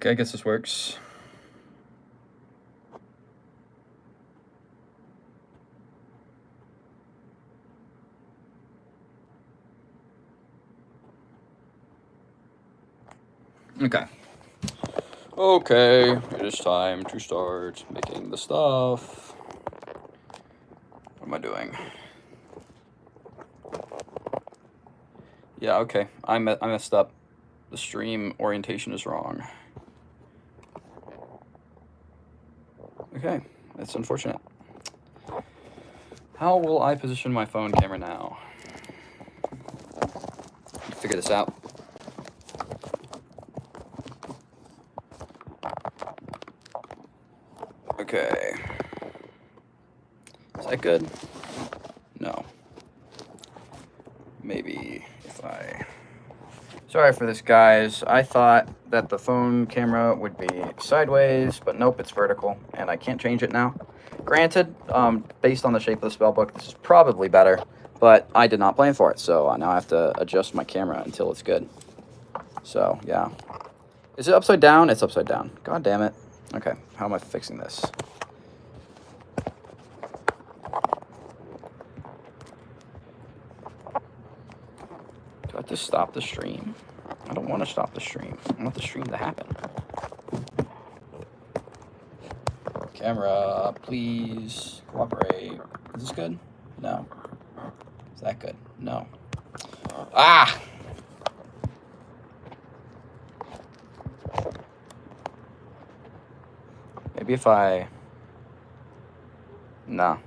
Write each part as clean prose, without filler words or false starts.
Okay, I guess this works. Okay. Okay, it is time to start making the stuff. What am I doing? Yeah, okay. I messed up. The stream orientation is wrong. Okay, that's unfortunate. How will I position my phone camera now? Figure this out. Okay. Is that good? No. Maybe if I... Sorry for this, guys. I thought that the phone camera would be sideways, but nope, it's vertical, and I can't change it now. Granted, based on the shape of the spellbook, this is probably better, but I did not plan for it, so now I have to adjust my camera until it's good. So, yeah. Is it upside down? It's upside down. God damn it. Okay, how am I fixing this? Do I have to stop the stream? I don't want to stop the stream. I want the stream to happen. Camera, please cooperate. Is this good? No. Is that good? No. Ah! Maybe if I... Nah.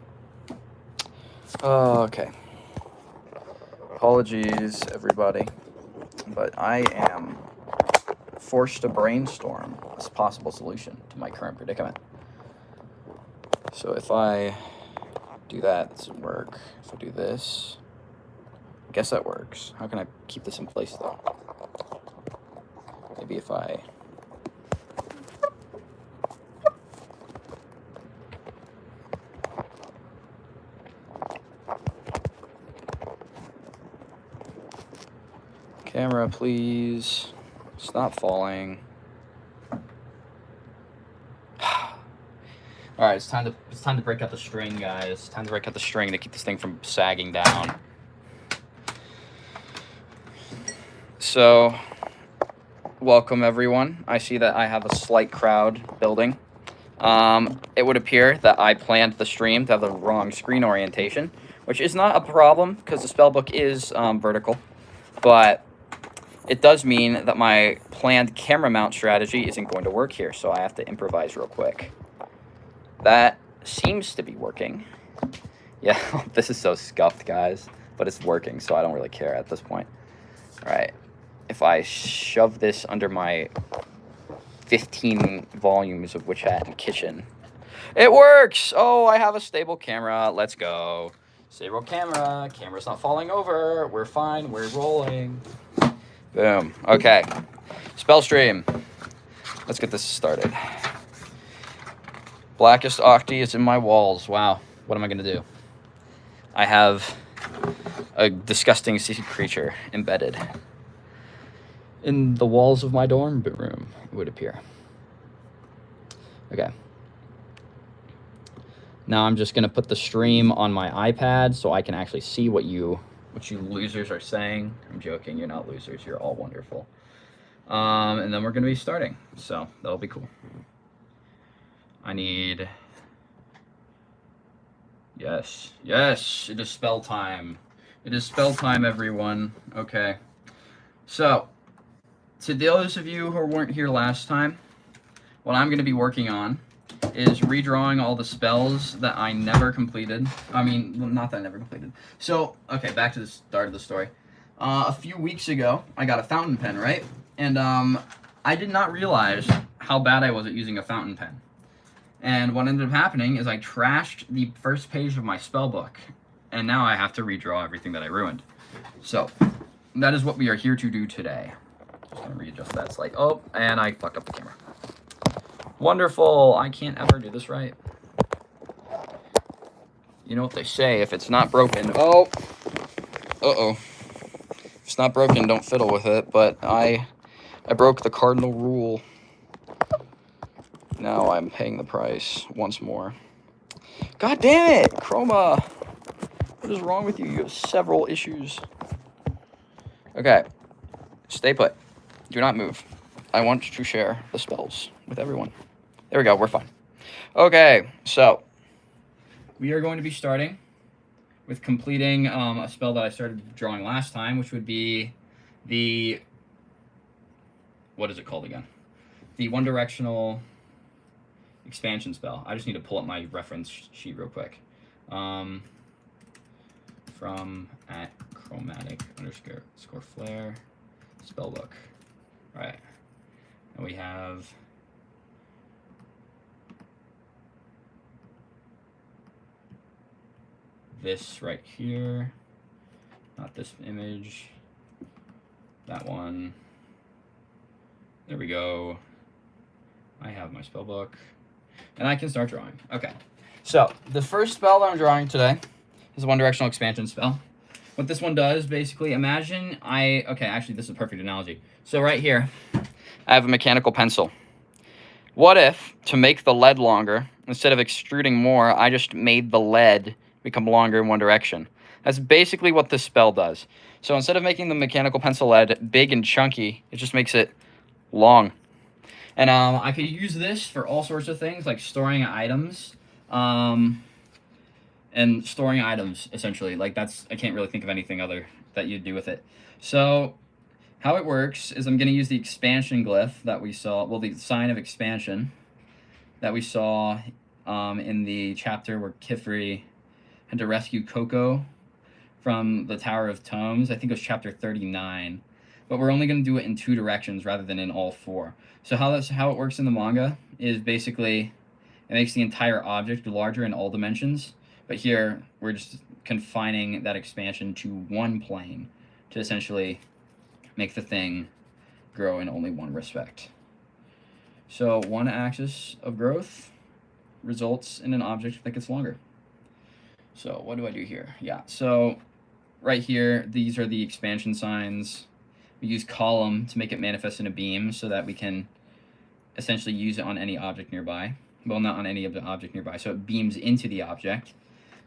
Okay. Apologies, everybody. But I am forced to brainstorm a possible solution to my current predicament. So if I do that, this doesn't work. If I do this, I guess that works. How can I keep this in place, though? Maybe if I... Camera, please. Stop falling. All right, it's time to break out the string, guys. It's time to break out the string to keep this thing from sagging down. So, welcome everyone. I see that I have a slight crowd building. It would appear that I planned the stream to have the wrong screen orientation, which is not a problem because the spellbook is vertical, but it does mean that my planned camera mount strategy isn't going to work here, so I have to improvise real quick. That seems to be working. Yeah, this is so scuffed, guys, but it's working, so I don't really care at this point. All right, if I shove this under my 15 volumes of Witch Hat and Kitchen, it works! Oh, I have a stable camera. Let's go. Stable camera. Camera's not falling over. We're fine. We're rolling. Boom. Okay. Spell stream. Let's get this started. Blackest Octi is in my walls. Wow. What am I going to do? I have a disgusting sea creature embedded in the walls of my dorm room, it would appear. Okay. Now I'm just going to put the stream on my iPad so I can actually see what you losers are saying. I'm joking. You're not losers. You're all wonderful. And then we're going to be starting. So that'll be cool. I need... Yes. Yes. It is spell time. It is spell time, everyone. Okay. So, to those of you who weren't here last time, what I'm going to be working on is redrawing all the spells that I never completed. I mean, not that I never completed. So, okay, back to the start of the story. A few weeks ago, I got a fountain pen, right? And I did not realize how bad I was at using a fountain pen. And what ended up happening is I trashed the first page of my spell book. And now I have to redraw everything that I ruined. So, that is what we are here to do today. Just going to readjust that slide. Oh, and I fucked up the camera. Wonderful. I can't ever do this right. You know what they say, if it's not broken... Oh! Uh-oh. If it's not broken, don't fiddle with it. But I broke the cardinal rule. Now I'm paying the price once more. God damn it, Chroma! What is wrong with you? You have several issues. Okay, stay put. Do not move. I want to share the spells with everyone. There we go, we're fine. Okay, so we are going to be starting with completing a spell that I started drawing last time, which would be the... What is it called again? The One-directional expansion spell. I just need to pull up my reference sheet real quick. From at chromatic _ flare spellbook. Right. And we have this right here. Not this image. That one. There we go. I have my spellbook. And I can start drawing. Okay. So, the first spell that I'm drawing today is a one-directional expansion spell. What this one does, basically, imagine okay, actually, this is a perfect analogy. So right here, I have a mechanical pencil. What if, to make the lead longer, instead of extruding more, I just made the lead become longer in one direction? That's basically what this spell does. So instead of making the mechanical pencil lead big and chunky, it just makes it long. And I could use this for all sorts of things, like storing items. And storing items, essentially. Like, I can't really think of anything other that you'd do with it. So, how it works is I'm going to use the expansion glyph that we saw, well, the sign of expansion that we saw in the chapter where Kifri had to rescue Coco from the Tower of Tomes. I think it was chapter 39. But we're only going to do it in 2 directions rather than in all 4. So how it works in the manga is basically it makes the entire object larger in all dimensions. But here, we're just confining that expansion to one plane to essentially make the thing grow in only one respect. So one axis of growth results in an object that gets longer. So what do I do here? Yeah, so right here, these are the expansion signs. We use column to make it manifest in a beam so that we can essentially use it on any object nearby. Well, not on any of the object nearby, so it beams into the object.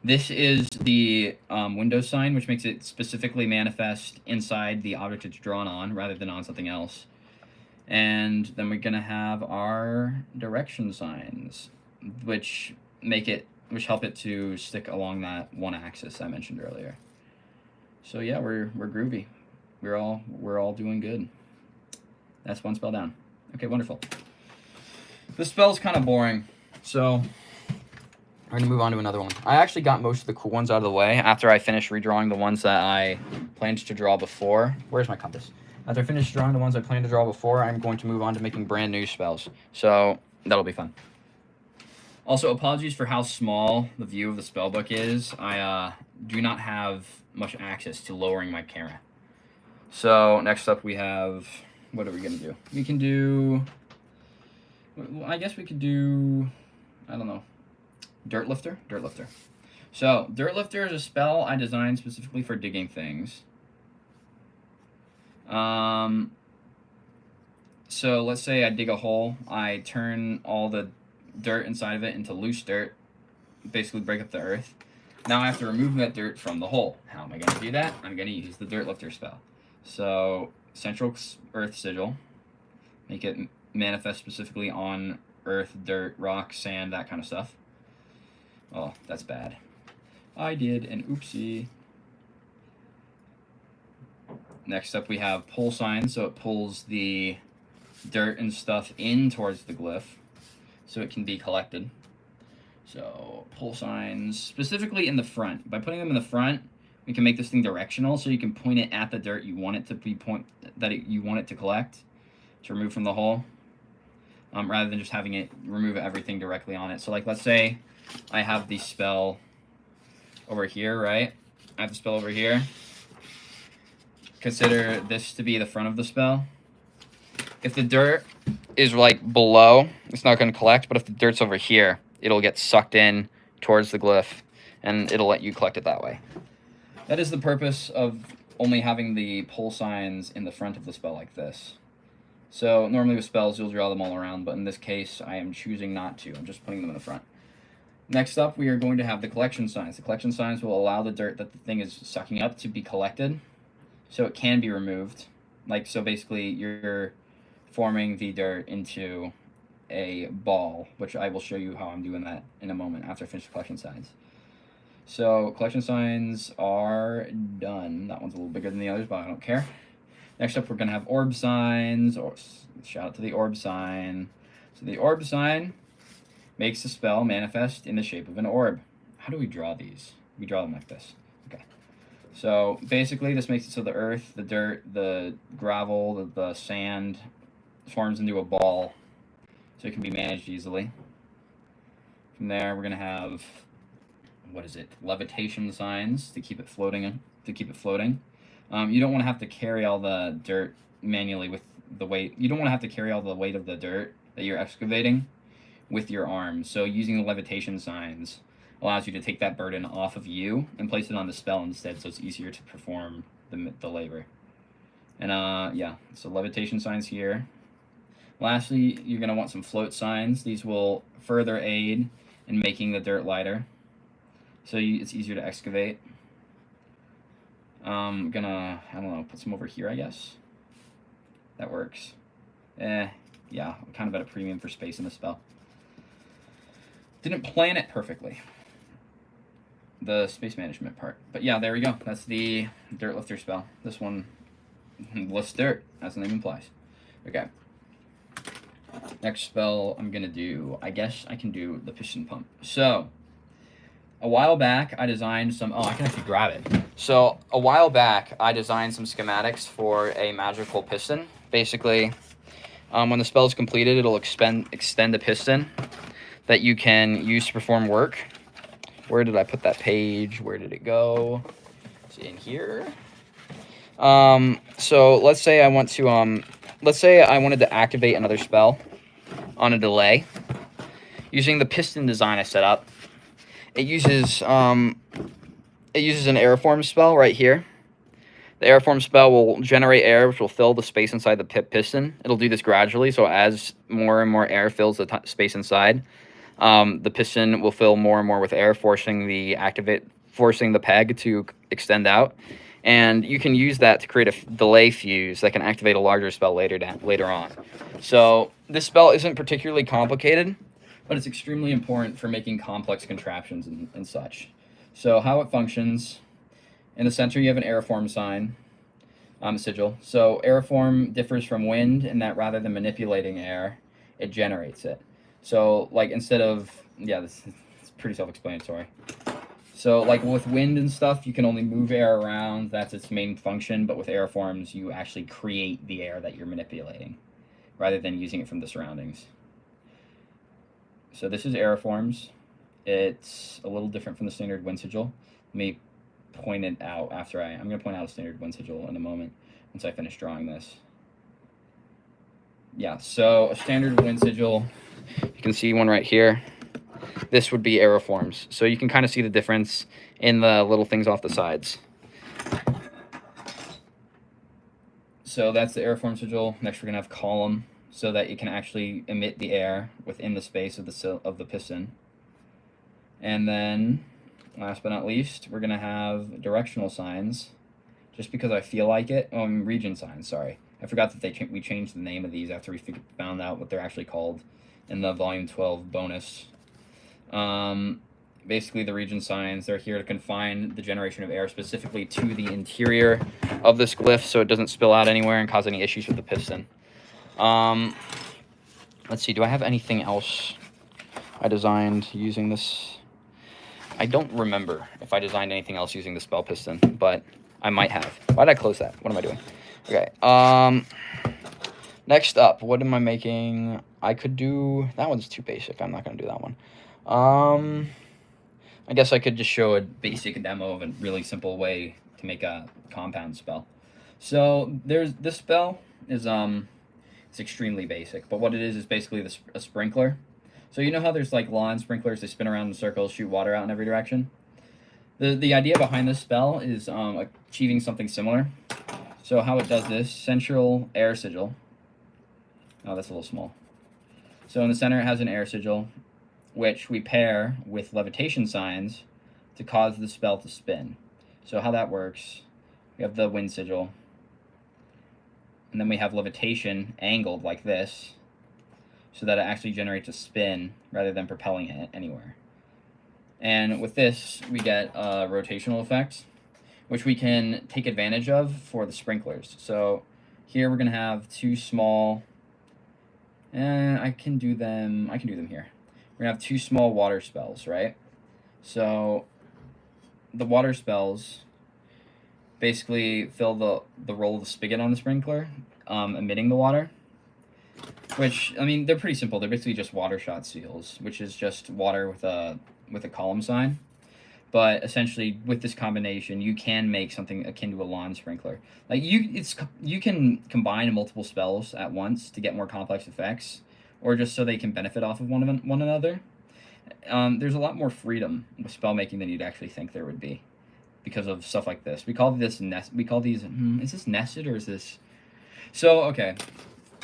This is the window sign, which makes it specifically manifest inside the object it's drawn on, rather than on something else. And then we're going to have our direction signs, which help it to stick along that one axis I mentioned earlier. So yeah, we're groovy. We're all doing good. That's one spell down. Okay, wonderful. This spell's kind of boring, so we're going to move on to another one. I actually got most of the cool ones out of the way after I finished redrawing the ones that I planned to draw before. Where's my compass? After I finish drawing the ones I planned to draw before, I'm going to move on to making brand new spells. So that'll be fun. Also, apologies for how small the view of the spellbook is. I do not have much access to lowering my camera. So next up we have, what are we going to do? We can do, I guess we could do, I don't know. Dirtlifter? Dirtlifter. So, Dirtlifter is a spell I designed specifically for digging things. So, let's say I dig a hole. I turn all the dirt inside of it into loose dirt. Basically break up the earth. Now I have to remove that dirt from the hole. How am I going to do that? I'm going to use the Dirtlifter spell. So, Central Earth Sigil. Make it manifest specifically on earth, dirt, rock, sand, that kind of stuff. Oh, that's bad. I did an oopsie. Next up we have pull signs, so it pulls the dirt and stuff in towards the glyph so it can be collected. So pull signs, specifically in the front. By putting them in the front, we can make this thing directional, so you can point it at the dirt you want it to be you want it to collect, to remove from the hole, rather than just having it remove everything directly on it. So like, let's say I have the spell over here, right? I have the spell over here. Consider this to be the front of the spell. If the dirt is like below, it's not going to collect, but if the dirt's over here, it'll get sucked in towards the glyph, and it'll let you collect it that way. That is the purpose of only having the pull signs in the front of the spell like this. So normally with spells, you'll draw them all around, but in this case, I am choosing not to. I'm just putting them in the front. Next up, we are going to have the collection signs. The collection signs will allow the dirt that the thing is sucking up to be collected, so it can be removed. Like, so basically, you're forming the dirt into a ball, which I will show you how I'm doing that in a moment after I finish the collection signs. So, collection signs are done. That one's a little bigger than the others, but I don't care. Next up, we're going to have orb signs, or shout out to the orb sign. So the orb sign makes the spell manifest in the shape of an orb. How do we draw these? We draw them like this. Okay. So basically, this makes it so the earth, the dirt, the gravel, the sand forms into a ball, so it can be managed easily. From there, we're going to have, what is it? Levitation signs to keep it floating. You don't want to have to carry all the dirt manually with the weight. You don't want to have to carry all the weight of the dirt that you're excavating with your arms. So using the levitation signs allows you to take that burden off of you and place it on the spell instead, so it's easier to perform the labor. And yeah, so levitation signs here. Lastly, you're going to want some float signs. These will further aid in making the dirt lighter, so it's easier to excavate. I'm gonna, I don't know, put some over here, I guess. That works. Yeah, I'm kind of at a premium for space in the spell. Didn't plan it perfectly, the space management part. But yeah, there we go. That's the Dirtlifter spell. This one lifts dirt, as the name implies. Okay. Next spell I'm gonna do, I guess I can do the Piston Pump. So, a while back, I designed some... Oh, I can actually grab it. So, a while back, I designed some schematics for a magical piston. Basically, when the spell is completed, it'll extend the piston that you can use to perform work. Where did I put that page? Where did it go? Is it in here? So, let's say I want to... let's say I wanted to activate another spell on a delay. Using the piston design I set up, it uses an airform spell right here. The airform spell will generate air, which will fill the space inside the piston. It'll do this gradually, so as more and more air fills the space inside, the piston will fill more and more with air, forcing the peg to extend out. And you can use that to create a delay fuse that can activate a larger spell later on. So this spell isn't particularly complicated, but it's extremely important for making complex contraptions and such. So how it functions, in the center you have an airform sign, sigil. So airform differs from wind in that rather than manipulating air, it generates it. So like instead of, yeah, this is pretty self-explanatory. So like with wind and stuff, you can only move air around, that's its main function, but with airforms, you actually create the air that you're manipulating, rather than using it from the surroundings. So this is airforms. It's a little different from the standard wind sigil. Let me point it out after I'm going to point out a standard wind sigil in a moment, once I finish drawing this. Yeah, so a standard wind sigil, you can see one right here. This would be aeroforms. So you can kind of see the difference in the little things off the sides. So that's the airform sigil. Next we're going to have column, so that it can actually emit the air within the space of the piston. And then, last but not least, we're going to have directional signs, just because I feel like it. Oh, region signs, sorry. I forgot that we changed the name of these after we found out what they're actually called in the Volume 12 bonus. Basically, the region signs, they're here to confine the generation of air specifically to the interior of this glyph, so it doesn't spill out anywhere and cause any issues with the piston. Let's see, do I have anything else I designed using this? I don't remember if I designed anything else using the spell piston, but I might have. Why did I close that? What am I doing? Okay, next up, what am I making? I could do, that one's too basic, I'm not going to do that one. I guess I could just show a basic demo of a really simple way to make a compound spell. So this spell is it's extremely basic, but what it is basically a sprinkler. So you know how there's like lawn sprinklers, they spin around in circles, shoot water out in every direction? The idea behind this spell is achieving something similar. So how it does this, central air sigil. Oh, that's a little small. So in the center, it has an air sigil, which we pair with levitation signs to cause the spell to spin. So how that works, we have the wind sigil, and then we have levitation angled like this, so that it actually generates a spin rather than propelling it anywhere. And with this, we get a rotational effect, which we can take advantage of for the sprinklers. So here we're gonna have two small, and I can do them here. We're gonna have two small water spells, right? So the water spells basically fill the role of the spigot on the sprinkler, emitting the water. Which, I mean, they're pretty simple. They're basically just water shot seals, which is just water with a column sign. But essentially, with this combination, you can make something akin to a lawn sprinkler. Like you can combine multiple spells at once to get more complex effects, or just so they can benefit off of one another. There's a lot more freedom with spell making than you'd actually think there would be, because of stuff like this. We call this We call these. Is this nested or is this? So okay.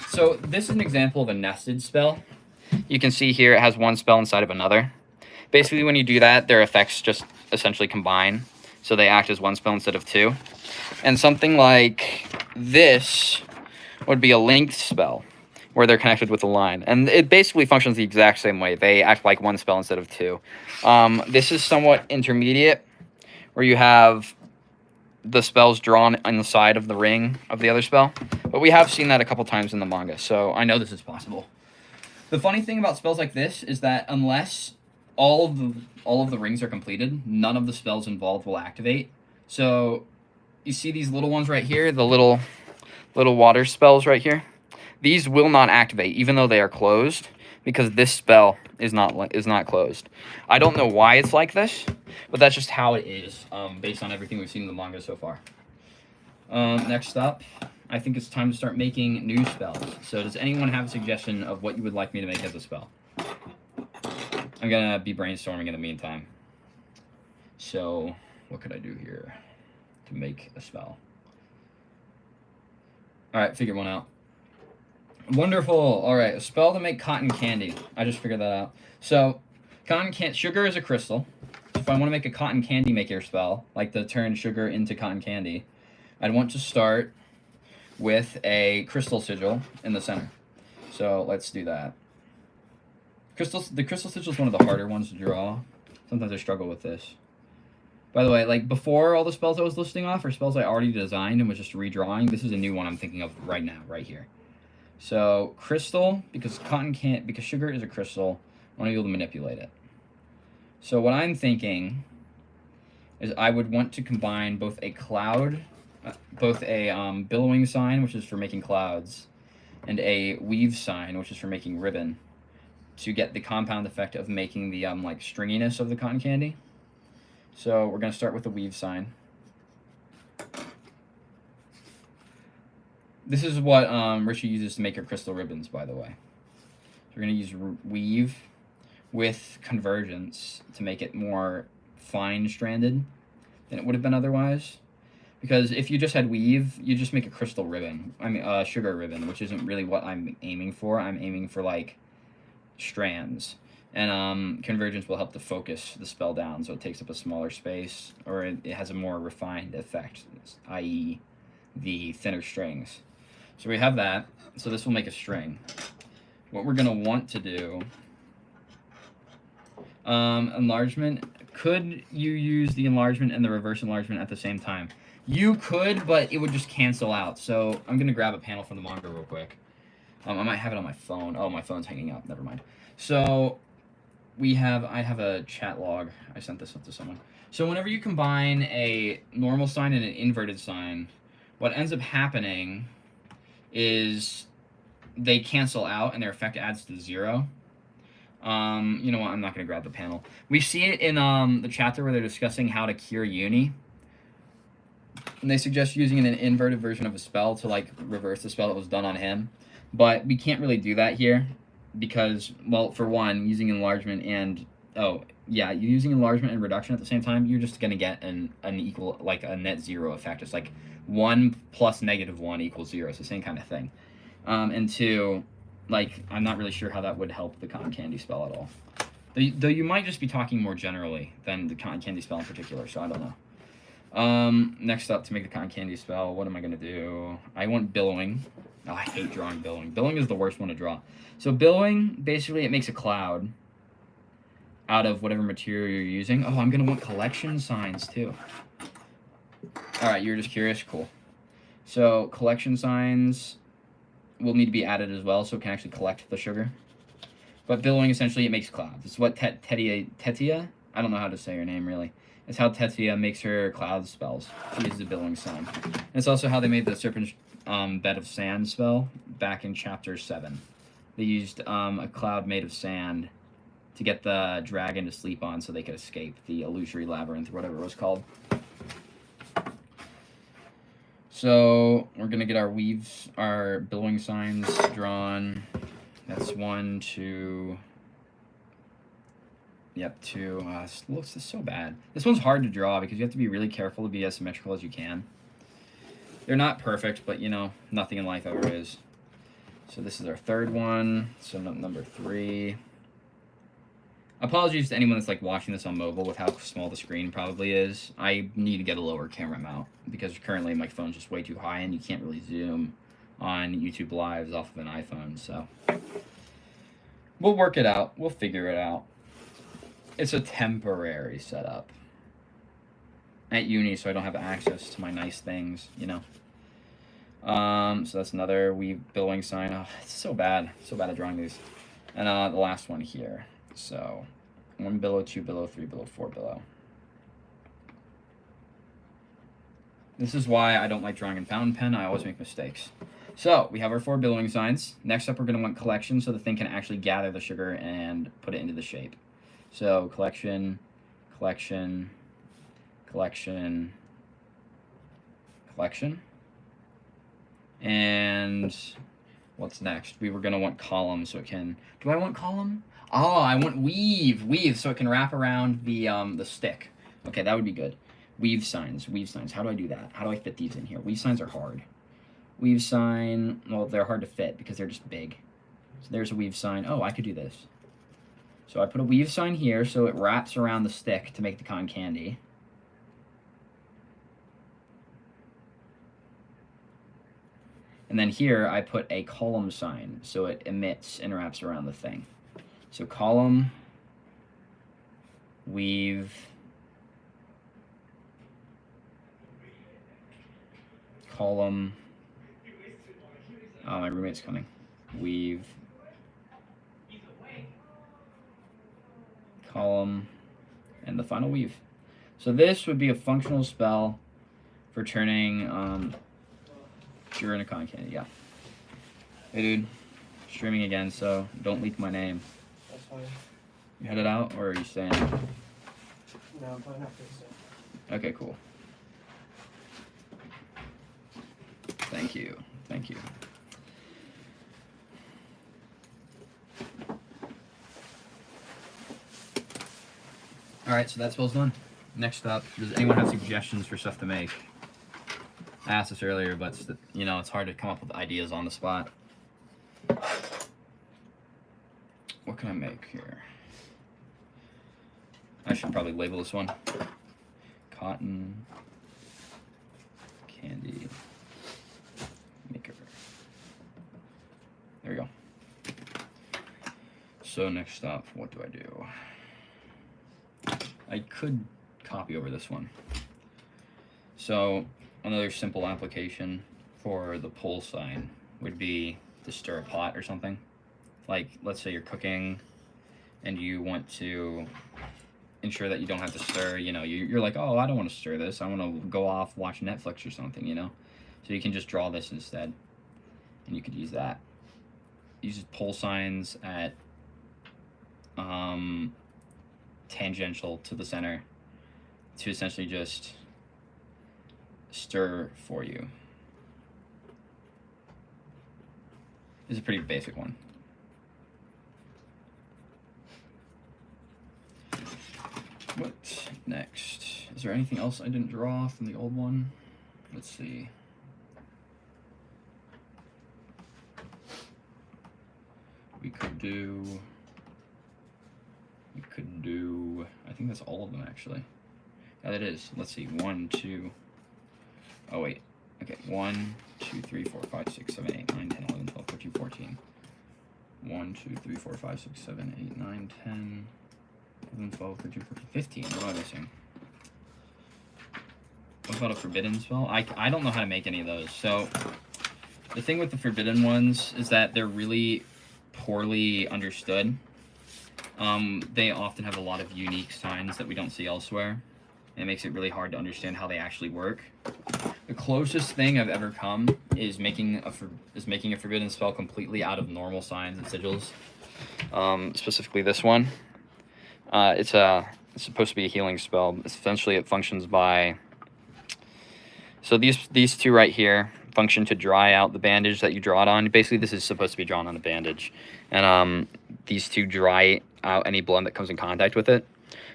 So this is an example of a nested spell. You can see here it has one spell inside of another. Basically, when you do that, their effects just essentially combine. So they act as one spell instead of two. And something like this would be a linked spell, where they're connected with a line. And it basically functions the exact same way. They act like one spell instead of two. This is somewhat intermediate, where you have the spells drawn on the side of the ring of the other spell. But we have seen that a couple times in the manga, so I know this is possible. The funny thing about spells like this is that unless all of the rings are completed, none of the spells involved will activate. So you see these little ones right here, the little water spells right here. These will not activate even though they are closed, because this spell is not closed. I don't know why it's like this, but that's just how it is, based on everything we've seen in the manga so far. Next up, I think it's time to start making new spells. So does anyone have a suggestion of what you would like me to make as a spell? I'm gonna be brainstorming in the meantime. So what could I do here to make a spell? All right, figure one out. Wonderful. All right, a spell to make cotton candy. I just figured that out. So sugar is a crystal. If I want to make a cotton candy maker spell, like to turn sugar into cotton candy, I'd want to start with a crystal sigil in the center. So let's do that. The crystal sigil is one of the harder ones to draw. Sometimes I struggle with this. By the way, like before all the spells I was listing off are spells I already designed and was just redrawing. This is a new one I'm thinking of right now, right here. So crystal, because sugar is a crystal, I want to be able to manipulate it. So what I'm thinking is I would want to combine both a billowing sign, which is for making clouds, and a weave sign, which is for making ribbon, to get the compound effect of making the like stringiness of the cotton candy. So we're gonna start with the weave sign. This is what Richie uses to make her crystal ribbons, by the way. So we're gonna use weave with convergence to make it more fine-stranded than it would have been otherwise. Because if you just had weave, you just make a crystal ribbon. I mean, sugar ribbon, which isn't really what I'm aiming for. I'm aiming for, like, strands. And convergence will help to focus the spell down, so it takes up a smaller space, or it has a more refined effect, i.e. the thinner strings. So we have that. So this will make a string. What we're going to want to do... enlargement. Could you use the enlargement and the reverse enlargement at the same time? You could, but it would just cancel out. So I'm going to grab a panel from the manga real quick. I might have it on my phone. Oh, my phone's hanging up. Never mind. So I have a chat log. I sent this up to someone. So whenever you combine a normal sign and an inverted sign, what ends up happening is they cancel out and their effect adds to 0. You know what? I'm not going to grab the panel. We see it in the chapter where they're discussing how to cure Uni. And they suggest using an inverted version of a spell to, like, reverse the spell that was done on him. But we can't really do that here because, well, for one, using enlargement and... Oh, yeah, using enlargement and reduction at the same time, you're just going to get an equal, like, a net 0 effect. It's like 1 plus -1 equals 0. It's the same kind of thing. And 2... like, I'm not really sure how that would help the cotton candy spell at all. Though you might just be talking more generally than the cotton candy spell in particular, so I don't know. Next up, to make the cotton candy spell, what am I gonna do? I want billowing. Oh, I hate drawing billowing. Billowing is the worst one to draw. So billowing, basically, it makes a cloud out of whatever material you're using. Oh, I'm gonna want collection signs too. All right, you're just curious? Cool. So collection signs will need to be added as well, so it can actually collect the sugar. But billowing, essentially, it makes clouds. It's what Tetia, I don't know how to say her name, really. It's how Tetia makes her cloud spells. She uses a billowing sign. And it's also how they made the Serpent's Bed of Sand spell back in Chapter 7. They used a cloud made of sand to get the dragon to sleep on so they could escape the illusory labyrinth, or whatever it was called. So we're going to get our billowing signs drawn. That's 1, 2... Yep, 2. This is so bad. This one's hard to draw because you have to be really careful to be as symmetrical as you can. They're not perfect, but, you know, nothing in life ever is. So this is our third one. So number 3. Apologies to anyone that's, like, watching this on mobile with how small the screen probably is. I need to get a lower camera mount because currently my phone's just way too high and you can't really zoom on YouTube Lives off of an iPhone, so we'll work it out. We'll figure it out. It's a temporary setup at uni, so I don't have access to my nice things, you know. So that's another billowing sign. Oh, it's so bad. So bad at drawing these. And the last one here. So 1 billow, 2 billow, 3 billow, 4 billow. This is why I don't like drawing in fountain pen. I always make mistakes. So we have our 4 billowing signs. Next up, we're going to want collection so the thing can actually gather the sugar and put it into the shape. So collection, collection, collection, collection. And what's next? We were going to want column so it can... Do I want column? Oh, I want weave, so it can wrap around the stick. Okay, that would be good. Weave signs. How do I do that? How do I fit these in here? Weave signs are hard. Weave sign, well, they're hard to fit because they're just big. So there's a weave sign. Oh, I could do this. So I put a weave sign here so it wraps around the stick to make the cotton candy. And then here I put a column sign so it emits and wraps around the thing. So column, weave, column. Oh, my roommate's coming. Weave, column, and the final weave. So this would be a functional spell for turning sugar into cotton candy. Yeah. Hey, dude. Streaming again, so don't leak my name. That's fine. You headed out, or are you staying? No, I'm probably not going to stay. Okay, cool. Thank you. Thank you. Alright, so that spell's done. Next up, does anyone have suggestions for stuff to make? I asked this earlier, but you know, it's hard to come up with ideas on the spot. What can I make here? I should probably label this one. Cotton candy maker. There we go. So next up, what do I do? I could copy over this one. So another simple application for the pull sign would be to stir a pot or something. Like, let's say you're cooking and you want to ensure that you don't have to stir, you know, you're like, oh, I don't want to stir this. I want to go off, watch Netflix or something, you know? So you can just draw this instead. And you could use that. Use pull signs at tangential to the center to essentially just stir for you. It's a pretty basic one. What next? Is there anything else I didn't draw from the old one? Let's see. do. We could do. I think that's all of them actually. Yeah, that is. Let's see. 1, 2. Oh wait. Okay. 1, 2, 3, 4, 5, 6, 7, 8, 9, 10, 11, 12, 13, 14. 1, 2, 3, 4, 5, 6, 7, 8, 9, 10, 11, 12, 13, 14, 15. What am I missing? What about a forbidden spell? I don't know how to make any of those. So the thing with the forbidden ones is that they're really poorly understood. They often have a lot of unique signs that we don't see elsewhere. And it makes it really hard to understand how they actually work. The closest thing I've ever come is making a forbidden spell completely out of normal signs and sigils. Specifically this one. It's supposed to be a healing spell. Essentially, it functions by. So these two right here function to dry out the bandage that you draw it on. Basically, this is supposed to be drawn on a bandage, and these two dry out any blood that comes in contact with it,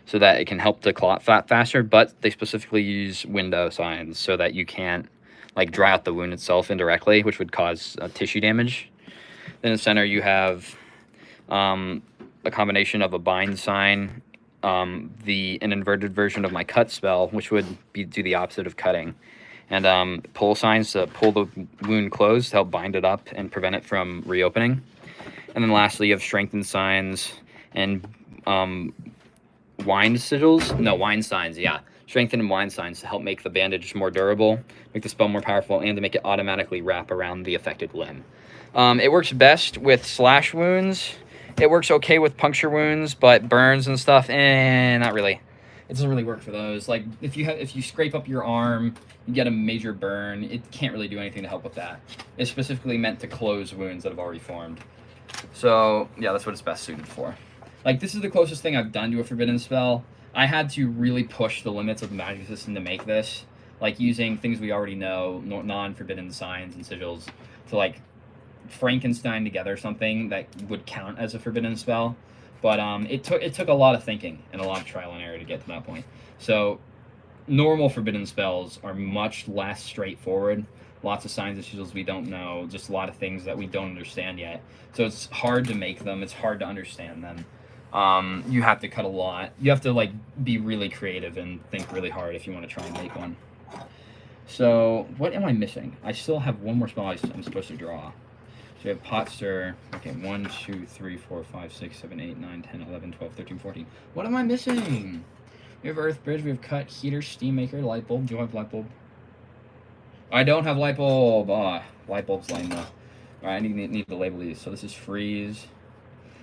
so that it can help to clot fat faster. But they specifically use window signs so that you can't like dry out the wound itself indirectly, which would cause tissue damage. Then in the center you have a combination of a bind sign, an inverted version of my cut spell, which would do the opposite of cutting, and pull signs to pull the wound closed to help bind it up and prevent it from reopening. And then lastly, you have strengthened signs and wind sigils. No, wind signs, yeah. Strengthen and wind signs to help make the bandage more durable, make the spell more powerful, and to make it automatically wrap around the affected limb. It works best with slash wounds. It works okay with puncture wounds, but burns and stuff, not really. It doesn't really work for those. Like if you scrape up your arm, you get a major burn. It can't really do anything to help with that. It's specifically meant to close wounds that have already formed. So yeah, that's what it's best suited for. Like this is the closest thing I've done to a forbidden spell. I had to really push the limits of the magic system to make this, like using things we already know, non-forbidden signs and sigils, to like Frankenstein together something that would count as a forbidden spell. But it took a lot of thinking and a lot of trial and error to get to that point. So normal forbidden spells are much less straightforward. Lots of signs and sigils we don't know, just a lot of things that we don't understand yet. So it's hard to make them. It's hard to understand them. You have to cut a lot. You have to like be really creative and think really hard if you want to try and make one. So what am I missing? I still have one more spell I'm supposed to draw. So we have Pot Stir. Okay, 1, 2, 3, 4, 5, 6, 7, 8, 9, 10, 11, 12, 13, 14. What am I missing? We have Earth Bridge. We have Cut, Heater, Steam Maker, Light Bulb. Do you have Light Bulb? I don't have Light Bulb. Light Bulb's lame though. Alright, I need to label these. So this is Freeze.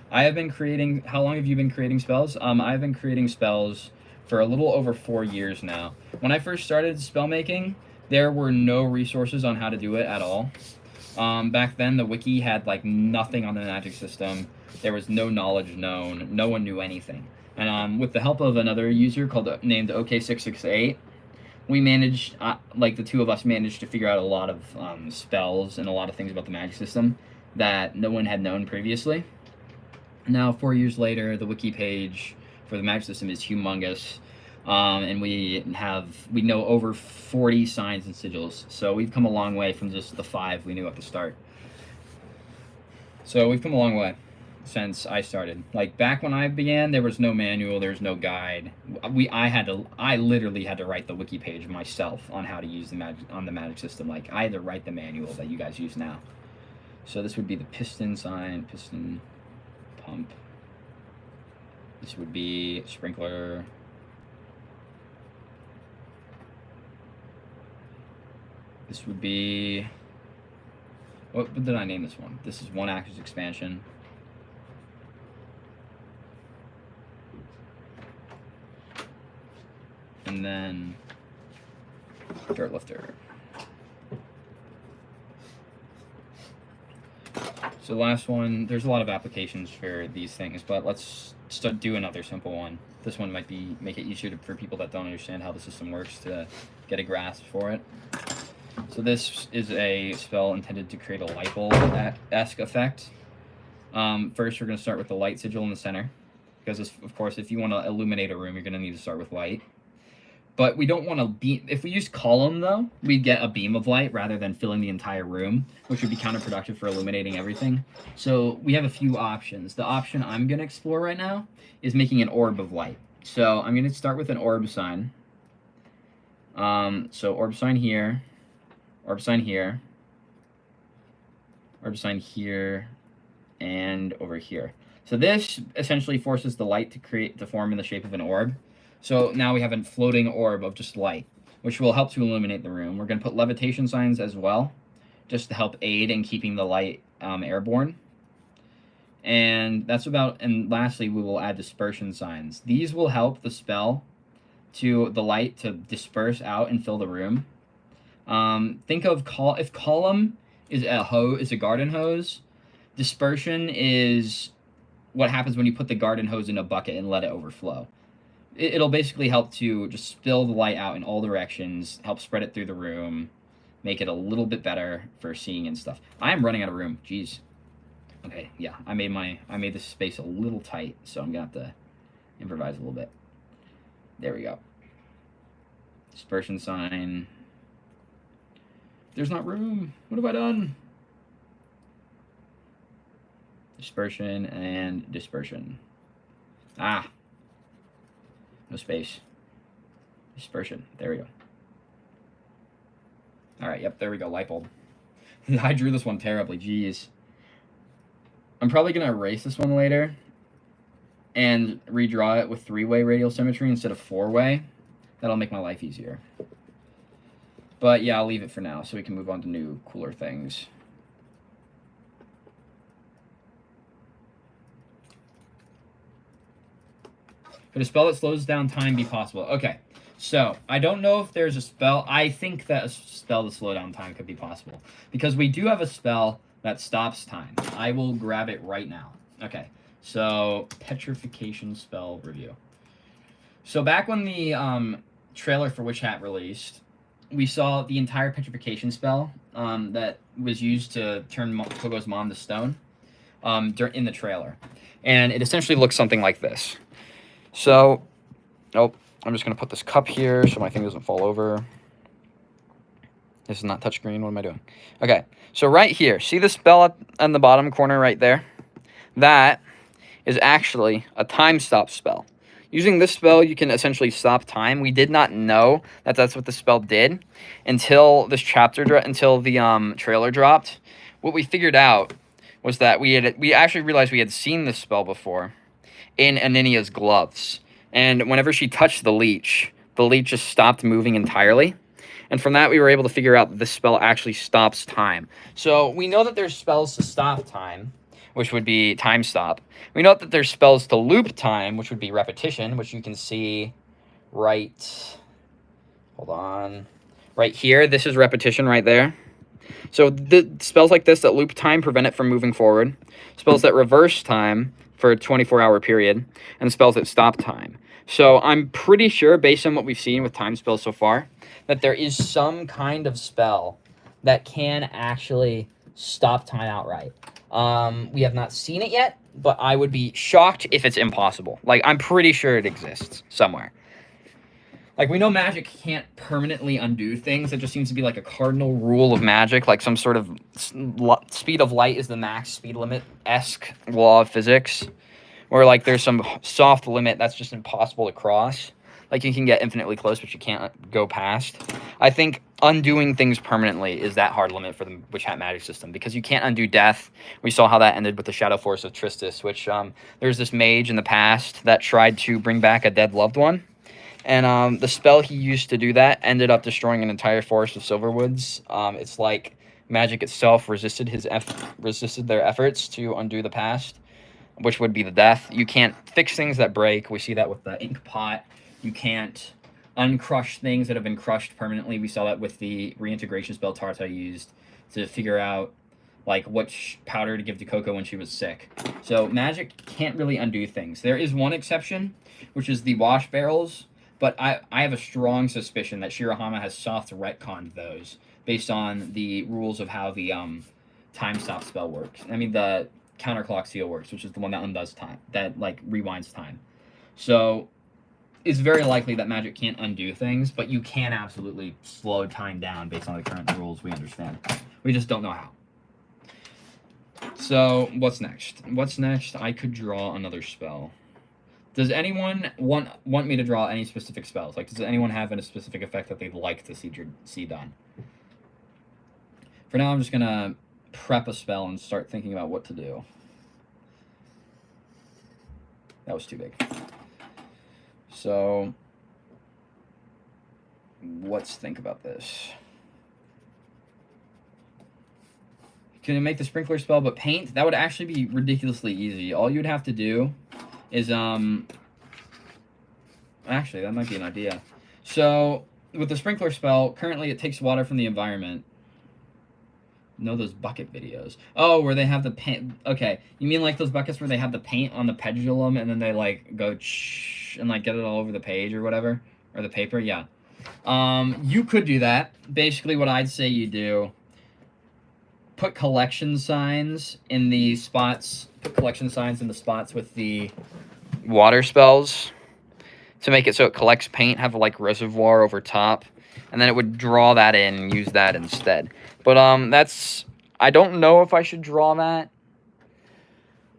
I have been creating. How long have you been creating spells? I've been creating spells for a little over 4 years now. When I first started spell making, there were no resources on how to do it at all. Back then, the wiki had like nothing on the magic system. There was no knowledge known. No one knew anything. And with the help of another user named OK668, we managed, like the two of us managed to figure out a lot of spells and a lot of things about the magic system that no one had known previously. Now, 4 years later, the wiki page for the magic system is humongous, and we know over 40 signs and sigils. So we've come a long way from just the 5 we knew at the start. So we've come a long way since I started. Like back when I began, there was no manual, there was no guide. I literally had to write the wiki page myself on how to use the magic system. Like I had to write the manual that you guys use now. So this would be the piston sign, piston, pump. This would be sprinkler. This would be, what did I name this one? This is one axis expansion. And then Dirtlifter. So the last one, there's a lot of applications for these things, but let's do another simple one. This one might make it easier for people that don't understand how the system works to get a grasp for it. So this is a spell intended to create a light bulb-esque effect. First, we're going to start with the light sigil in the center, because of course, if you want to illuminate a room, you're going to need to start with light. But we don't want to beam. If we use column, though, we'd get a beam of light rather than filling the entire room, which would be counterproductive for illuminating everything. So we have a few options. The option I'm going to explore right now is making an orb of light. So I'm going to start with an orb sign. So orb sign here, orb sign here, orb sign here, and over here. So this essentially forces the light to form in the shape of an orb. So now we have a floating orb of just light, which will help to illuminate the room. We're going to put levitation signs as well, just to help aid in keeping the light airborne. And that's about, and lastly, we will add dispersion signs. These will help the spell to the light to disperse out and fill the room. Think of if column is a garden hose, dispersion is what happens when you put the garden hose in a bucket and let it overflow. It'll basically help to just spill the light out in all directions, help spread it through the room, make it a little bit better for seeing and stuff. I am running out of room. Jeez. Okay, yeah, I made this space a little tight, so I'm gonna have to improvise a little bit. There we go. Dispersion sign. There's not room. What have I done? Dispersion and dispersion. Ah. No space. Dispersion. There we go. Alright, yep, there we go. Light bulb. I drew this one terribly. Jeez. I'm probably going to erase this one later and redraw it with 3-way radial symmetry instead of 4-way. That'll make my life easier. But yeah, I'll leave it for now so we can move on to new, cooler things. Could a spell that slows down time be possible? Okay, so I don't know if there's a spell. I think that a spell to slow down time could be possible, because we do have a spell that stops time. I will grab it right now. Okay, so petrification spell review. So back when the trailer for Witch Hat released, we saw the entire petrification spell that was used to turn Kogo's mom to stone in the trailer. And it essentially looks something like this. So, oh, I'm just going to put this cup here so my thing doesn't fall over. This is not touchscreen. What am I doing? Okay, so right here, see the spell on the bottom corner right there? That is actually a time stop spell. Using this spell, you can essentially stop time. We did not know that that's what the spell did until this until the trailer dropped. What we figured out was that we actually realized we had seen this spell before in Aninia's gloves. And whenever she touched the leech just stopped moving entirely. And from that, we were able to figure out that this spell actually stops time. So we know that there's spells to stop time, which would be time stop. We know that there's spells to loop time, which would be repetition, which you can see right, hold on, right here. This is repetition right there. So the spells like this that loop time prevent it from moving forward. Spells that reverse time for a 24-hour period, and spells that stop time. So I'm pretty sure, based on what we've seen with time spells so far, that there is some kind of spell that can actually stop time outright. We have not seen it yet, but I would be shocked if it's impossible. Like, I'm pretty sure it exists somewhere. Like, we know magic can't permanently undo things. It just seems to be like a cardinal rule of magic, like some sort of speed of light is the max speed limit-esque law of physics. Or, like, there's some soft limit that's just impossible to cross. Like, you can get infinitely close, but you can't go past. I think undoing things permanently is that hard limit for the Witch Hat magic system, because you can't undo death. We saw how that ended with the Shadow Force of Tristis, which there's this mage in the past that tried to bring back a dead loved one. And the spell he used to do that ended up destroying an entire forest of Silverwoods. It's like magic itself resisted their efforts to undo the past, which would be the death. You can't fix things that break. We see that with the ink pot. You can't uncrush things that have been crushed permanently. We saw that with the reintegration spell Tarta used to figure out like which powder to give to Coco when she was sick. So magic can't really undo things. There is one exception, which is the wash barrels. But I have a strong suspicion that Shirahama has soft retconned those based on the rules of how the time stop spell works. I mean, the counterclock seal works, which is the one that undoes time, that like rewinds time. So it's very likely that magic can't undo things, but you can absolutely slow time down based on the current rules we understand. We just don't know how. So, what's next? What's next? I could draw another spell. Does anyone want me to draw any specific spells? Like, does anyone have a specific effect that they'd like to see done? For now, I'm just going to prep a spell and start thinking about what to do. That was too big. So, let's think about this. Can you make the sprinkler spell but paint? That would actually be ridiculously easy. All you'd have to do is, actually, that might be an idea. So, with the sprinkler spell, currently it takes water from the environment. Know those bucket videos. Oh, where they have the paint. Okay, you mean like those buckets where they have the paint on the pendulum and then they like go and like get it all over the page or whatever, or the paper? Yeah. You could do that. Basically, what I'd say you do: put collection signs in the spots. Put collection signs in the spots with the water spells to make it so it collects paint. Have like reservoir over top, and then it would draw that in and use that instead. But that's, I don't know if I should draw that.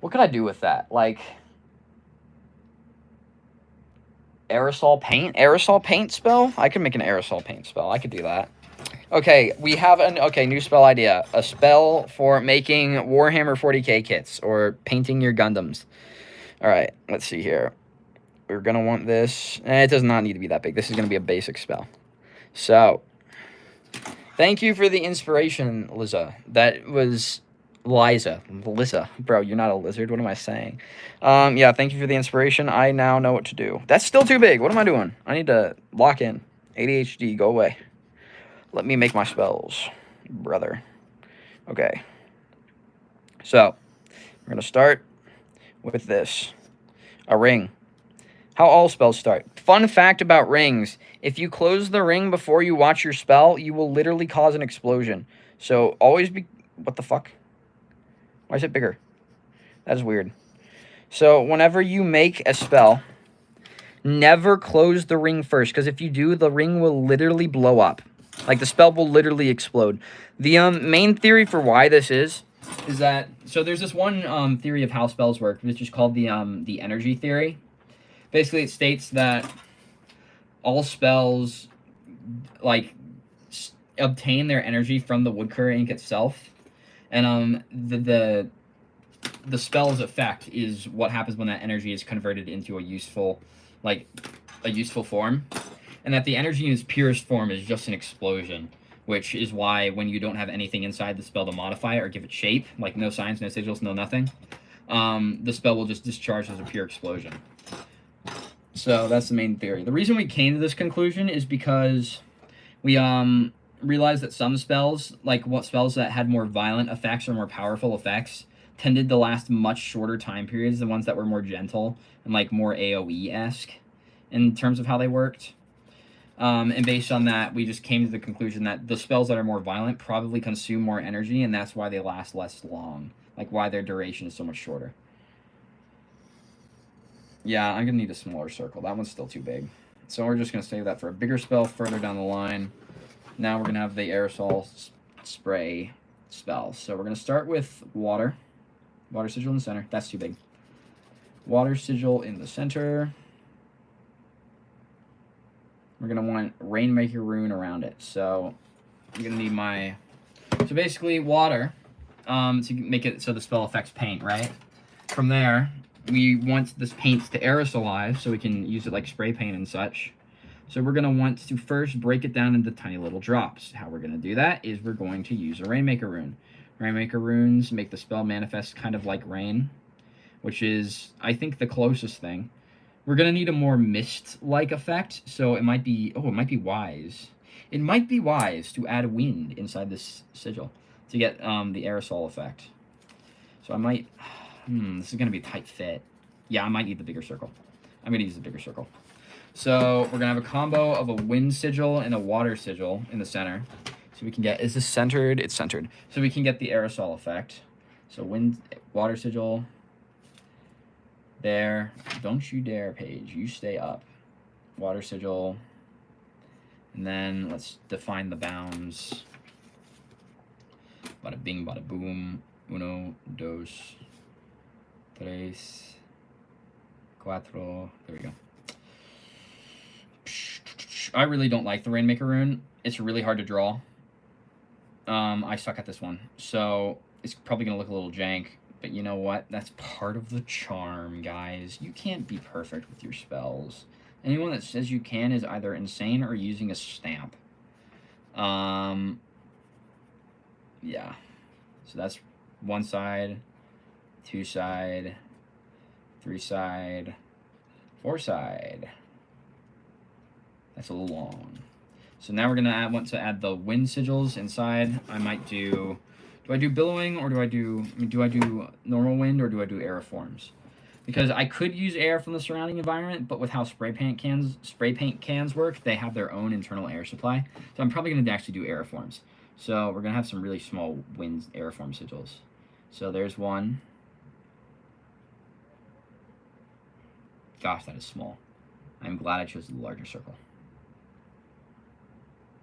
What could I do with that? Like aerosol paint? Aerosol paint spell? I could make an aerosol paint spell. I could do that. Okay, we have new spell idea. A spell for making Warhammer 40k kits or painting your Gundams. All right, let's see here. We're going to want this. It does not need to be that big. This is going to be a basic spell. So, thank you for the inspiration, Liza. That was Liza. Bro, you're not a lizard. What am I saying? Yeah, thank you for the inspiration. I now know what to do. That's still too big. What am I doing? I need to lock in. ADHD, go away. Let me make my spells, brother. Okay. So, we're going to start with this. A ring. How all spells start. Fun fact about rings. If you close the ring before you watch your spell, you will literally cause an explosion. So always be... What the fuck? Why is it bigger? That is weird. So whenever you make a spell, never close the ring first. Because if you do, the ring will literally blow up. Like the spell will literally explode. The main theory for why this is that... So there's this one theory of how spells work, which is called the energy theory. Basically, it states that all spells, like, obtain their energy from the woodcutter ink itself. And the spell's effect is what happens when that energy is converted into a useful form. And that the energy in its purest form is just an explosion. Which is why when you don't have anything inside the spell to modify it or give it shape, like no signs, no sigils, no nothing, the spell will just discharge as a pure explosion. So that's the main theory. The reason we came to this conclusion is because we realized that some spells, like what spells that had more violent effects or more powerful effects, tended to last much shorter time periods than ones that were more gentle and like more AoE-esque in terms of how they worked. And based on that, we just came to the conclusion that the spells that are more violent probably consume more energy, and that's why they last less long. Like why their duration is so much shorter. Yeah, I'm going to need a smaller circle. That one's still too big. So we're just going to save that for a bigger spell further down the line. Now we're going to have the aerosol spray spell. So we're going to start with water. Water sigil in the center. That's too big. Water sigil in the center. We're going to want Rainmaker rune around it. So I'm going to need my... So basically water to make it so the spell affects paint, right? From there... We want this paint to aerosolize so we can use it like spray paint and such. So we're going to want to first break it down into tiny little drops. How we're going to do that is we're going to use a Rainmaker rune. Rainmaker runes make the spell manifest kind of like rain, which is, I think, the closest thing. We're going to need a more mist-like effect, so it might be... Oh, it might be wise. It might be wise to add wind inside this sigil to get the aerosol effect. So I might... this is going to be a tight fit. Yeah, I might need the bigger circle. I'm going to use the bigger circle. So we're going to have a combo of a wind sigil and a water sigil in the center. So we can get... Is this centered? It's centered. So we can get the aerosol effect. So wind, water sigil. There. Don't you dare, Paige. You stay up. water sigil. And then let's define the bounds. Bada bing, bada boom. Uno, dos, tres, cuatro. There we go. I really don't like the Rainmaker rune. It's really hard to draw. I suck at this one. So it's probably going to look a little jank. But you know what? That's part of the charm, guys. You can't be perfect with your spells. Anyone that says you can is either insane or using a stamp. Yeah. So that's one side, two side, three side, four side. That's a little long. So now we're gonna want to add the wind sigils inside. I might do I do billowing or do I do normal wind or do I do aeriforms? Because I could use air from the surrounding environment, but with how spray paint cans work, they have their own internal air supply. So I'm probably gonna actually do aeriforms. So we're gonna have some really small wind aeriform sigils. So there's one. Gosh, that is small. I'm glad I chose the larger circle.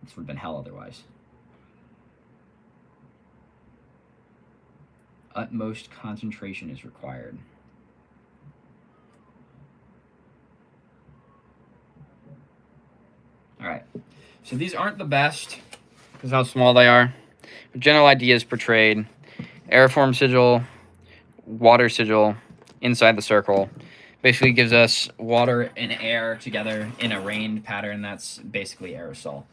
This would have been hell otherwise. Utmost concentration is required. Alright, so these aren't the best because how small they are. The general idea is portrayed. Aeriform sigil, water sigil, inside the circle. Basically gives us water and air together in a rained pattern. That's basically aerosol.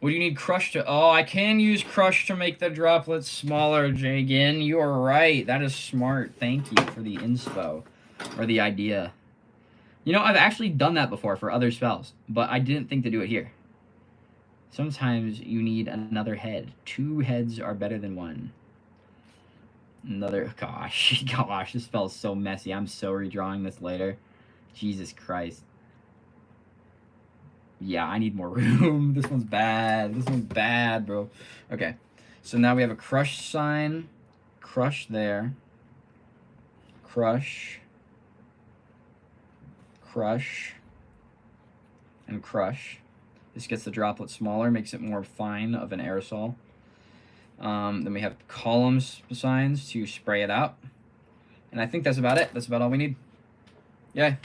What do you need crush to... Oh, I can use crush to make the droplets smaller, Jagan. You are right. That is smart. Thank you for the inspo. Or the idea. You know, I've actually done that before for other spells. But I didn't think to do it here. Sometimes you need another head. 2 heads are better than 1. Another... Gosh, this spell is so messy. I'm so redrawing this later. Jesus Christ. Yeah, I need more room. This one's bad. This one's bad, bro. Okay. So now we have a crush sign. Crush there. Crush. Crush. And crush. This gets the droplet smaller, makes it more fine of an aerosol. Then we have columns signs to spray it out. And I think that's about it. That's about all we need. Yay.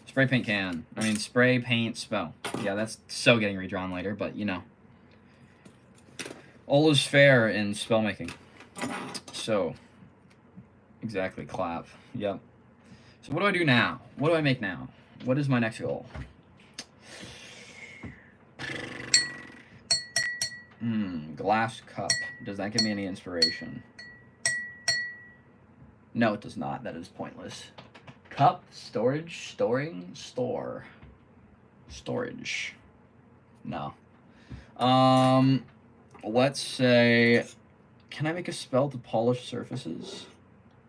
Spray paint can. I mean, spray paint spell. Yeah, that's so getting redrawn later, but you know. All is fair in spell making. So, exactly, clap. Yep. So what do I do now? What do I make now? What is my next goal? Glass cup. Does that give me any inspiration? No, it does not. That is pointless. Cup, storage, storing, store. Storage. No. Let's say, can I make a spell to polish surfaces?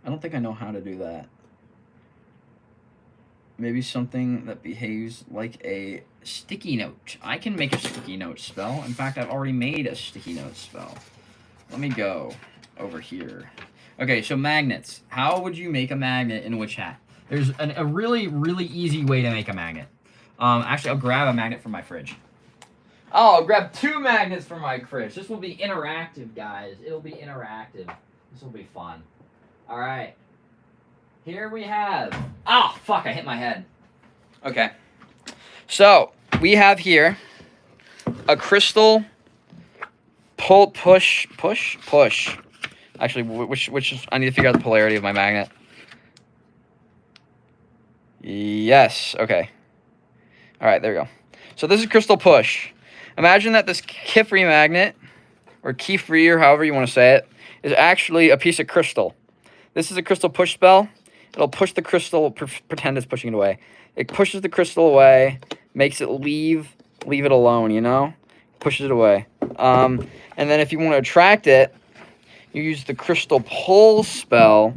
I don't think I know how to do that. Maybe something that behaves like a sticky note. I can make a sticky note spell. In fact, I've already made a sticky note spell. Let me go over here. Okay, so magnets. How would you make a magnet in Witch Hat? There's a really, really easy way to make a magnet. Actually, I'll grab a magnet from my fridge. Oh, I'll grab 2 magnets from my fridge. This will be interactive, guys. It'll be interactive. This will be fun. All right. Here we have... Oh, fuck, I hit my head. Okay. So, we have here a crystal push. Actually, which is... I need to figure out the polarity of my magnet. Yes, okay. All right, there we go. So this is crystal push. Imagine that this Kifri magnet, or Kifri, or however you want to say it, is actually a piece of crystal. This is a crystal push spell. It'll push the crystal, pretend it's pushing it away. It pushes the crystal away, makes it leave it alone, you know? Pushes it away. And then if you want to attract it, you use the crystal pull spell,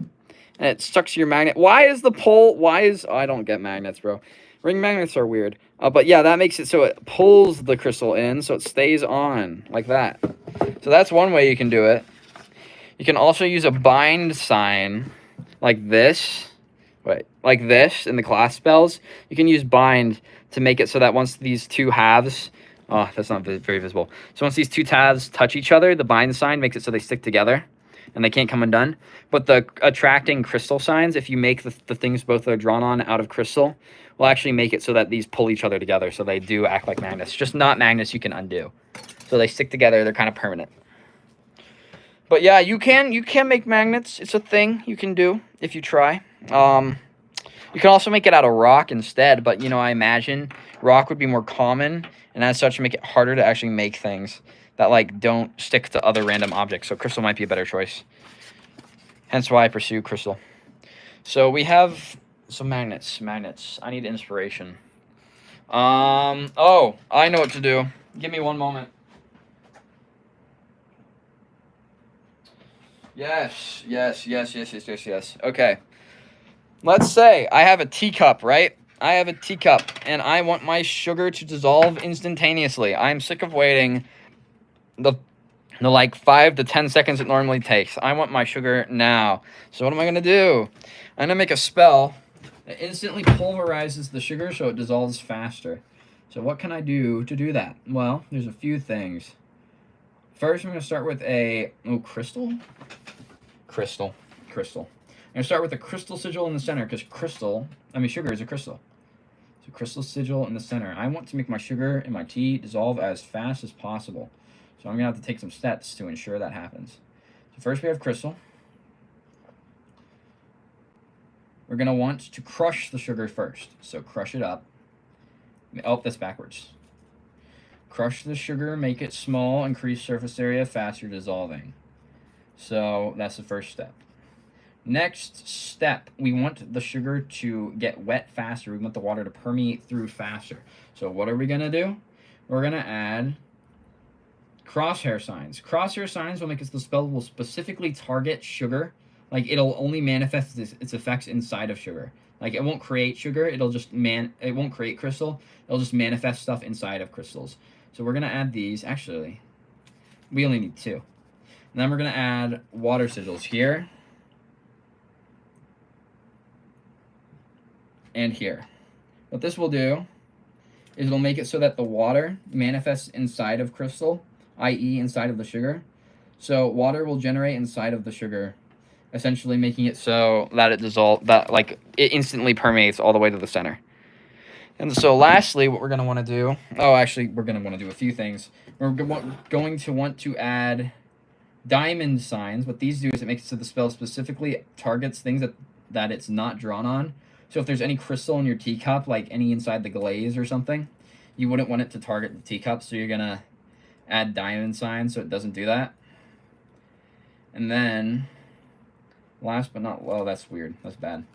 and it sucks your magnet. Why is the pull? Oh, I don't get magnets, bro. Ring magnets are weird. But yeah, that makes it so it pulls the crystal in, so it stays on, like that. So that's one way you can do it. You can also use a bind sign, like this. Like this in the class spells. You can use bind to make it so that once these two halves, oh, that's not very visible. So once these two halves touch each other, the bind sign makes it so they stick together and they can't come undone. But the attracting crystal signs, if you make the things both are drawn on out of crystal, will actually make it so that these pull each other together, so they do act like magnets. Just not magnets you can undo. So they stick together, they're kind of permanent. But yeah, you can make magnets. It's a thing you can do if you try. You can also make it out of rock instead, but, you know, I imagine rock would be more common, and as such, make it harder to actually make things that, like, don't stick to other random objects. So crystal might be a better choice. Hence why I pursue crystal. So we have some magnets. Magnets. I need inspiration. Oh, I know what to do. Give me one moment. Yes. Okay. Let's say I have a teacup, right? I have a teacup, and I want my sugar to dissolve instantaneously. I'm sick of waiting the like 5 to 10 seconds it normally takes. I want my sugar now. So what am I going to do? I'm going to make a spell that instantly pulverizes the sugar so it dissolves faster. So what can I do to do that? Well, there's a few things. First, I'm going to start with a... Oh, crystal? Crystal. I'm going to start with a crystal sigil in the center, because sugar is a crystal. So crystal sigil in the center. I want to make my sugar and my tea dissolve as fast as possible. So I'm going to have to take some steps to ensure that happens. So first we have crystal. We're going to want to crush the sugar first. So crush it up. Oh, that's backwards. Crush the sugar, make it small, increase surface area, faster dissolving. So that's the first step. Next step, we want the sugar to get wet faster. We want the water to permeate through faster. So what are we going to do? We're going to add crosshair signs. Crosshair signs will make it so the spell will specifically target sugar. Like, it'll only manifest its effects inside of sugar. Like, it won't create sugar. It won't create crystal. It'll just manifest stuff inside of crystals. So we're going to add these. Actually, we only need 2. And then we're going to add water sigils here. And here. What this will do is it'll make it so that the water manifests inside of crystal, i.e. inside of the sugar. So water will generate inside of the sugar, essentially making it so that it instantly permeates all the way to the center. And so lastly, what we're going to want to do, we're going to want to do a few things. We're going to want to add diamond signs. What these do is it makes it so the spell specifically targets things that it's not drawn on. So if there's any crystal in your teacup, like any inside the glaze or something, you wouldn't want it to target the teacup, so you're going to add diamond signs so it doesn't do that. And then, that's weird. That's bad.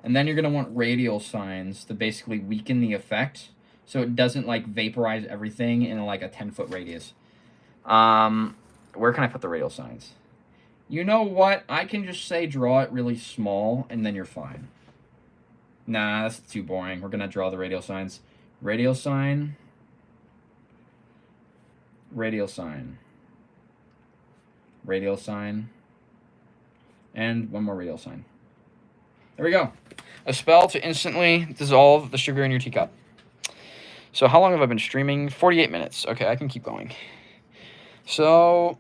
And then you're going to want radial signs to basically weaken the effect so it doesn't, like, vaporize everything in, like, a 10-foot radius. Where can I put the radial signs? You know what? I can just say draw it really small, and then you're fine. Nah, that's too boring. We're going to draw the radial signs. Radial sign. Radial sign. Radial sign. And one more radial sign. There we go. A spell to instantly dissolve the sugar in your teacup. So how long have I been streaming? 48 minutes. Okay, I can keep going. So,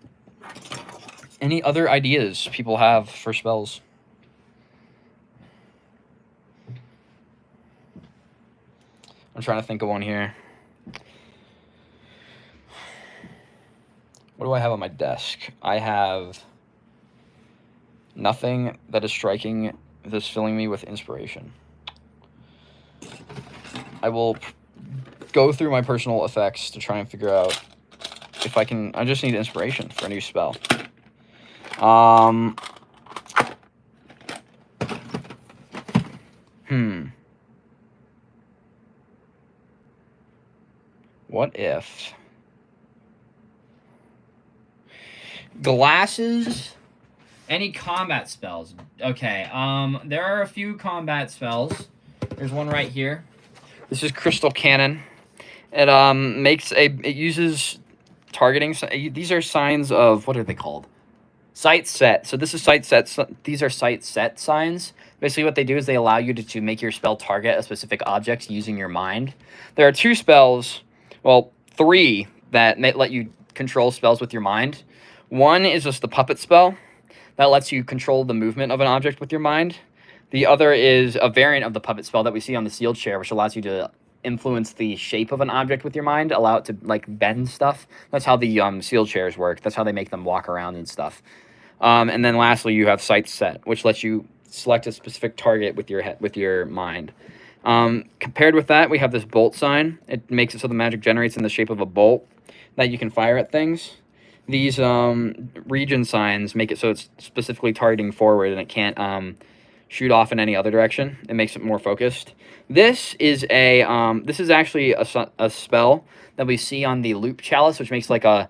any other ideas people have for spells? I'm trying to think of one here. What do I have on my desk? I have nothing that is striking that's filling me with inspiration. I will go through my personal effects to try and figure out if I can. I just need inspiration for a new spell. What if glasses? Any combat spells? Okay. There are a few combat spells. There's one right here. This is Crystal Cannon. It uses targeting. These are signs of, what are they called? Sight set. So this is sight set. So these are sight set signs Basically, what they do is they allow you to make your spell target a specific object using your mind. There are 2 spells, well, 3 that let you control spells with your mind. One is just the puppet spell that lets you control the movement of an object with your mind. The other is a variant of the puppet spell that we see on the sealed chair, which allows you to influence the shape of an object with your mind, allow it to like bend stuff. That's how the sealed chairs work. That's how they make them walk around and stuff. And then lastly, you have sight set, which lets you select a specific target with your mind. Compared with that, we have this bolt sign. It makes it so the magic generates in the shape of a bolt that you can fire at things. These region signs make it so it's specifically targeting forward and it can't shoot off in any other direction. It makes it more focused. This is actually a spell that we see on the loop chalice, which makes like a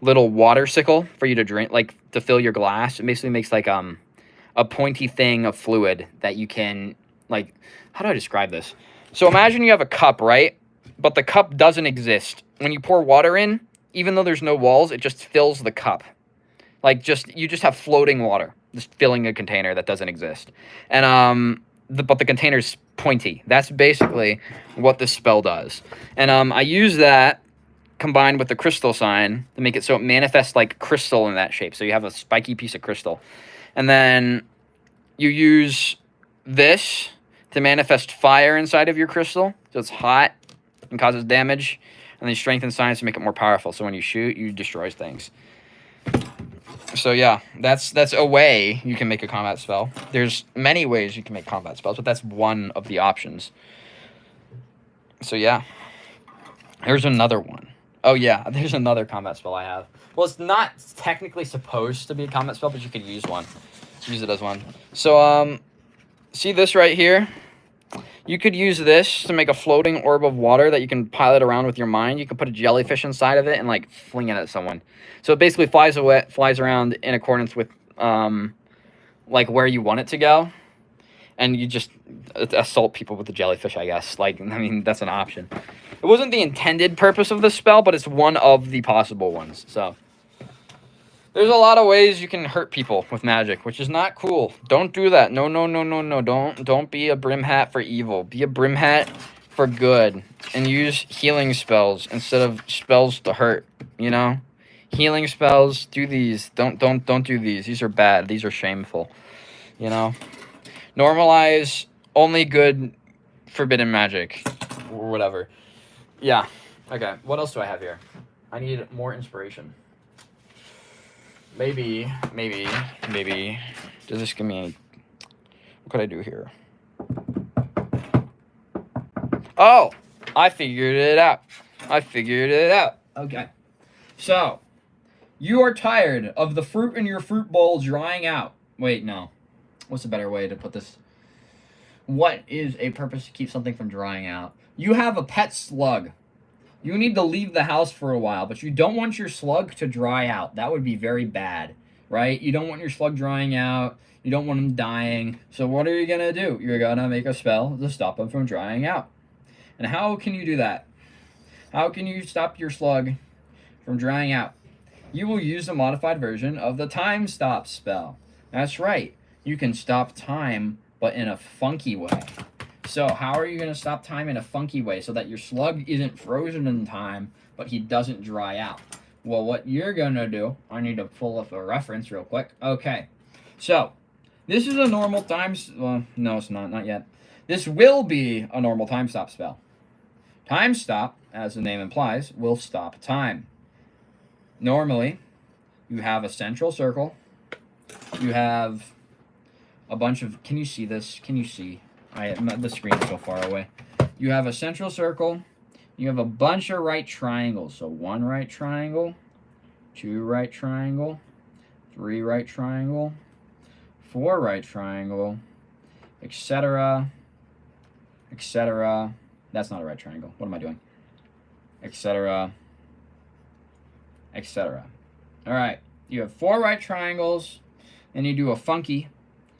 little water sickle for you to drink, like to fill your glass. It basically makes like a pointy thing of fluid that you can, like, how do I describe this? So imagine you have a cup, right? But the cup doesn't exist. When you pour water in, even though there's no walls, it just fills the cup. Like, you just have floating water, just filling a container that doesn't exist. And but the container's pointy. That's basically what this spell does. And I use that combined with the crystal sign to make it so it manifests like crystal in that shape. So you have a spiky piece of crystal. And then you use this to manifest fire inside of your crystal. So it's hot and causes damage. And then strengthen signs to make it more powerful. So when you shoot, you destroy things. So yeah, that's a way you can make a combat spell. There's many ways you can make combat spells, but that's one of the options. So yeah. Here's another one. Oh yeah, there's another combat spell I have. Well, it's not technically supposed to be a combat spell, but you could use one. Use it as one. So see this right here? You could use this to make a floating orb of water that you can pilot around with your mind. You can put a jellyfish inside of it and like fling it at someone. So it basically flies around in accordance with like where you want it to go. And you just assault people with the jellyfish, I guess. Like, I mean, that's an option. It wasn't the intended purpose of this spell, but it's one of the possible ones. So there's a lot of ways you can hurt people with magic, which is not cool. Don't do that. No. Don't be a brim hat for evil. Be a brim hat for good. And use healing spells instead of spells to hurt, you know? Healing spells, do these. Don't do these. These are bad. These are shameful. You know? Normalize only good forbidden magic. Or whatever. Yeah. Okay. What else do I have here? I need more inspiration. Maybe, does this give me any, what could I do here? Oh, I figured it out. Okay. So, you are tired of the fruit in your fruit bowl drying out. Wait, no. What's a better way to put this? What is a purpose to keep something from drying out? You have a pet slug. You need to leave the house for a while, but you don't want your slug to dry out. That would be very bad, right? You don't want your slug drying out. You don't want him dying. So what are you going to do? You're going to make a spell to stop him from drying out. And how can you do that? How can you stop your slug from drying out? You will use a modified version of the time stop spell. That's right. You can stop time, but in a funky way. So how are you going to stop time in a funky way so that your slug isn't frozen in time, but he doesn't dry out? Well, what you're going to do, I need to pull up a reference real quick. Okay, so this is a normal time, well, no, it's not yet. This will be a normal time stop spell. Time stop, as the name implies, will stop time. Normally, you have a central circle. You have a bunch of, can you see this? Can you see? The screen is so far away. You have a central circle. You have a bunch of right triangles. So 1 right triangle, 2 right triangle, 3 right triangle, 4 right triangle, etc. etc. That's not a right triangle. What am I doing? Etc. etc. All right. You have 4 right triangles, and you do a funky,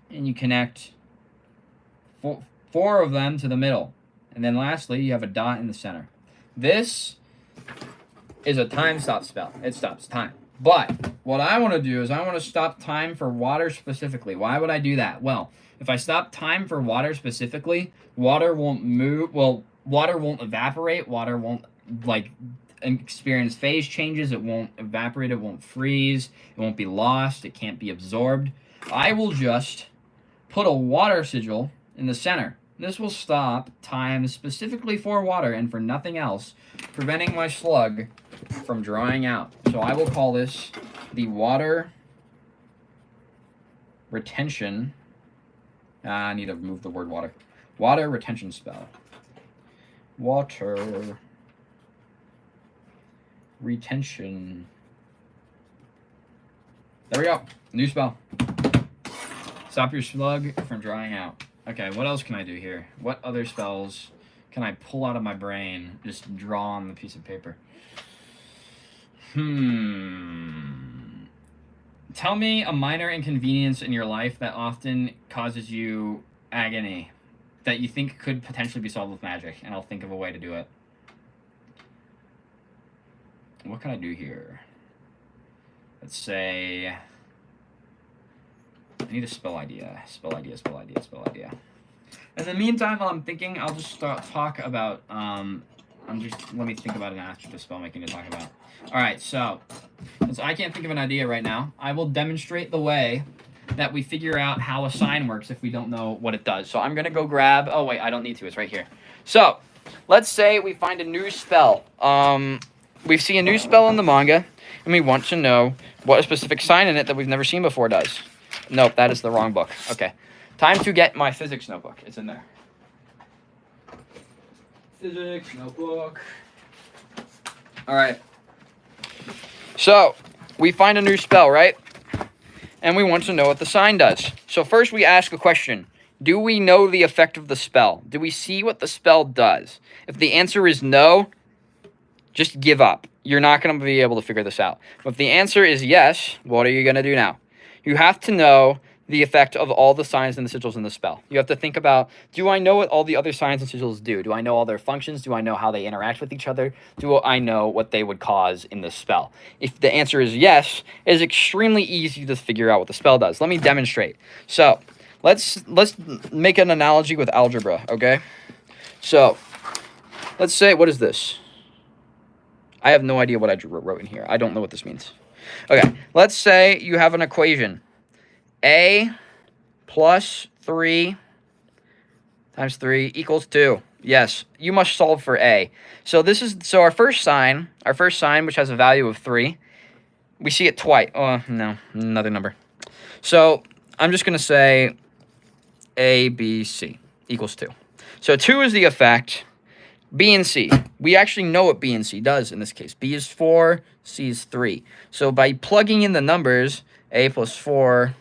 and you connect 4 of them to the middle. And then lastly, you have a dot in the center. This is a time stop spell. It stops time. But what I want to do is I want to stop time for water specifically. Why would I do that? Well, if I stop time for water specifically, water won't move. Well, water won't evaporate. Water won't, like, experience phase changes. It won't evaporate. It won't freeze. It won't be lost. It can't be absorbed. I will just put a water sigil in the center. This will stop time specifically for water and for nothing else, preventing my slug from drying out. So I will call this the water retention. I need to move the word water. Water retention spell. Water retention. There we go. New spell. Stop your slug from drying out. Okay, what else can I do here? What other spells can I pull out of my brain? Just draw on the piece of paper. Tell me a minor inconvenience in your life that often causes you agony that you think could potentially be solved with magic, and I'll think of a way to do it. What can I do here? Let's say I need a spell idea. Spell idea. In the meantime, while I'm thinking, I'll just talk about let me think about an actual spell making to talk about. Alright, so since I can't think of an idea right now, I will demonstrate the way that we figure out how a sign works if we don't know what it does. So I'm gonna go grab, oh wait, I don't need to, it's right here. So let's say we find a new spell. We see a new spell in the manga, and we want to know what a specific sign in it that we've never seen before does. Nope, that is the wrong book. Okay, time to get my physics notebook. It's in there. Physics notebook. All right. So we find a new spell, right? And we want to know what the sign does. So first we ask a question. Do we know the effect of the spell? Do we see what the spell does? If the answer is no, just give up. You're not going to be able to figure this out. But if the answer is yes, what are you going to do now? You have to know the effect of all the signs and the sigils in the spell. You have to think about, do I know what all the other signs and sigils do? Do I know all their functions? Do I know how they interact with each other? Do I know what they would cause in this spell? If the answer is yes, it is extremely easy to figure out what the spell does. Let me demonstrate. So let's make an analogy with algebra, okay? So let's say, what is this? I have no idea what I wrote in here. I don't know what this means. Okay, let's say you have an equation. A plus 3 times 3 equals 2. Yes, you must solve for A. So our first sign, which has a value of 3, we see it twice. Oh, no, another number. So I'm just going to say A, B, C equals 2. So 2 is the effect. B and C. We actually know what B and C does in this case. B is 4, C is 3. So by plugging in the numbers, A plus 4,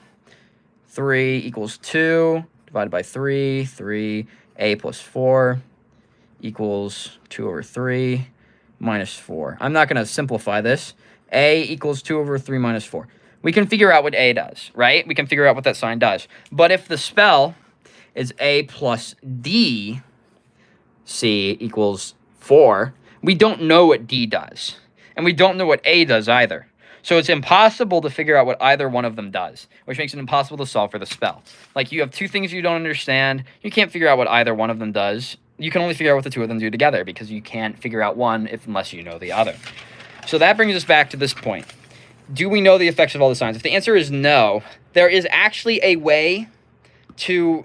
3 equals 2, divided by 3, 3, A plus 4 equals 2 over 3 minus 4. I'm not going to simplify this. A equals 2 over 3 minus 4. We can figure out what A does, right? We can figure out what that sign does. But if the spell is A plus D, C equals 4, we don't know what D does. And we don't know what A does either. So it's impossible to figure out what either one of them does, which makes it impossible to solve for the spell. Like, you have two things you don't understand. You can't figure out what either one of them does. You can only figure out what the two of them do together, because you can't figure out one unless you know the other. So that brings us back to this point. Do we know the effects of all the signs? If the answer is no, there is actually a way to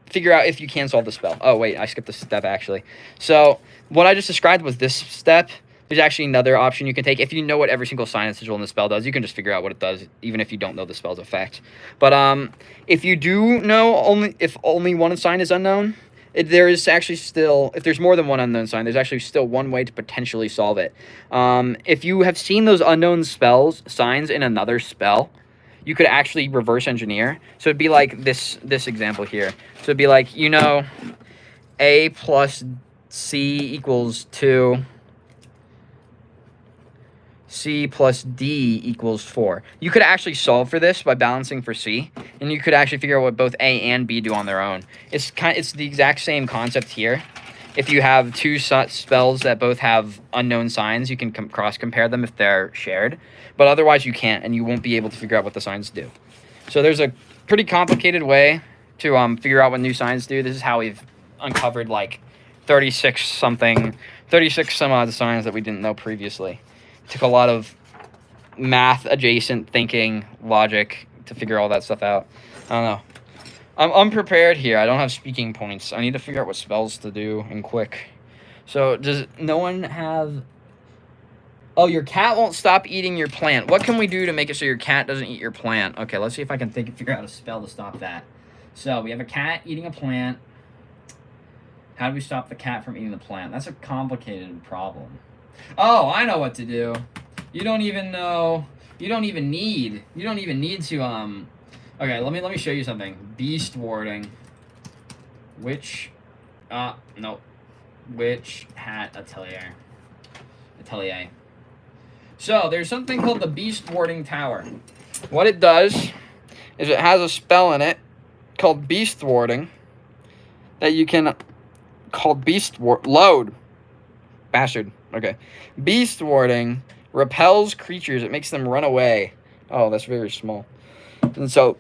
figure out if you can solve the spell. Oh, wait, I skipped a step, actually. So what I just described was this step. There's actually another option you can take. If you know what every single sign and sigil in the spell does, you can just figure out what it does, even if you don't know the spell's effect. But if you do know if only one sign is unknown, there is actually still, if there's more than one unknown sign, there's actually still one way to potentially solve it. If you have seen those unknown signs in another spell, you could actually reverse engineer. So it'd be like this example here. So it'd be like, A plus C equals 2. C plus D equals 4. You could actually solve for this by balancing for C, and you could actually figure out what both A and B do on their own. It's the exact same concept here. if you have two spells that both have unknown signs, you can cross-compare them if they're shared. But otherwise, you can't, and you won't be able to figure out what the signs do. So there's a pretty complicated way to figure out what new signs do. This is how we've uncovered, like, 36 some odd signs that we didn't know previously. It took a lot of math-adjacent thinking, logic, to figure all that stuff out. I don't know. I'm unprepared here. I don't have speaking points. I need to figure out what spells to do and quick. So, does no one have... Oh, your cat won't stop eating your plant. What can we do to make it so your cat doesn't eat your plant? Okay, let's see if I can figure out a spell to stop that. So, we have a cat eating a plant. How do we stop the cat from eating the plant? That's a complicated problem. Oh, I know what to do. You don't even know. You don't even need to Okay, let me show you something. Beast warding. Witch Hat Atelier. So, there's something called the Beast Warding Tower. What it does is it has a spell in it called Beast Warding that you can... called Load. Bastard. Okay. Beast Warding repels creatures. It makes them run away. Oh, that's very small. And so,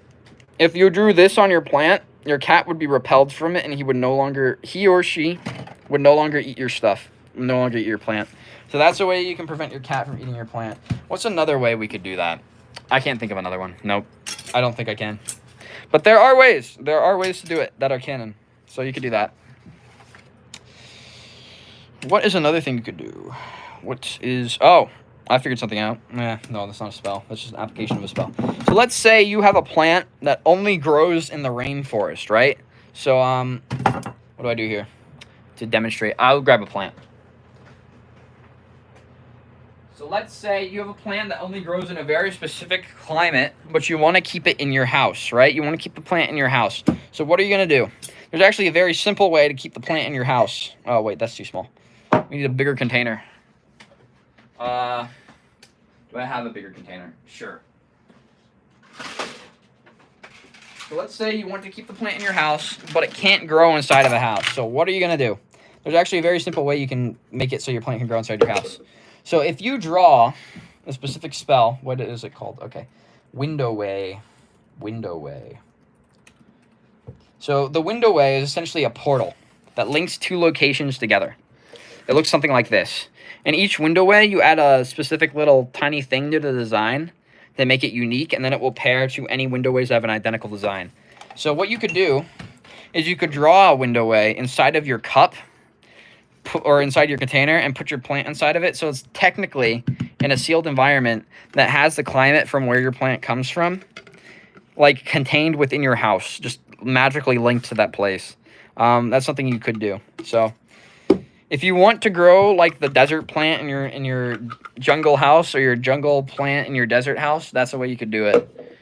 if you drew this on your plant, your cat would be repelled from it, and he or she would no longer eat your stuff. No longer eat your plant. So that's a way you can prevent your cat from eating your plant. What's another way we could do that? I can't think of another one. Nope. I don't think I can. But there are ways. There are ways to do it that are canon. So you could do that. What is another thing you could do? Oh, I figured something out. No, that's not a spell. That's just an application of a spell. So let's say you have a plant that only grows in the rainforest, right? So, what do I do here to demonstrate? I'll grab a plant. So let's say you have a plant that only grows in a very specific climate, but you want to keep it in your house, right? You want to keep the plant in your house. So what are you going to do? There's actually a very simple way to keep the plant in your house. Oh, wait, that's too small. We need a bigger container. Do I have a bigger container? Sure. So let's say you want to keep the plant in your house, but it can't grow inside of a house. So what are you going to do? There's actually a very simple way you can make it so your plant can grow inside your house. So if you draw a specific spell, what is it called? Okay. Window way. So the window way is essentially a portal that links two locations together. It looks something like this. In each window way, you add a specific little tiny thing to the design that make it unique, and then it will pair to any window ways that have an identical design. So what you could do is you could draw a window way inside of your cup or inside your container and put your plant inside of it. So it's technically in a sealed environment that has the climate from where your plant comes from, like contained within your house, just magically linked to that place. That's something you could do. So if you want to grow like the desert plant in your jungle house or your jungle plant in your desert house, that's the way you could do it.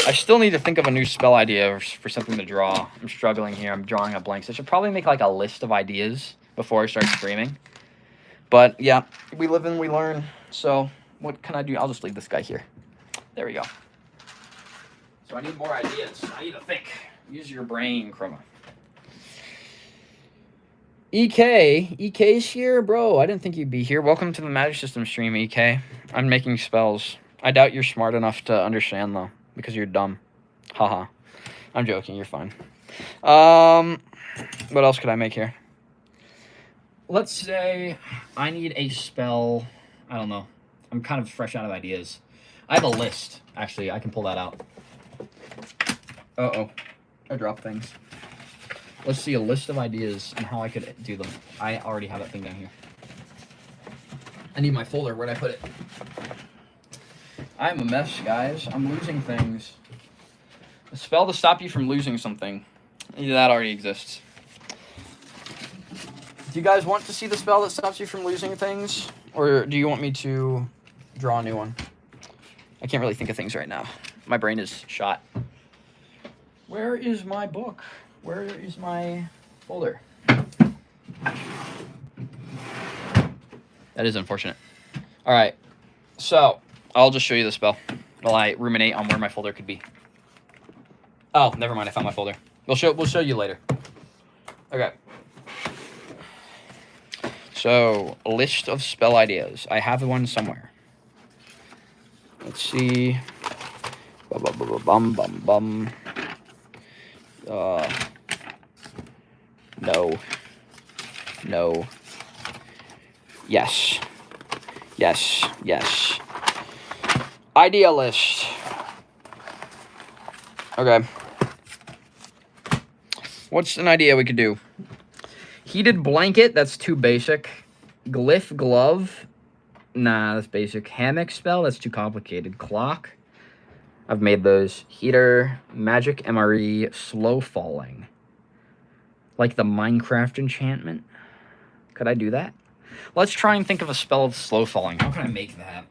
I still need to think of a new spell idea for something to draw. I'm struggling here. I'm drawing a blank. So I should probably make like a list of ideas before I start streaming. But yeah, we live and we learn. So what can I do? I'll just leave this guy here. There we go. So I need more ideas. I need to think. Use your brain, Chroma. EK's here? Bro, I didn't think you'd be here. Welcome to the Magic System stream, EK. I'm making spells. I doubt you're smart enough to understand, though, because you're dumb. Haha. I'm joking. You're fine. What else could I make here? Let's say I need a spell. I don't know. I'm kind of fresh out of ideas. I have a list. Actually, I can pull that out. Uh-oh. I dropped things. Let's see a list of ideas and how I could do them. I already have that thing down here. I need my folder. Where'd I put it? I'm a mess, guys. I'm losing things. A spell to stop you from losing something. That already exists. Do you guys want to see the spell that stops you from losing things? Or do you want me to draw a new one? I can't really think of things right now. My brain is shot. Where is my book? Where is my folder? That is unfortunate. All right, so I'll just show you the spell while I ruminate on where my folder could be. Oh, never mind. I found my folder. We'll show you later. Okay. So, a list of spell ideas. I have one somewhere. Let's see. Bum, bum, bum. No. No. Yes. Yes. Yes. Idea list. Okay. What's an idea we could do? Heated blanket, that's too basic. Glyph glove. Nah, that's basic. Hammock spell, that's too complicated. Clock. I've made those. Heater, magic MRE, slow falling. Like the Minecraft enchantment. Could I do that? Let's try and think of a spell of slow falling. How can I make that?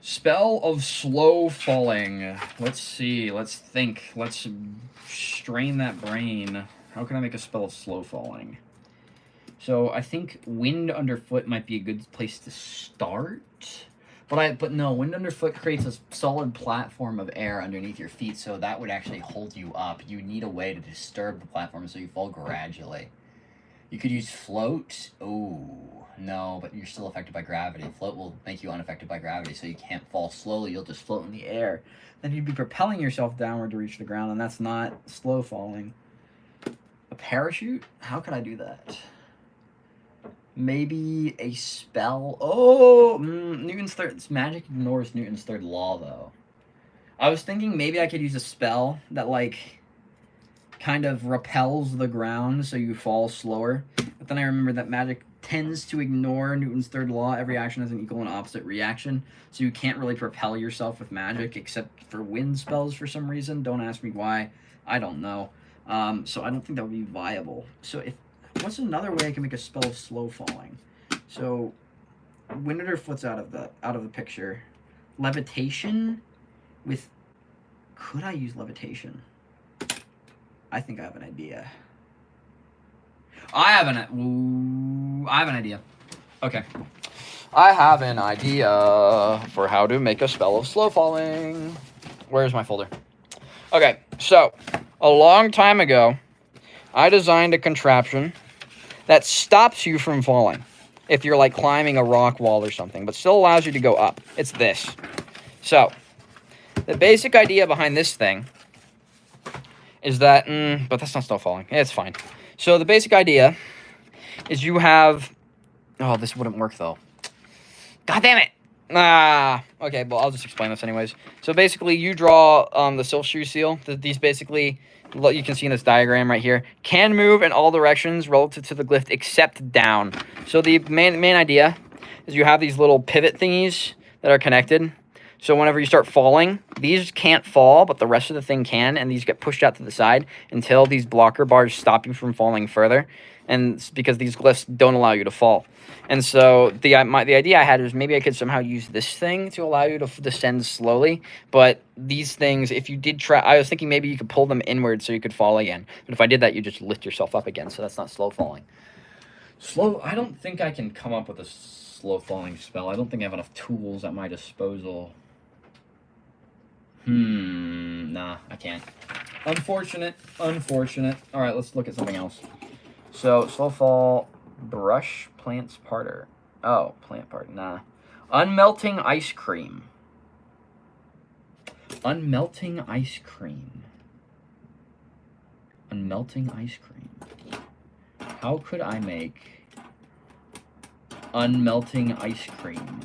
Spell of slow falling. Let's see. Let's think. Let's strain that brain. How can I make a spell of slow falling? So I think wind underfoot might be a good place to start. But no, wind underfoot creates a solid platform of air underneath your feet, so that would actually hold you up. You need a way to disturb the platform so you fall gradually. You could use float. Oh, no, but you're still affected by gravity. Float will make you unaffected by gravity, so you can't fall slowly. You'll just float in the air. Then you'd be propelling yourself downward to reach the ground, and that's not slow falling. A parachute? How could I do that? Maybe a spell. Oh, Newton's third. Magic ignores Newton's third law, though. I was thinking maybe I could use a spell that, like, kind of repels the ground so you fall slower. But then I remember that magic tends to ignore Newton's third law. Every action has an equal and opposite reaction. So you can't really propel yourself with magic except for wind spells for some reason. Don't ask me why. I don't know. So I don't think that would be viable. So what's another way I can make a spell of slow falling? So wind underfoot's out of the picture. Levitation with, could I use levitation? I think I have an idea. I have an idea. Okay. I have an idea for how to make a spell of slow falling. Where's my folder? Okay, so a long time ago, I designed a contraption that stops you from falling if you're like climbing a rock wall or something, but still allows you to go up. It's this. So, the basic idea behind this thing is that, but that's not slow falling. It's fine. So the basic idea is you have, oh, this wouldn't work though. God damn it. Okay, well, I'll just explain this anyways. So basically you draw the silk shoe seal. These basically, you can see in this diagram right here, can move in all directions relative to the glyph except down. So the main idea is you have these little pivot thingies that are connected. So whenever you start falling, these can't fall, but the rest of the thing can, and these get pushed out to the side until these blocker bars stop you from falling further, and it's because these glyphs don't allow you to fall. And so the idea I had was maybe I could somehow use this thing to allow you to descend slowly, but these things, if you did try, I was thinking maybe you could pull them inward so you could fall again. But if I did that, you just lift yourself up again, so that's not slow falling. I don't think I can come up with a slow falling spell. I don't think I have enough tools at my disposal. Nah, I can't. Unfortunate. All right, let's look at something else. So, slow fall, brush, plants, parter. Oh, plant part, nah. Unmelting ice cream. Unmelting ice cream. Unmelting ice cream. How could I make unmelting ice cream?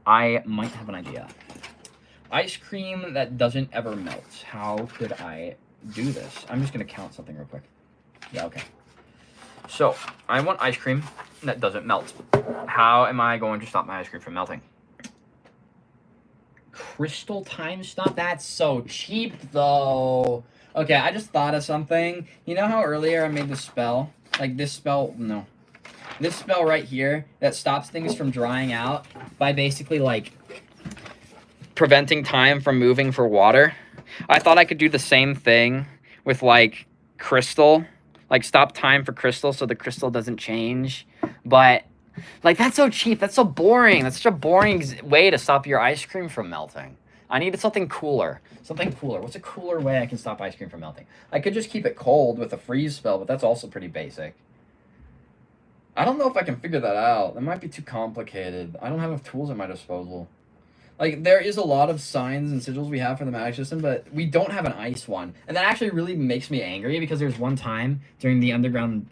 I might have an idea. Ice cream that doesn't ever melt. How could I do this? I'm just going to count something real quick. Yeah, okay. So, I want ice cream that doesn't melt. How am I going to stop my ice cream from melting? Crystal time stop? That's so cheap, though. Okay, I just thought of something. You know how earlier I made this spell? Like this spell, no. This spell right here that stops things from drying out by basically like preventing time from moving for water. I thought I could do the same thing with like crystal, like stop time for crystal so the crystal doesn't change. But like that's so cheap, that's so boring. That's such a boring way to stop your ice cream from melting. I needed something cooler. Something cooler. What's a cooler way I can stop ice cream from melting? I could just keep it cold with a freeze spell, but that's also pretty basic. I don't know if I can figure that out. That might be too complicated. I don't have enough tools at my disposal. Like, there is a lot of signs and sigils we have for the magic system, but we don't have an ice one. And that actually really makes me angry, because there's one time during the during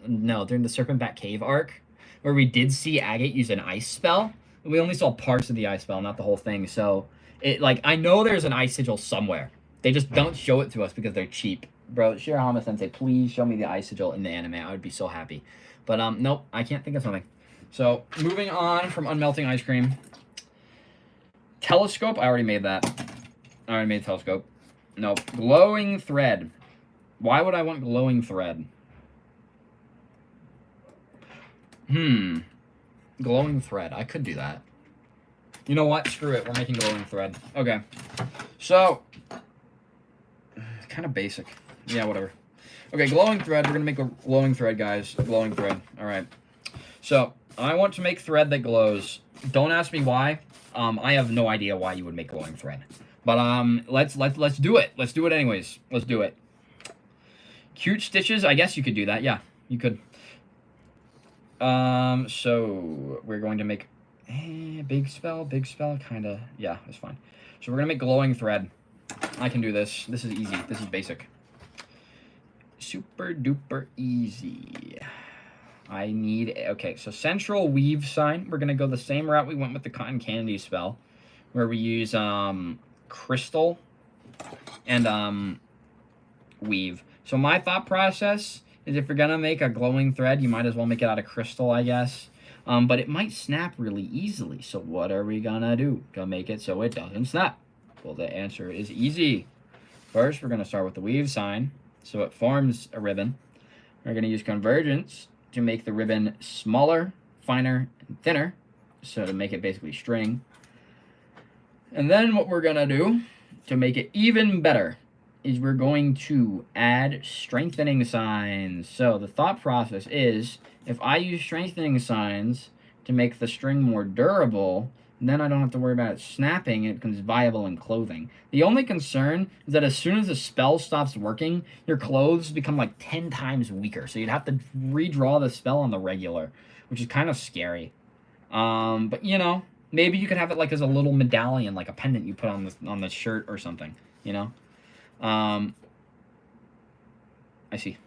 the Serpentback Cave arc, where we did see Agate use an ice spell. We only saw parts of the ice spell, not the whole thing. So, I know there's an ice sigil somewhere. They just don't show it to us because they're cheap. Bro, Shirahama Sensei, please show me the ice sigil in the anime. I would be so happy. But, nope, I can't think of something. So, moving on from unmelting ice cream. Telescope, I already made that. I already made telescope. No, glowing thread. Why would I want glowing thread? Glowing thread. I could do that. You know what? Screw it. We're making glowing thread. Okay. So, kind of basic. Yeah, whatever. Okay, glowing thread. We're going to make a glowing thread, guys. A glowing thread. All right. So, I want to make thread that glows. Don't ask me why. I have no idea why you would make glowing thread. But let's do it. Let's do it anyways. Let's do it. Cute stitches. I guess you could do that. Yeah, you could. So we're going to make big spell, kind of. Yeah, that's fine. So we're gonna make glowing thread. I can do this. This is easy. This is basic. Super duper easy. I need, okay, so central weave sign. We're going to go the same route we went with the cotton candy spell, where we use crystal and weave. So my thought process is, if you're going to make a glowing thread, you might as well make it out of crystal, I guess. But it might snap really easily. So what are we going to do to make it so it doesn't snap? Well, the answer is easy. First, we're going to start with the weave sign, so it forms a ribbon. We're going to use convergence to make the ribbon smaller, finer, and thinner, so to make it basically string. And then what we're gonna do to make it even better is we're going to add strengthening signs. So the thought process is, if I use strengthening signs to make the string more durable, then I don't have to worry about it snapping, and it becomes viable in clothing. The only concern is that as soon as the spell stops working, your clothes become like 10 times weaker. So you'd have to redraw the spell on the regular, which is kind of scary. But you know, maybe you could have it like as a little medallion, like a pendant you put on the shirt or something, you know? I see.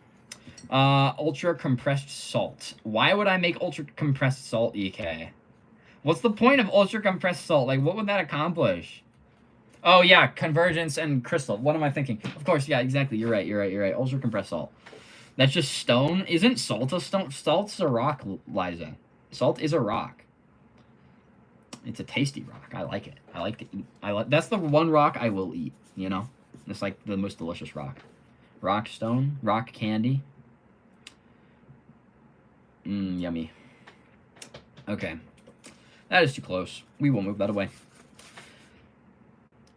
Ultra compressed salt. Why would I make ultra compressed salt, EK? What's the point of ultra compressed salt? Like, what would that accomplish? Oh, yeah, convergence and crystal. What am I thinking? Of course, yeah, exactly. You're right. Ultra compressed salt. That's just stone. Isn't salt a stone? Salt's a rock, Liza. Salt is a rock. It's a tasty rock. I like it. I like to eat. That's the one rock I will eat, you know? It's like the most delicious rock. Rock stone, rock candy. Yummy. Okay. That is too close. We will move that away.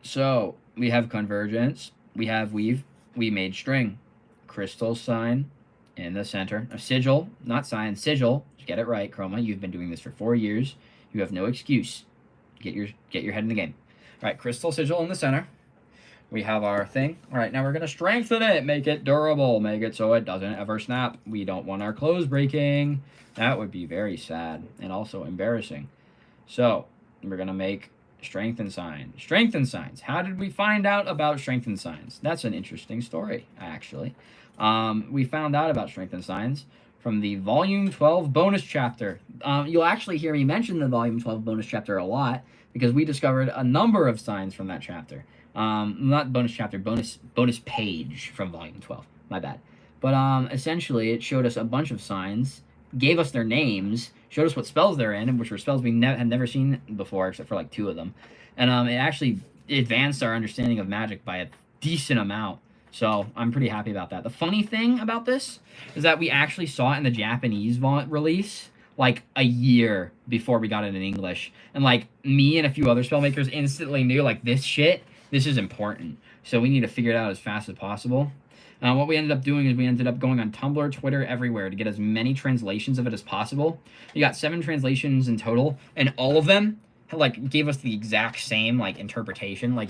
So, we have convergence. We have weave. We made string. Crystal sign in the center. A sigil, not sign, sigil. Get it right, Chroma. You've been doing this for 4 years. You have no excuse. Get your head in the game. All right, crystal sigil in the center. We have our thing. All right, now we're going to strengthen it. Make it durable. Make it so it doesn't ever snap. We don't want our clothes breaking. That would be very sad and also embarrassing. So, we're going to make strengthen signs. Strengthen signs. How did we find out about strengthen signs? That's an interesting story, actually. We found out about strengthen signs from the Volume 12 bonus chapter. You'll actually hear me mention the Volume 12 bonus chapter a lot, because we discovered a number of signs from that chapter. Not bonus chapter, bonus page from Volume 12. My bad. But essentially, it showed us a bunch of signs, gave us their names, showed us what spells they're in, which were spells we had never seen before, except for like 2 of them. And it actually advanced our understanding of magic by a decent amount. So I'm pretty happy about that. The funny thing about this is that we actually saw it in the Japanese release like a year before we got it in English. And like me and a few other spellmakers instantly knew, like, this is important. So we need to figure it out as fast as possible. What we ended up doing is we ended up going on Tumblr, Twitter, everywhere to get as many translations of it as possible. We got 7 translations in total, and all of them like gave us the exact same like interpretation. Like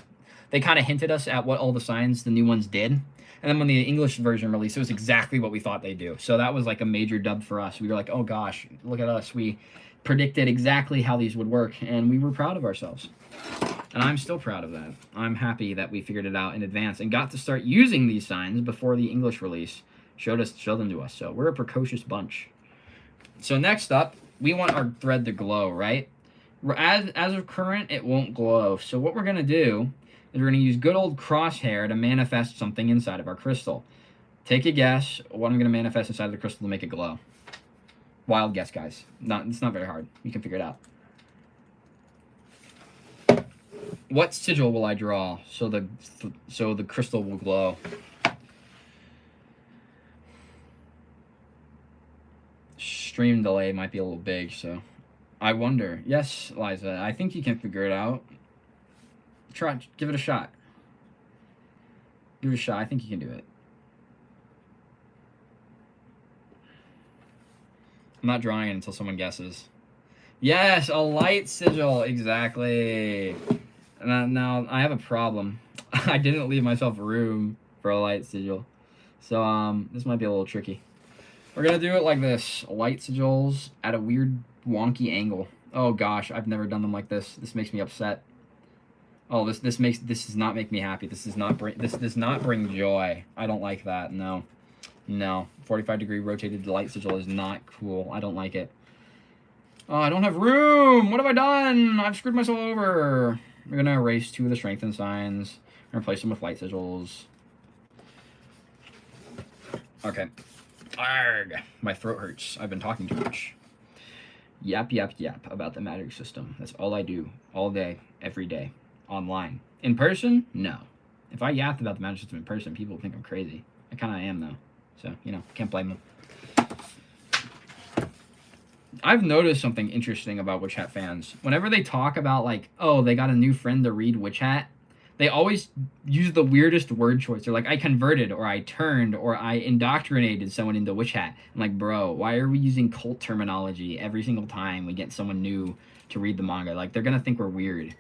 they kind of hinted us at what all the signs, the new ones did. And then when the English version released, it was exactly what we thought they'd do. So that was like a major dub for us. We were like, oh gosh, look at us. We predicted exactly how these would work, and we were proud of ourselves. And I'm still proud of that. I'm happy that we figured it out in advance and got to start using these signs before the English release showed them to us. So we're a precocious bunch. So next up, we want our thread to glow, right? As of current, it won't glow. So what we're going to do is we're going to use good old crosshair to manifest something inside of our crystal. Take a guess what I'm going to manifest inside of the crystal to make it glow. Wild guess, guys. It's not very hard. You can figure it out. What sigil will I draw so the crystal will glow? Stream delay might be a little big, so I wonder. Yes, Liza, I think you can figure it out. Try, give it a shot. Give it a shot. I think you can do it. I'm not drawing it until someone guesses. Yes, a light sigil, exactly. Now I have a problem. I didn't leave myself room for a light sigil, so this might be a little tricky. We're gonna do it like this: light sigils at a weird, wonky angle. Oh gosh, I've never done them like this. This makes me upset. Oh, this does not make me happy. This does not bring joy. I don't like that. No. 45-degree rotated light sigil is not cool. I don't like it. Oh, I don't have room. What have I done? I've screwed myself over. We're gonna erase 2 of the strengthen signs and replace them with light sigils. Okay. Arrgh. My throat hurts. I've been talking too much. Yap about the magic system. That's all I do. All day, every day. Online. In person? No. If I yapped about the magic system in person, people think I'm crazy. I kind of am, though. So, can't blame them. I've noticed something interesting about Witch Hat fans. Whenever they talk about, like, oh, they got a new friend to read Witch Hat, they always use the weirdest word choice. They're like, I converted, or I turned, or I indoctrinated someone into Witch Hat. I'm like, bro, why are we using cult terminology every single time we get someone new to read the manga? Like, they're going to think we're weird.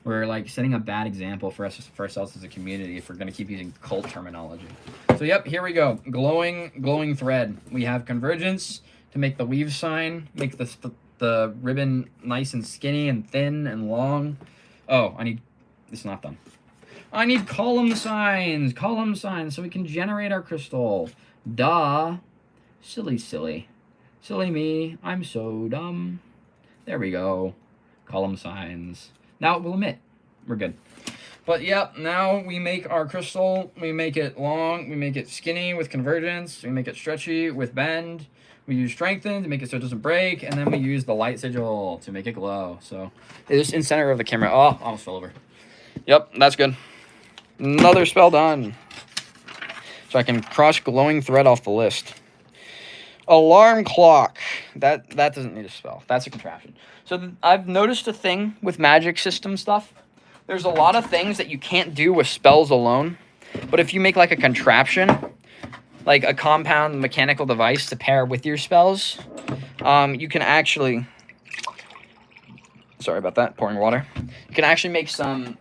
We're, like, setting a bad example for ourselves as a community if we're going to keep using cult terminology. So, yep, here we go. Glowing thread. We have convergence to make the weave sign, make the ribbon nice and skinny and thin and long. Oh, it's not done. I need column signs so we can generate our crystal. Duh. Silly me. I'm so dumb. There we go. Column signs. Now it will emit. We're good. But yep, now we make our crystal. We make it long. We make it skinny with convergence. We make it stretchy with bend. We use strengthen to make it so it doesn't break. And then we use the light sigil to make it glow. So it's in center of the camera. Oh, almost fell over. Yep, that's good. Another spell done. So I can cross glowing thread off the list. Alarm clock. That doesn't need a spell. That's a contraption. So I've noticed a thing with magic system stuff. There's a lot of things that you can't do with spells alone. But if you make like a contraption, like a compound mechanical device to pair with your spells, you can actually... Sorry about that, pouring water. You can actually make some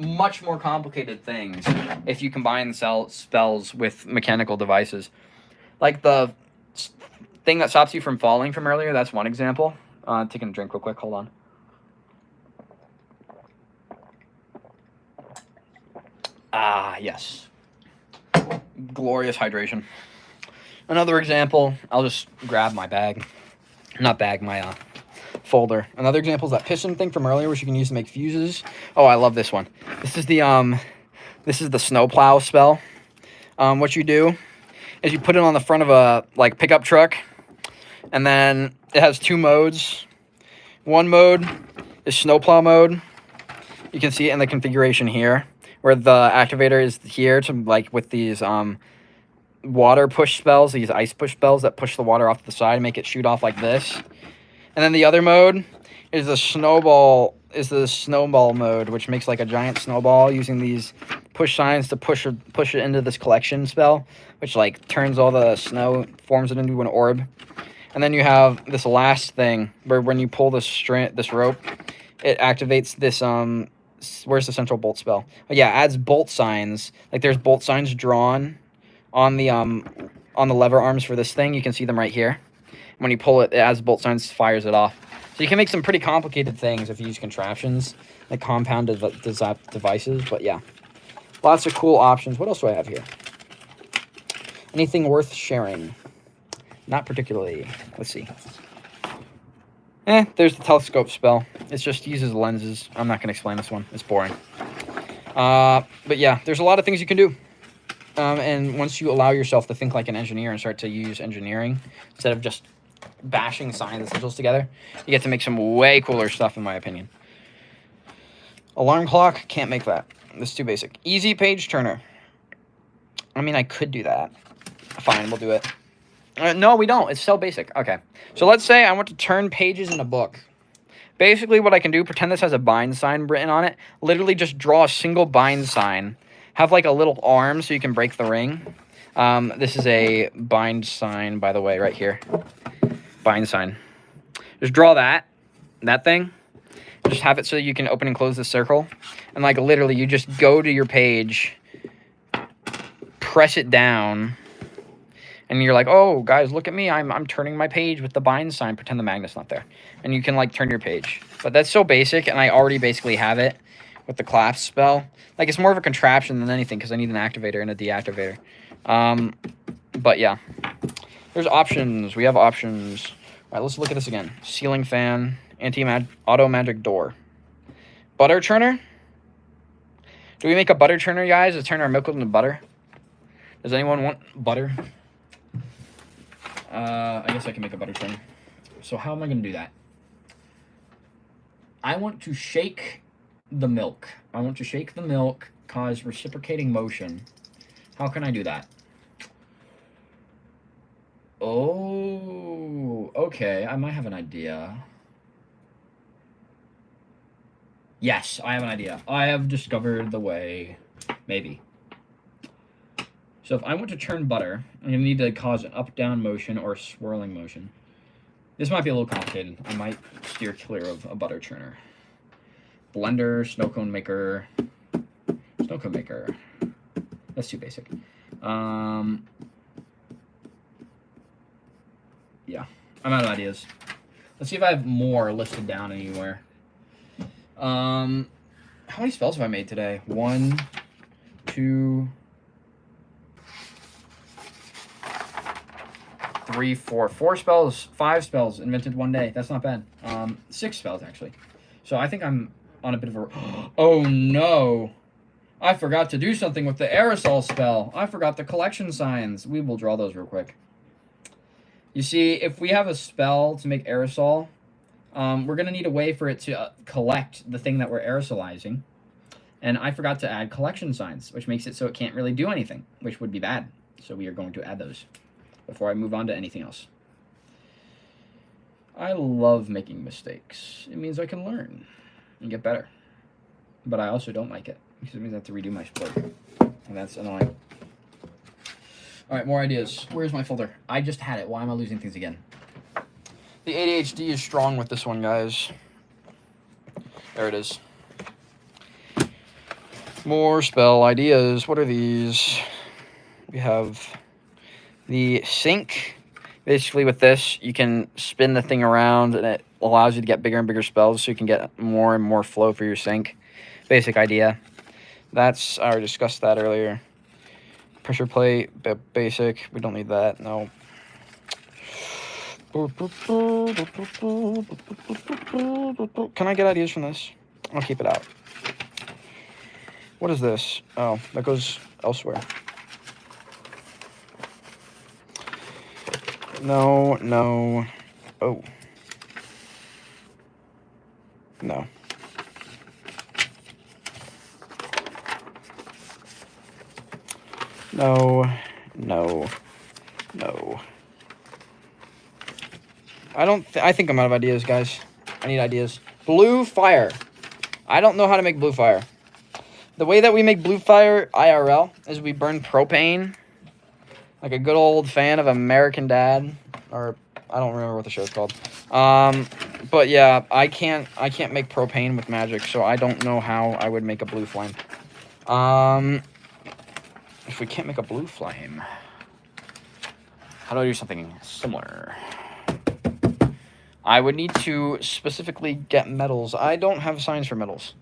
much more complicated things if you combine the spells with mechanical devices. Like the thing that stops you from falling from earlier, that's one example. Taking a drink real quick, hold on. Ah, yes. Glorious hydration. Another example, I'll just grab my bag. Not bag, my folder. Another example is that piston thing from earlier, which you can use to make fuses. Oh, I love this one. This is the snowplow spell. What you do is you put it on the front of a pickup truck, and then it has 2 modes. One mode is snowplow mode. You can see it in the configuration here, where the activator is here to with these water push spells, these ice push spells that push the water off to the side and make it shoot off like this. And then the other mode is the snowball mode, which makes like a giant snowball using these push signs to push it into this collection spell, which turns all the snow, forms it into an orb. And then you have this last thing where when you pull this rope, it activates this Where's the central bolt spell? Oh, yeah, adds bolt signs. Like there's bolt signs drawn on the lever arms for this thing. You can see them right here. When you pull it, it adds bolt signs, fires it off. So you can make some pretty complicated things if you use contraptions, like compounded devices. But yeah, lots of cool options. What else do I have here? Anything worth sharing? Not particularly. Let's see. There's the telescope spell. It just uses lenses. I'm not going to explain this one. It's boring. But yeah, there's a lot of things you can do. And once you allow yourself to think like an engineer and start to use engineering instead of just bashing science and sigils together, you get to make some way cooler stuff, in my opinion. Alarm clock, can't make that. This is too basic. Easy page turner. I mean, I could do that. Fine, we'll do it. No, we don't. It's so basic. Okay. So let's say I want to turn pages in a book. Basically, what I can do, pretend this has a bind sign written on it. Literally just draw a single bind sign. Have like a little arm so you can break the ring. This is a bind sign, by the way, right here. Bind sign. Just draw that thing. Just have it so you can open and close the circle. And like literally, you just go to your page, press it down, and you're like, oh, guys, look at me. I'm turning my page with the bind sign. Pretend the magnet's not there. And you can, like, turn your page. But that's so basic, and I already basically have it with the clasp spell. Like, it's more of a contraption than anything because I need an activator and a deactivator. But, yeah. There's options. We have options. All right, let's look at this again. Ceiling fan, auto magic door. Butter churner? Do we make a butter churner, guys, to turn our milk into butter? Does anyone want butter? I guess I can make a butter churn. So how am I going to do that? I want to shake the milk. I want to shake the milk, cause reciprocating motion. How can I do that? Oh, okay. I might have an idea. Yes, I have an idea. I have discovered the way. Maybe. So if I want to churn butter, I'm going to need to cause an up-down motion or a swirling motion. This might be a little complicated. I might steer clear of a butter churner. Blender, snow cone maker. Snow cone maker. That's too basic. Yeah. I'm out of ideas. Let's see if I have more listed down anywhere. How many spells have I made today? 1, 2... 3, 4. 4 spells, 5 spells invented one day. That's not bad. 6 spells, actually. So I think I'm on a bit of a... Oh, no. I forgot to do something with the Aerosol spell. I forgot the collection signs. We will draw those real quick. You see, if we have a spell to make Aerosol, we're going to need a way for it to collect the thing that we're aerosolizing. And I forgot to add collection signs, which makes it so it can't really do anything, which would be bad. So we are going to add those before I move on to anything else. I love making mistakes. It means I can learn and get better. But I also don't like it, because it means I have to redo my sport. And that's annoying. Alright, more ideas. Where's my folder? I just had it. Why am I losing things again? The ADHD is strong with this one, guys. There it is. More spell ideas. What are these? We have... the sink. Basically with this, you can spin the thing around and it allows you to get bigger and bigger spells so you can get more and more flow for your sink. Basic idea. That's, I already discussed that earlier. Pressure plate, basic. We don't need that, no. Can I get ideas from this? I'll keep it out. What is this? Oh, that goes elsewhere. No, no. Oh. No. No, no, no. I think I'm out of ideas, guys. I need ideas. Blue fire. I don't know how to make blue fire. The way that we make blue fire IRL is we burn propane. Like a good old fan of American Dad. Or, I don't remember what the show's called. But yeah, I can't make propane with magic, so I don't know how I would make a blue flame. If we can't make a blue flame, how do I do something similar? I would need to specifically get metals. I don't have signs for metals.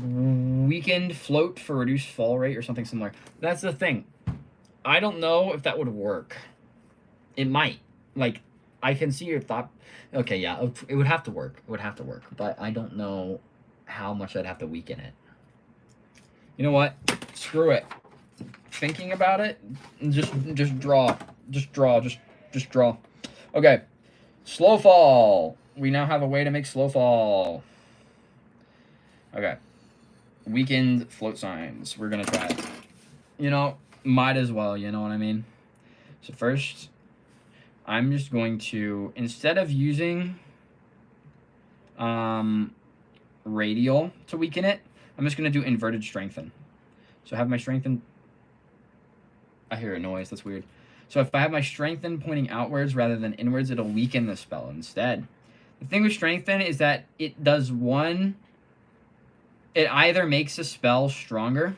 Weakened float for reduced fall rate or something similar. That's the thing. I don't know if that would work. It might. Like, I can see your thought. Okay, yeah, it would have to work. It would have to work. But I don't know how much I'd have to weaken it. You know what? Screw it. Thinking about it, just draw. Just draw. Okay. Slow fall. We now have a way to make slow fall. Okay. Weakened float signs. We're gonna try it. You know, might as well, you know what I mean? So first, I'm just going to, instead of using radial to weaken it, I'm just gonna do inverted strengthen. So I have my strengthen. I hear a noise, that's weird. So if I have my strengthen pointing outwards rather than inwards, it'll weaken the spell instead. The thing with strengthen is that it does one, it either makes a spell stronger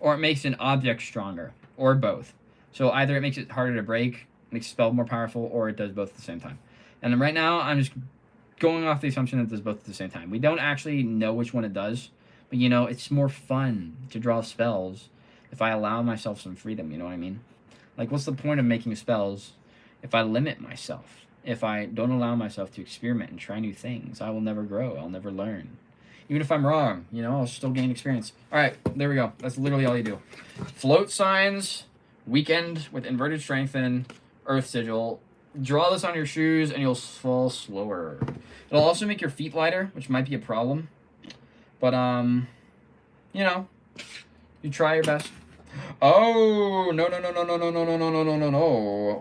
or it makes an object stronger, or both. So either it makes it harder to break, makes the spell more powerful, or it does both at the same time. And then right now, I'm just going off the assumption that it does both at the same time. We don't actually know which one it does, but you know, it's more fun to draw spells if I allow myself some freedom, you know what I mean? Like, what's the point of making spells if I limit myself? If I don't allow myself to experiment and try new things, I will never grow. I'll never learn. Even if I'm wrong, you know, I'll still gain experience. All right, there we go. That's literally all you do. Float signs, weakened with inverted strengthen, earth sigil. Draw this on your shoes and you'll fall slower. It'll also make your feet lighter, which might be a problem. But, you know, you try your best. Oh, no.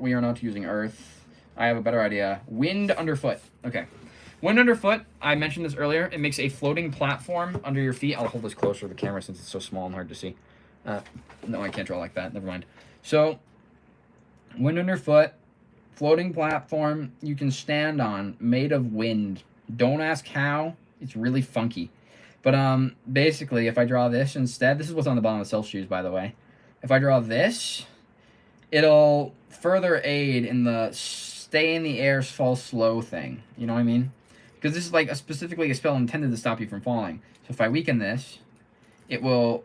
We are not using earth. I have a better idea. Wind underfoot. Okay. Wind underfoot, I mentioned this earlier. It makes a floating platform under your feet. I'll hold this closer to the camera since it's so small and hard to see. No, I can't draw like that. Never mind. So, wind underfoot, floating platform you can stand on, made of wind. Don't ask how. It's really funky. But basically, if I draw this instead, this is what's on the bottom of Self Shoes, by the way. If I draw this, it'll further aid in the stay in the air, fall slow thing. You know what I mean? Because this is like specifically a spell intended to stop you from falling. So if I weaken this, it will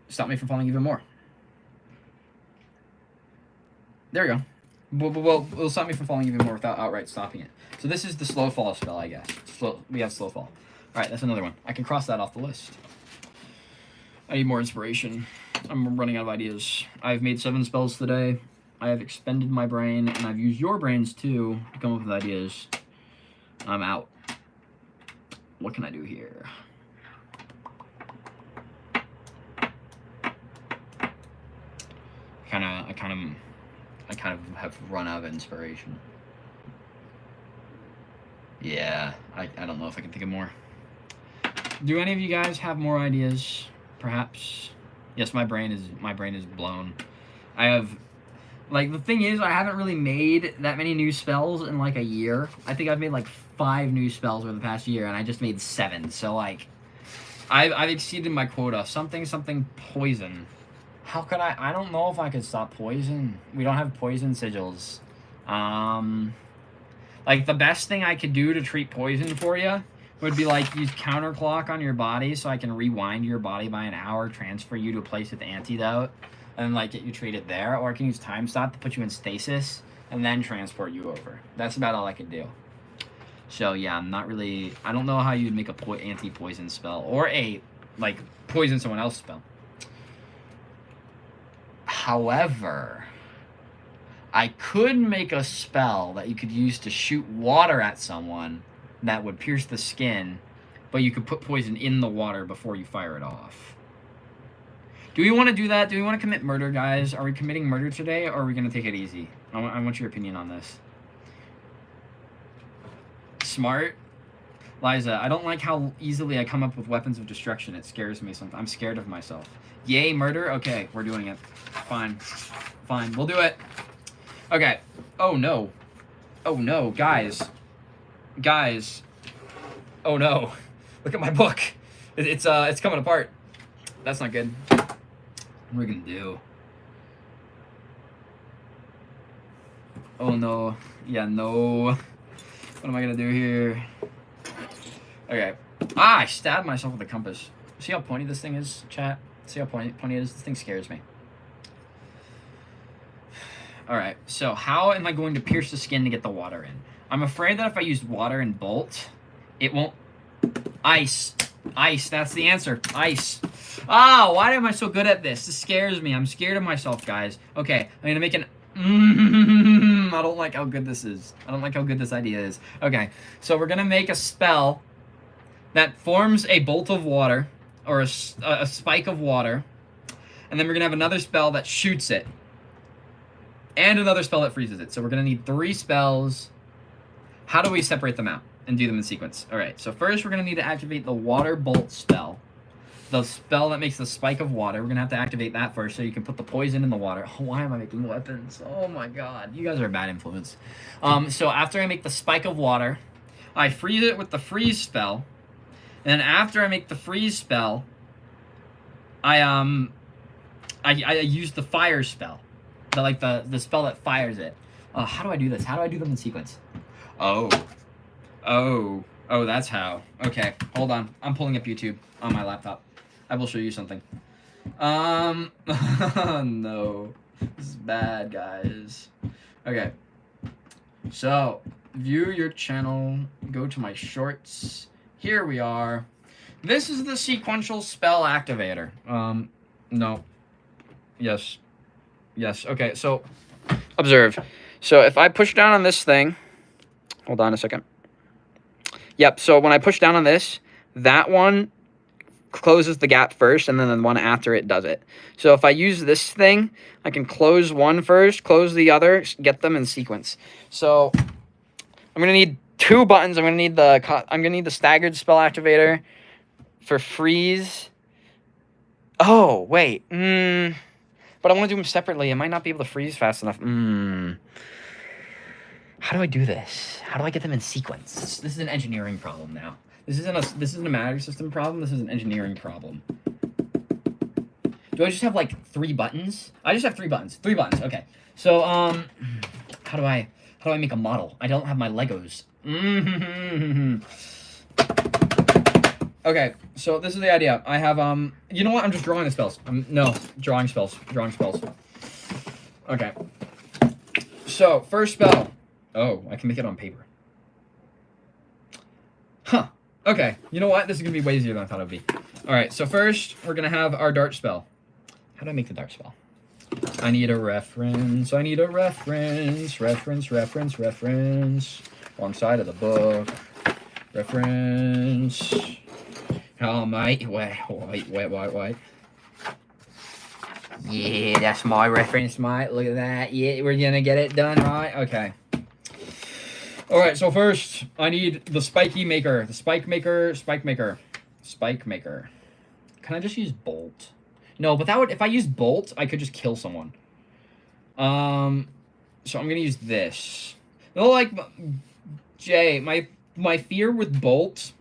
stop me from falling even more. There we go. Well, it'll stop me from falling even more without outright stopping it. So this is the slow fall spell, I guess. We have slow fall. All right, that's another one. I can cross that off the list. I need more inspiration. I'm running out of ideas. I've made 7 spells today. I have expended my brain, and I've used your brains, too, to come up with ideas. I'm out. What can I do here? I kind of have run out of inspiration. Yeah, I don't know if I can think of more. Do any of you guys have more ideas? Perhaps. Yes, my brain is blown. I have, like, the thing is, I haven't really made that many new spells in like a year. I think I've made like 5 new spells over the past year, and I just made 7. So like, I've exceeded my quota. Something poison. How could I don't know if I could stop poison. We don't have poison sigils. Like, the best thing I could do to treat poison for you would be, like, use counterclock on your body so I can rewind your body by an hour, transfer you to a place with antidote, and, like, get you treated there. Or I can use time stop to put you in stasis and then transport you over. That's about all I could do. So, yeah, I'm not really... I don't know how you'd make a anti-poison spell or a, like, poison someone else spell. However, I could make a spell that you could use to shoot water at someone that would pierce the skin, but you could put poison in the water before you fire it off. Do we want to do that? Do we want to commit murder, guys? Are we committing murder today, or are we going to take it easy? I want your opinion on this. Smart? Liza, I don't like how easily I come up with weapons of destruction. It scares me sometimes. I'm scared of myself. Yay, murder? Okay, we're doing it. Fine. We'll do it. Okay. Oh, no. Oh, no, guys. Guys. Oh no. Look at my book. It's coming apart. That's not good. What are we gonna do? Oh no. Yeah, no. What am I gonna do here? Okay. I stabbed myself with a compass. See how pointy this thing is, chat? See how pointy it is? This thing scares me. Alright, so how am I going to pierce the skin to get the water in? I'm afraid that if I use water and bolt, it won't... Ice. Ice, that's the answer. Ice. Ah, why am I so good at this? This scares me. I'm scared of myself, guys. Okay, I'm gonna make an... I don't like how good this is. I don't like how good this idea is. Okay, so we're gonna make a spell that forms a bolt of water, or a spike of water, and then we're gonna have another spell that shoots it, and another spell that freezes it. So we're gonna need 3 spells. How do we separate them out and do them in sequence? All right, so first we're gonna need to activate the water bolt spell, the spell that makes the spike of water. We're gonna have to activate that first so you can put the poison in the water. Oh, why am I making weapons? Oh my god, you guys are a bad influence. So after I make the spike of water, I freeze it with the freeze spell, and then after I make the freeze spell, I use the fire spell, the spell that fires it. How do I do this? How do I do them in sequence? Oh, that's how. Okay, hold on. I'm pulling up YouTube on my laptop. I will show you something. No. This is bad, guys. Okay. So, view your channel. Go to my shorts. Here we are. This is the sequential spell activator. No. Yes. Yes. Okay, so, observe. So, if I push down on this thing... Hold on a second. Yep, so when I push down on this, that one closes the gap first, and then the one after it does it. So if I use this thing, I can close one first, close the other, get them in sequence. So I'm gonna need 2 buttons. I'm gonna need the staggered spell activator for freeze. Oh wait, but I want to do them separately. I might not be able to freeze fast enough. How do I do this? How do I get them in sequence? This is an engineering problem now. This isn't a matter system problem. This is an engineering problem. Do I just have like 3 buttons? I just have 3 buttons. 3 buttons. Okay. So how do I make a model? I don't have my Legos. Okay. So this is the idea. I have you know what? I'm just drawing the spells. No, drawing spells. Drawing spells. Okay. So first spell. Oh, I can make it on paper. Huh. Okay, you know what? This is going to be way easier than I thought it would be. Alright, so first, we're going to have our dart spell. How do I make the dart spell? I need a reference. I need a reference. Reference. Wrong side of the book. Reference. Oh, mate. Wait. Yeah, that's my reference, mate. Look at that. Yeah, we're going to get it done, right? Okay. Alright, so first, I need the spiky maker. The spike maker. Can I just use bolt? No, but that would, if I use bolt, I could just kill someone. So I'm gonna use this. No, like, Jay, my fear with bolt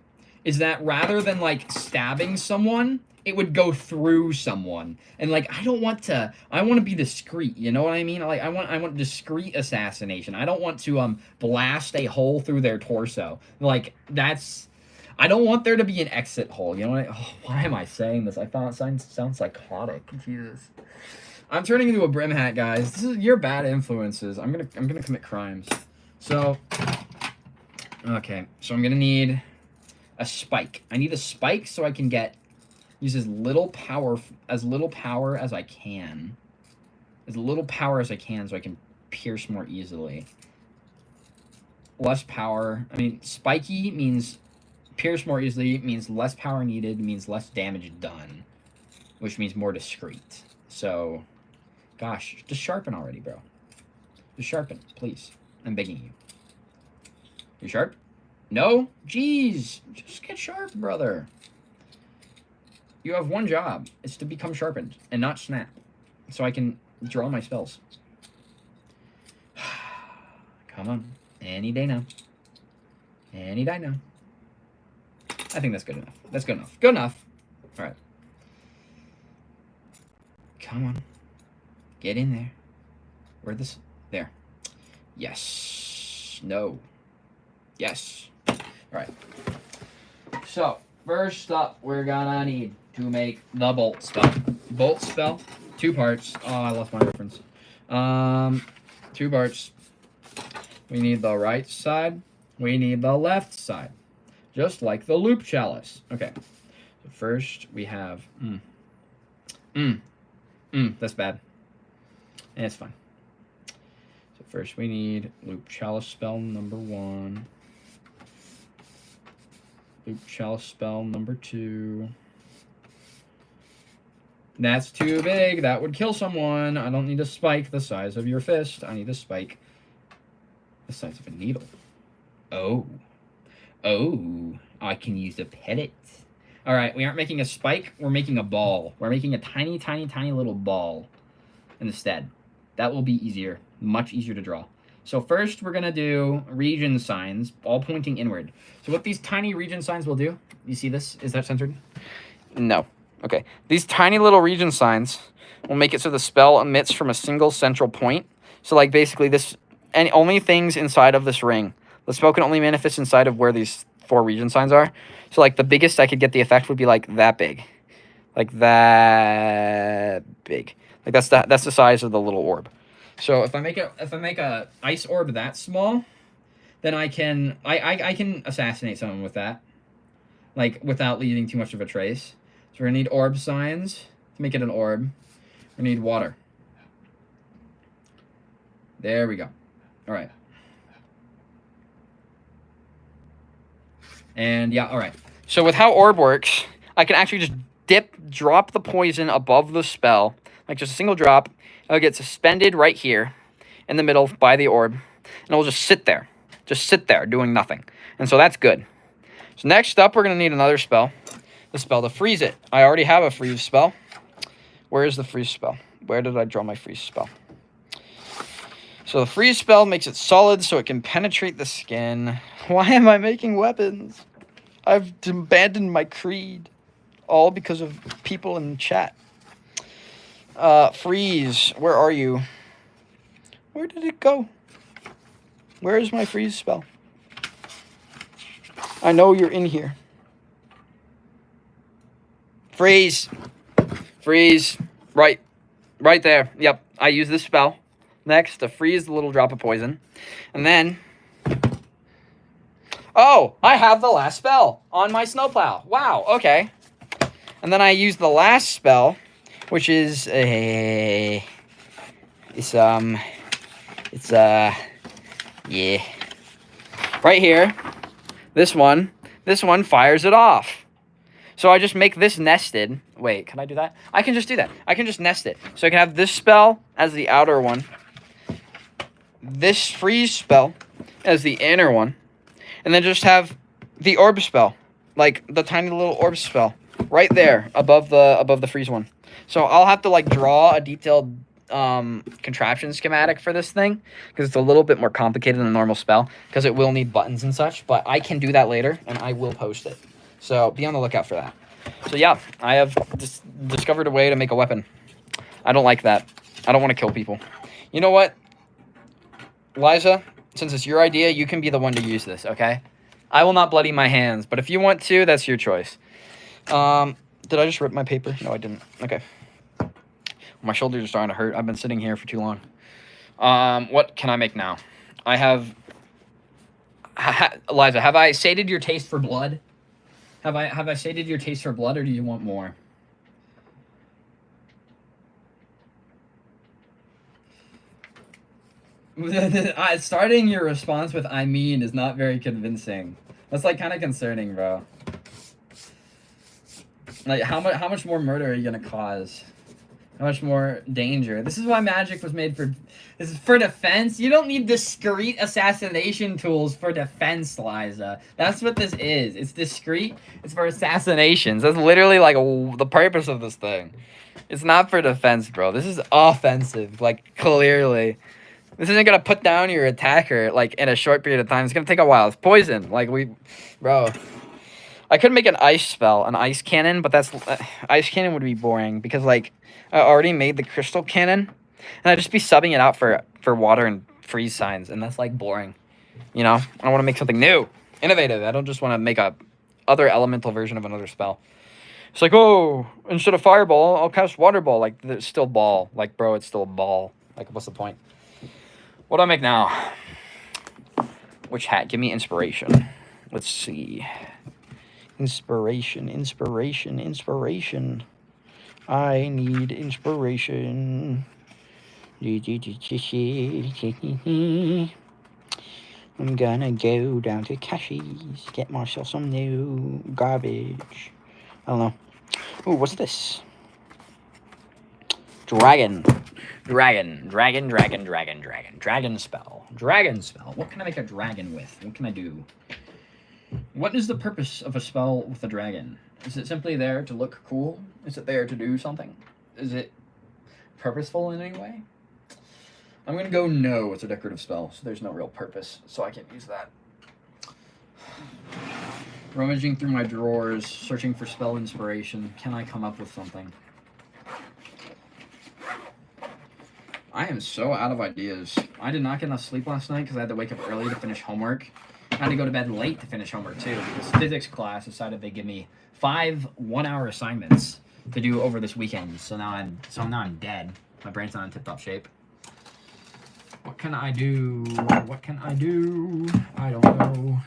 is that rather than, like, stabbing someone, it would go through someone. And, like, I want to be discreet, you know what I mean? Like, I want discreet assassination. I don't want to blast a hole through their torso. Like, I don't want there to be an exit hole, you know what why am I saying this? I thought it sounds psychotic. Jesus. I'm turning into a brim hat, guys. This is your bad influences. I'm gonna commit crimes. So okay, so I'm gonna need a spike. I need a spike so I can use as little power as I can. As little power as I can so I can pierce more easily. Less power. I mean, spiky means pierce more easily, means less power needed, means less damage done. Which means more discreet. So, gosh, just sharpen already, bro. Just sharpen, please. I'm begging you. You sharp? No? Jeez. Just get sharp, brother. You have one job. It's to become sharpened and not snap. So I can draw my spells. Come on. Any day now. And he died now. I think that's good enough. That's good enough. Good enough. All right. Come on. Get in there. Where this? There. Yes. No. Yes. All right. So, first up, we're gonna need to make the bolt spell. Bolt spell, 2 parts. Oh, I lost my reference. 2 parts. We need the right side. We need the left side. Just like the loop chalice. Okay. So first we have that's bad. And it's fine. So first we need loop chalice spell number 1. Loop chalice spell number 2. That's too big. That would kill someone. I don't need a spike the size of your fist. I need a spike the size of a needle. Oh. Oh. I can use a pellet. All right, we aren't making a spike. We're making a ball. We're making a tiny, tiny, tiny little ball instead. That will be easier. Much easier to draw. So first, we're going to do region signs, all pointing inward. So what these tiny region signs will do, you see this? Is that centered? No. Okay. These tiny little region signs will make it so the spell emits from a single central point. So like basically this, and only things inside of this ring. The spell can only manifest inside of where these 4 region signs are. So like the biggest I could get the effect would be like that big. Like that big. Like that's the size of the little orb. So if I make a ice orb that small, then I can assassinate someone with that. Like without leaving too much of a trace. So we're gonna need orb signs to make it an orb. We need water. There we go. All right. And yeah, all right. So with how orb works, I can actually just drop the poison above the spell, like just a single drop. It'll get suspended right here in the middle by the orb, and it'll just sit there doing nothing. And so that's good. So next up, we're going to need another spell, the spell to freeze it. I already have a freeze spell. Where is the freeze spell? Where did I draw my freeze spell? So the freeze spell makes it solid so it can penetrate the skin. Why am I making weapons? I've abandoned my creed. All because of people in chat. Freeze, where are you? Where did it go? Where is my freeze spell? I know you're in here. Freeze. Freeze. Right there. Yep, I use this spell. Next, to freeze the little drop of poison. And then... oh, I have the last spell on my snowplow. Wow, okay. And then I use the last spell, which is yeah. Right here. This one fires it off. So I just make this nested. Wait, can I do that? I can just do that. I can just nest it. So I can have this spell as the outer one. This freeze spell as the inner one. And then just have the orb spell. Like the tiny little orb spell. Right there, above the freeze one. So I'll have to like draw a detailed contraption schematic for this thing. Because it's a little bit more complicated than a normal spell. Because it will need buttons and such. But I can do that later, and I will post it. So be on the lookout for that. So yeah, I have discovered a way to make a weapon. I don't like that. I don't want to kill people. You know what? Liza, since it's your idea, you can be the one to use this, okay? I will not bloody my hands, but if you want to, that's your choice. Did I just rip my paper? No, I didn't. Okay. My shoulders are starting to hurt. I've been sitting here for too long. What can I make now? I have... Liza, have I sated your taste for blood? Have I sated your taste for blood, or do you want more? Starting your response with "I mean" is not very convincing. That's like kind of concerning, bro. Like how much more murder are you gonna cause? How much more danger? This is why magic was made for. This is for defense. You don't need discreet assassination tools for defense, Liza. That's what this is. It's discreet. It's for assassinations. That's literally like the purpose of this thing. It's not for defense, bro. This is offensive. Like clearly. This isn't gonna put down your attacker like in a short period of time. It's gonna take a while. It's poison. Like bro. I could make an ice spell, an ice cannon, but that's ice cannon would be boring because like I already made the crystal cannon, and I'd just be subbing it out for water and freeze signs, and that's like boring. You know, I want to make something new, innovative. I don't just want to make a other elemental version of another spell. It's like, oh, instead of fireball, I'll cast water ball. Like it's still ball. Like bro, it's still a ball. Like what's the point? What do I make now? Witch hat, give me inspiration. Let's see. Inspiration. I need inspiration. I'm gonna go down to Cashies, get myself some new garbage. I don't know. Ooh, what's this? Dragon spell. What can I make a dragon with? What can I do? What is the purpose of a spell with a dragon? Is it simply there to look cool? Is it there to do something? Is it purposeful in any way? I'm gonna go no, it's a decorative spell, so there's no real purpose, so I can't use that. Rummaging through my drawers, searching for spell inspiration. Can I come up with something? I am so out of ideas. I did not get enough sleep last night because I had to wake up early to finish homework. I had to go to bed late to finish homework too because physics class decided they give me 5 one-hour assignments to do over this weekend. So now I'm dead. My brain's not in tip-top shape. What can I do? I don't know.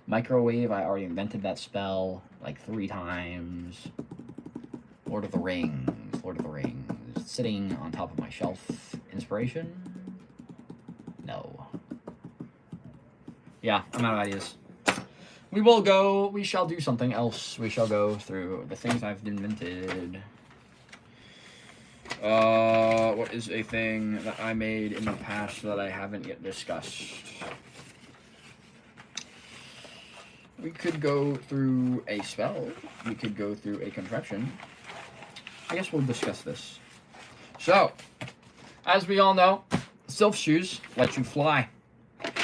Microwave, I already invented that spell like 3 times. Lord of the Rings. Sitting on top of my shelf. Inspiration? No. Yeah, I'm out of ideas. We shall do something else. We shall go through the things I've invented. What is a thing that I made in the past that I haven't yet discussed? We could go through a spell. We could go through a contraption. I guess we'll discuss this. So, as we all know, sylph shoes let you fly.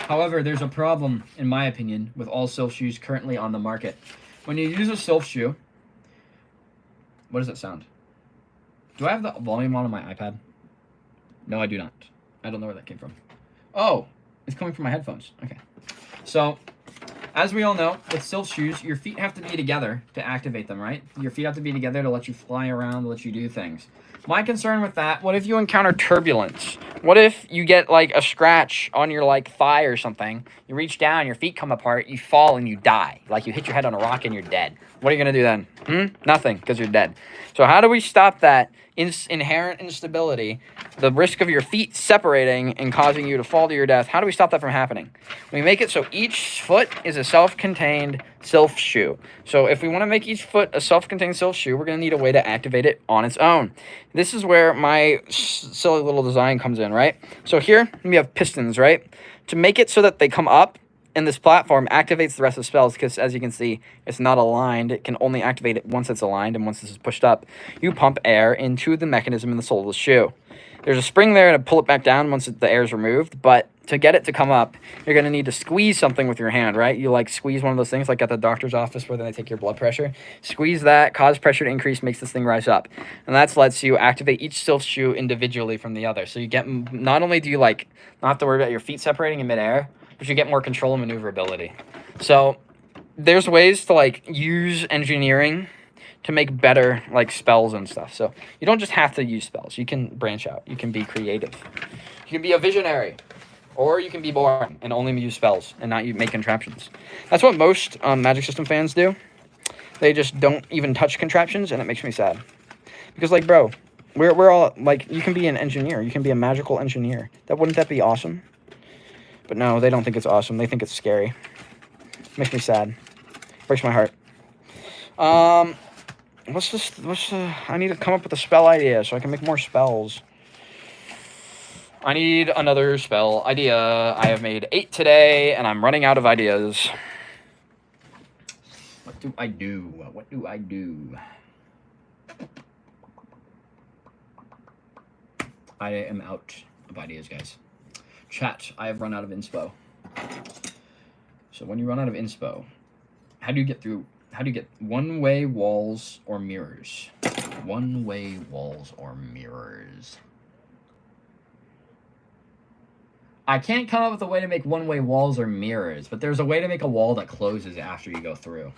However, there's a problem, in my opinion, with all sylph shoes currently on the market. When you use a sylph shoe, what does it sound? Do I have the volume on my iPad? No, I do not. I don't know where that came from. Oh, it's coming from my headphones. Okay. So, as we all know, with sylph shoes, your feet have to be together to activate them, right? Your feet have to be together to let you fly around, to let you do things. My concern with that, what if you encounter turbulence? What if you get like a scratch on your like thigh or something? You reach down, your feet come apart, you fall and you die. Like you hit your head on a rock and you're dead. What are you going to do then? Nothing, because you're dead. So how do we stop that inherent instability, the risk of your feet separating and causing you to fall to your death? How do we stop that from happening? We make it so each foot is a self-contained sylph shoe. So if we want to make each foot a self-contained sylph shoe, we're going to need a way to activate it on its own. This is where my silly little design comes in, right? So here we have pistons, right? To make it so that they come up, and this platform activates the rest of the spells because, as you can see, it's not aligned. It can only activate it once it's aligned, and once this is pushed up, you pump air into the mechanism in the sole of the shoe. There's a spring there to pull it back down once the air is removed, but to get it to come up, you're going to need to squeeze something with your hand, right? You, like, squeeze one of those things, like at the doctor's office where they take your blood pressure. Squeeze that, cause pressure to increase, makes this thing rise up. And that lets you activate each sylph shoe individually from the other. So you get, not only do you, like, not have to worry about your feet separating in midair, but you get more control and maneuverability. So there's ways to like use engineering to make better like spells and stuff. So you don't just have to use spells. You can branch out. You can be creative. You can be a visionary, or you can be boring and only use spells and not make contraptions. That's what most Magic System fans do. They just don't even touch contraptions, and it makes me sad. Because like, bro, we're all like, you can be an engineer. You can be a magical engineer. Wouldn't that be awesome? But no, they don't think it's awesome. They think it's scary. Makes me sad. Breaks my heart. I need to come up with a spell idea so I can make more spells. I need another spell idea. I have made 8 today, and I'm running out of ideas. What do I do? I am out of ideas, guys. Chat, I have run out of inspo. So when you run out of inspo, how do you get one-way walls or mirrors? One-way walls or mirrors. I can't come up with a way to make one-way walls or mirrors, but there's a way to make a wall that closes after you go through.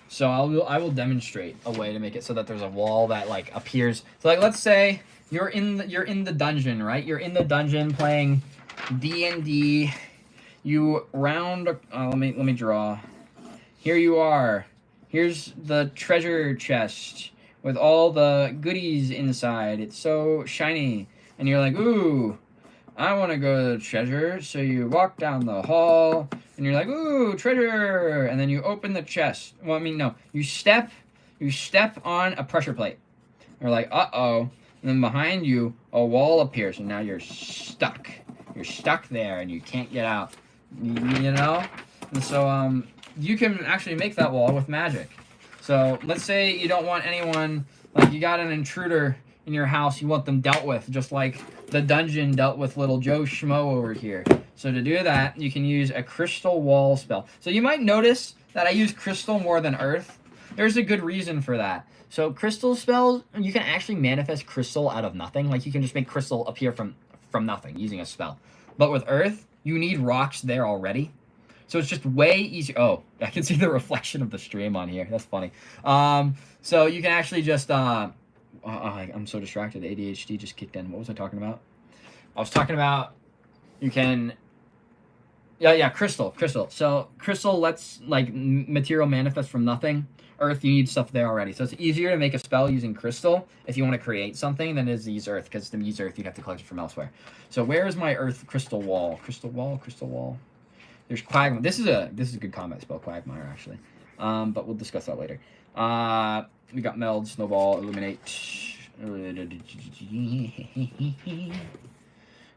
So I will demonstrate a way to make it so that there's a wall that like appears. So like let's say you're in the dungeon, right? You're in the dungeon playing D&D. You round. Let me draw. Here you are. Here's the treasure chest with all the goodies inside. It's so shiny, and you're like, ooh, I want to go to the treasure. So you walk down the hall, and you're like, ooh, treasure, and then you open the chest. Well, I mean, no, you step on a pressure plate. You're like, uh-oh, and then behind you, a wall appears, and now you're stuck. You're stuck there, and you can't get out. You know, and so you can actually make that wall with magic. So let's say you don't want anyone, like you got an intruder in your house, you want them dealt with, just like the dungeon dealt with little Joe Schmo over here. So to do that, you can use a crystal wall spell. So you might notice that I use crystal more than earth. There's a good reason for that. So crystal spells, you can actually manifest crystal out of nothing. Like you can just make crystal appear from nothing using a spell. But with earth, you need rocks there already. So it's just way easier. Oh, I can see the reflection of the stream on here. That's funny. So you can actually just... I'm so distracted. ADHD just kicked in. What was I talking about? I was talking about you can... Yeah, crystal. So crystal lets like material manifest from nothing. Earth, you need stuff there already. So it's easier to make a spell using crystal if you want to create something than it is to use earth, because to use earth, you'd have to collect it from elsewhere. So where is my earth crystal wall? Crystal wall. There's Quagmire. This is a good combat spell, Quagmire, actually. But we'll discuss that later. We got meld, snowball, illuminate.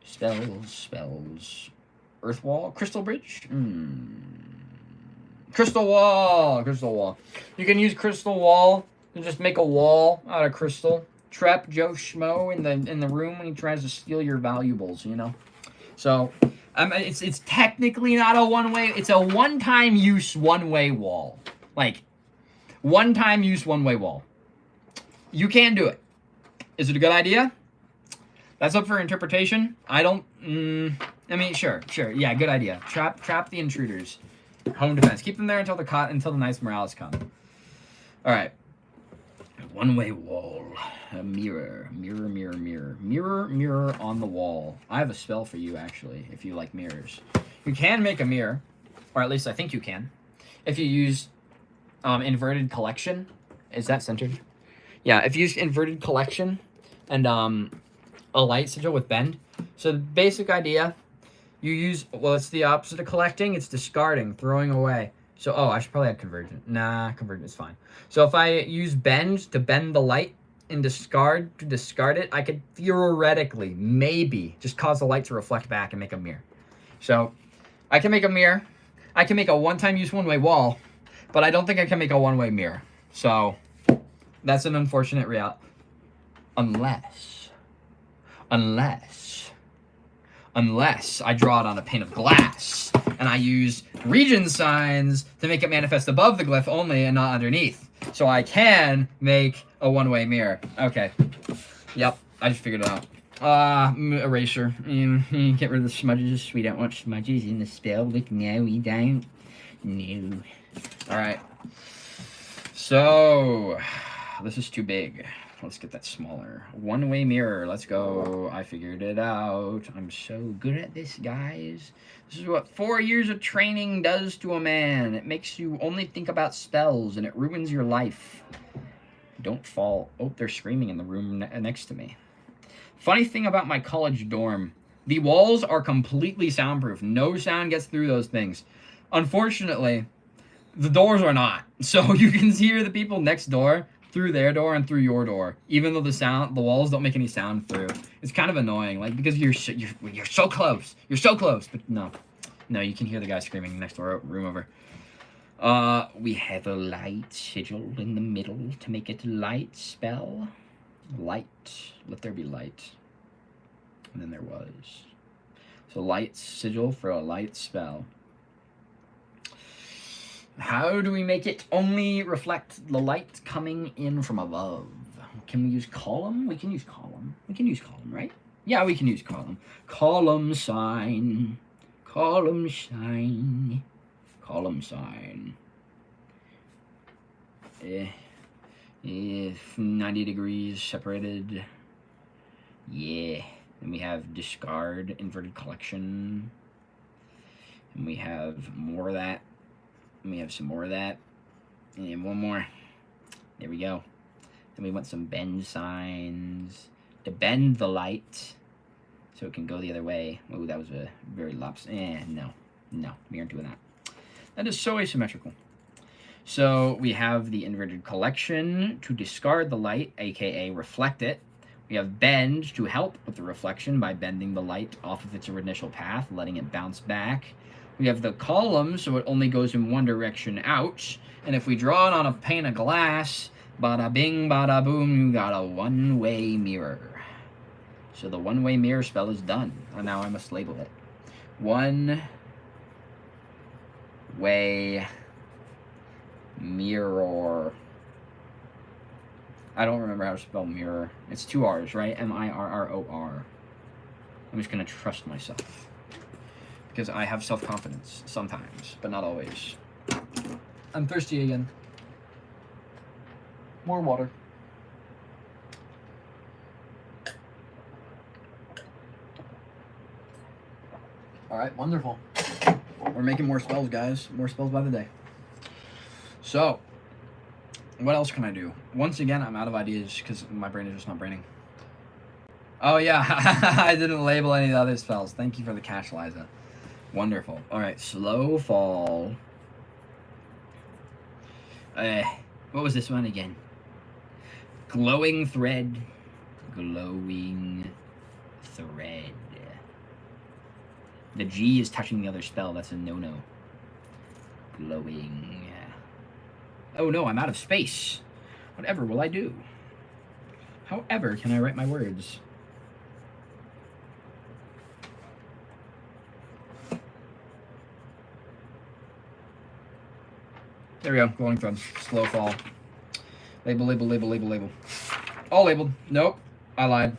Spells. Earth wall, crystal bridge. Crystal wall. You can use crystal wall to just make a wall out of crystal. Trap Joe Schmo in the room when he tries to steal your valuables, you know. So it's technically not a one-way. It's a one-time use one-way wall. Like one-time use one-way wall. You can do it. Is it a good idea? That's up for interpretation. I don't. I mean, sure. Yeah, good idea. Trap the intruders. Home defense. Keep them there until the Knights Morales come. All right. One-way wall. A mirror on the wall. I have a spell for you, actually, if you like mirrors. You can make a mirror, or at least I think you can, if you use inverted collection. Is that centered? Yeah, if you use inverted collection and a light sigil with bend. So the basic idea, you use, well, it's the opposite of collecting. It's discarding, throwing away. So, I should probably add convergent. Nah, convergent is fine. So if I use bend to bend the light and discard to discard it, I could theoretically, maybe, just cause the light to reflect back and make a mirror. So I can make a mirror. I can make a one-time use one-way wall, but I don't think I can make a one-way mirror. So that's an unfortunate reality. Unless I draw it on a pane of glass and I use region signs to make it manifest above the glyph only and not underneath. So I can make a one-way mirror. Okay. Yep, I just figured it out. Erasure. Get rid of the smudges. We don't want smudges in the spell book. No, we don't. No. Alright. So, this is too big. Let's get that smaller. One-way mirror. Let's go. I figured it out. I'm so good at this, guys. This is what 4 years of training does to a man. It makes you only think about spells, and it ruins your life. Don't fall. Oh, they're screaming in the room next to me. Funny thing about my college dorm, the walls are completely soundproof. No sound gets through those things. Unfortunately, the doors are not. So you can hear the people next door through their door and through your door, even though the walls don't make any sound through. It's kind of annoying, like, because you're so close. You're so close, but no, you can hear the guy screaming next door, room over. We have a light sigil in the middle to make it light spell. Light. Let there be light. And then there was. So light sigil for a light spell. How do we make it only reflect the light coming in from above? Can we use column? We can use column. We can use column, right? Yeah, we can use column. Column sign. Column sign. Column sign. 90 degrees separated. Yeah. Then we have discard, inverted collection. And we have more of that. And we have some more of that. And one more. There we go. Then we want some bend signs to bend the light so it can go the other way. Oh, that was a very no. No, we aren't doing that. That is so asymmetrical. So we have the inverted collection to discard the light, aka reflect it. We have bend to help with the reflection by bending the light off of its initial path, letting it bounce back. We have the column, so it only goes in one direction out. And if we draw it on a pane of glass, bada bing, bada boom, you got a one-way mirror. So the one-way mirror spell is done. And now I must label it. One-way mirror. I don't remember how to spell mirror. It's 2 R's, right? M-I-R-R-O-R. I'm just going to trust myself. Because I have self-confidence sometimes, but not always. I'm thirsty again. More water. Alright, wonderful. We're making more spells, guys. More spells by the day. So, what else can I do? Once again, I'm out of ideas because my brain is just not braining. Oh, yeah. I didn't label any of the other spells. Thank you for the cash, Liza. Wonderful. Alright, slow fall. What was this one again? Glowing thread. Glowing thread. The G is touching the other spell. That's a no-no. Glowing. Oh no, I'm out of space. Whatever will I do? However can I write my words? There we go. Glowing thread. Slow fall. Label, label, label, label, label. All labeled. Nope. I lied.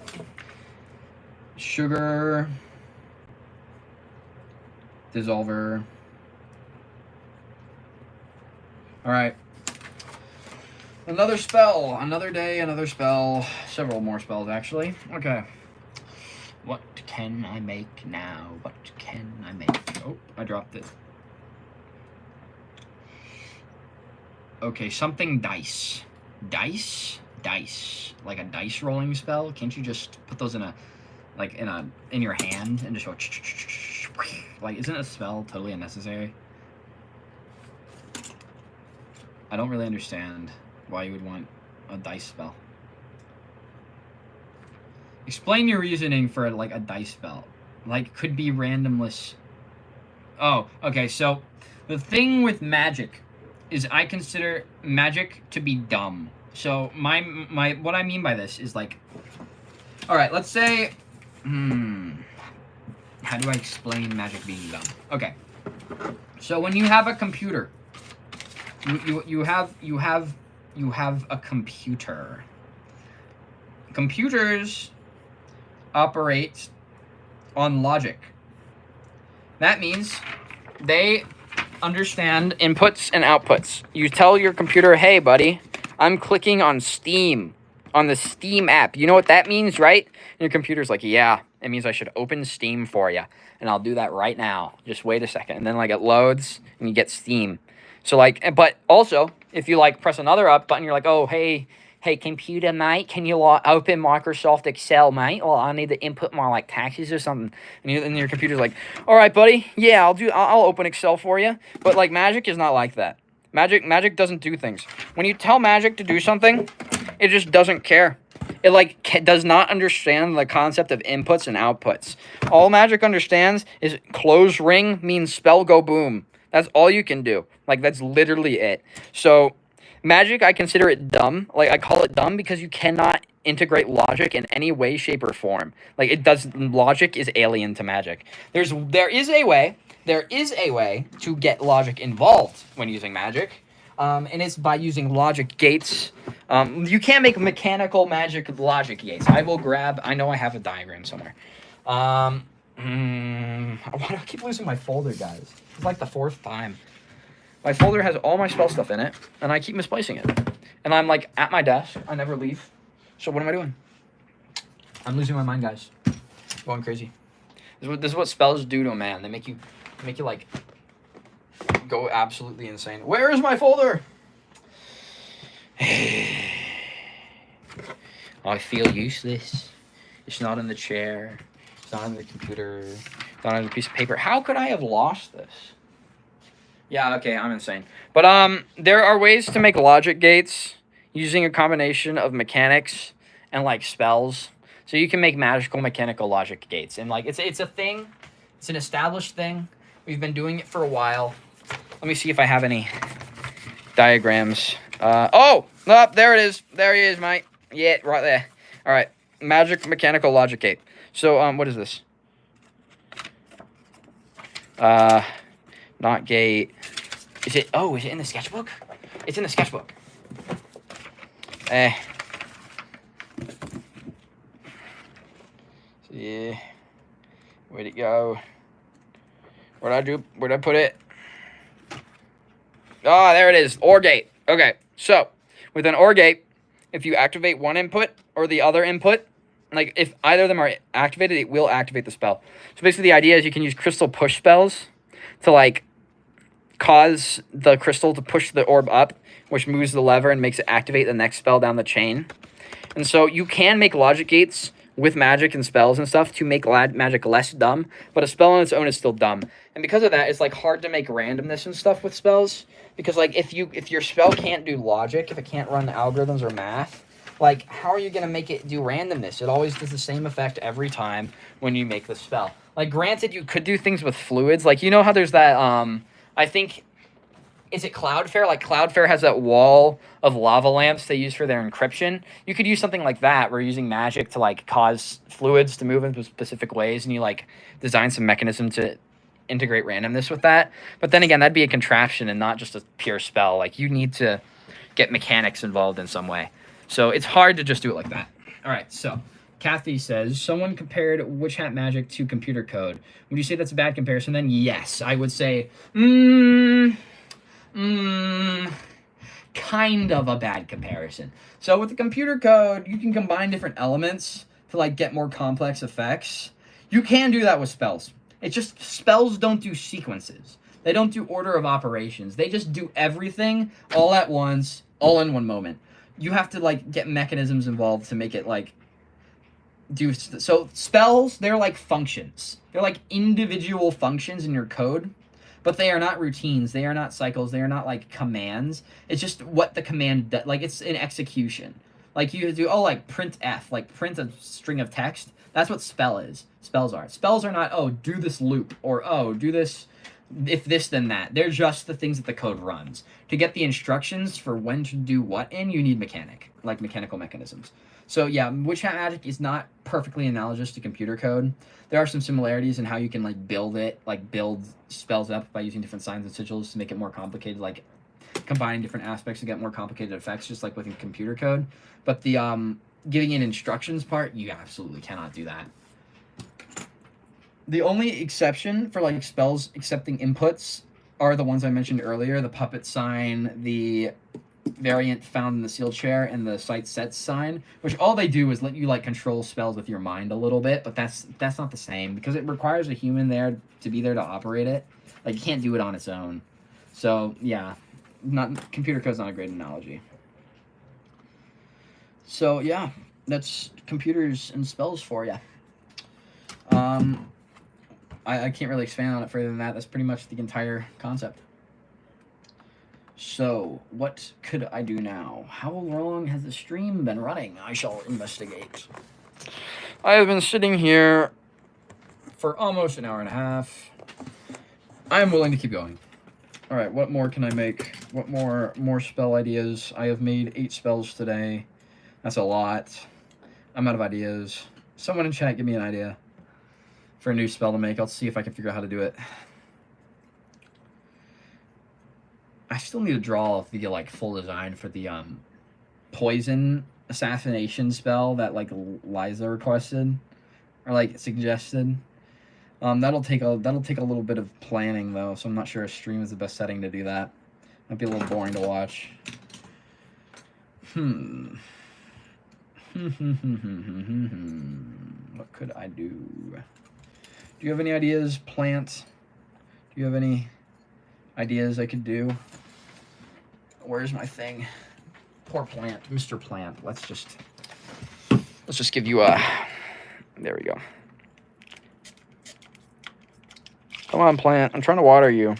Sugar. Dissolver. Alright. Another spell. Another day, another spell. Several more spells, actually. Okay. What can I make now? What can I make? Oh, I dropped it. Okay, something dice. Dice? Dice. Like a dice rolling spell? Can't you just put those in a, like, in your hand and just go, like, isn't a spell totally unnecessary? I don't really understand why you would want a dice spell. Explain your reasoning for, like, a dice spell. Like, could be randomless. Oh, okay, so the thing with magic is I consider magic to be dumb. So my what I mean by this is like, all right, let's say, how do I explain magic being dumb? Okay, so when you have a computer, you have a computer. Computers operate on logic. That means they understand inputs and outputs. You tell your computer, hey buddy, I'm clicking on Steam, on the Steam app. You know what that means, right? And your computer's like, yeah, it means I should open Steam for you. And I'll do that right now. Just wait a second. And then like it loads and you get Steam. So like, but also if you like press another up button, you're like, oh, hey computer mate, can you open Microsoft Excel, mate? Well, I need to input my like taxes or something. And your computer's like, all right, buddy, yeah, I'll open Excel for you. But like magic is not like that. Magic doesn't do things. When you tell magic to do something, it just doesn't care. It like does not understand the concept of inputs and outputs. All magic understands is close ring means spell go boom. That's all you can do. Like that's literally it. So magic, I consider it dumb. Like I call it dumb because you cannot integrate logic in any way, shape, or form. Like it does. Logic is alien to magic. There is a way to get logic involved when using magic, and it's by using logic gates. You can't make mechanical magic logic gates. I know I have a diagram somewhere. Why do I keep losing my folder, guys? It's like the 4th time. My folder has all my spell stuff in it, and I keep misplacing it. And I'm like at my desk. I never leave. So what am I doing? I'm losing my mind, guys. Going crazy. This is what spells do to a man. They make you like go absolutely insane. Where is my folder? I feel useless. It's not in the chair. It's not on the computer. It's not on a piece of paper. How could I have lost this? Yeah, okay, I'm insane. But there are ways to make logic gates using a combination of mechanics and like spells. So you can make magical mechanical logic gates. And like it's a thing. It's an established thing. We've been doing it for a while. Let me see if I have any diagrams. Oh, there it is. There he is, mate. Yeah, right there. All right. Magic mechanical logic gate. So what is this? Not gate. Is it in the sketchbook? It's in the sketchbook. Yeah. Where'd it go? Where'd I put it? Oh, there it is. OR gate. Okay. So, with an OR gate, if you activate one input or the other input, like if either of them are activated, it will activate the spell. So basically the idea is you can use crystal push spells to like cause the crystal to push the orb up, which moves the lever and makes it activate the next spell down the chain. And so you can make logic gates with magic and spells and stuff to make magic less dumb, but a spell on its own is still dumb. And because of that, it's like hard to make randomness and stuff with spells, because like if your spell can't do logic, if it can't run algorithms or math, like how are you going to make it do randomness? It always does the same effect every time when you make the spell. Like granted, you could do things with fluids, like you know how there's that I think, is it Cloudflare? Like Cloudflare has that wall of lava lamps they use for their encryption. You could use something like that where you're using magic to like cause fluids to move in specific ways, and you like design some mechanism to integrate randomness with that. But then again, that'd be a contraption and not just a pure spell. Like you need to get mechanics involved in some way. So it's hard to just do it like that. All right, so Kathy says, someone compared Witch Hat magic to computer code. Would you say that's a bad comparison then? Yes, I would say, kind of a bad comparison. So with the computer code, you can combine different elements to like get more complex effects. You can do that with spells. It's just spells don't do sequences. They don't do order of operations. They just do everything all at once, all in one moment. You have to like get mechanisms involved to make it like do. So spells, they're like functions. They're like individual functions in your code. But they are not routines. They are not cycles. They are not like commands. It's just what the command does. Like it's an execution. Like you do, like print F, like print a string of text. That's what spell is. Spells are. Spells are not, do this loop, or do this, if this then that. They're just the things that the code runs. To get the instructions for when to do what in, you need mechanical mechanisms. So yeah, Witch Hat magic is not perfectly analogous to computer code. There are some similarities in how you can like build spells up by using different signs and sigils to make it more complicated, like combining different aspects to get more complicated effects, just like within computer code. But the giving in instructions part, you absolutely cannot do that. The only exception for like spells accepting inputs are the ones I mentioned earlier, the puppet sign, the variant found in the sealed chair, and the site sets sign, which all they do is let you like control spells with your mind a little bit, but that's not the same because it requires a human there to be there to operate it. Like you can't do it on its own. So yeah, computer code's not a great analogy. So yeah, that's computers and spells for you. I can't really expand on it further than that. That's pretty much the entire concept. So, what could I do now? How long has the stream been running? I shall investigate. I have been sitting here for almost an hour and a half. I am willing to keep going. All right, what more can I make? What more spell ideas? I have made 8 spells today. That's a lot. I'm out of ideas. Someone in chat give me an idea for a new spell to make. I'll see if I can figure out how to do it. I still need to draw the like full design for the poison assassination spell that like Liza requested or like suggested. That'll take a little bit of planning though, so I'm not sure a stream is the best setting to do that. Might be a little boring to watch. What could I do? Do you have any ideas, Plant? Do you have any ideas I could do? Where's my thing? Poor Plant, Mr. Plant. Let's just give you a. There we go. Come on, Plant. I'm trying to water you.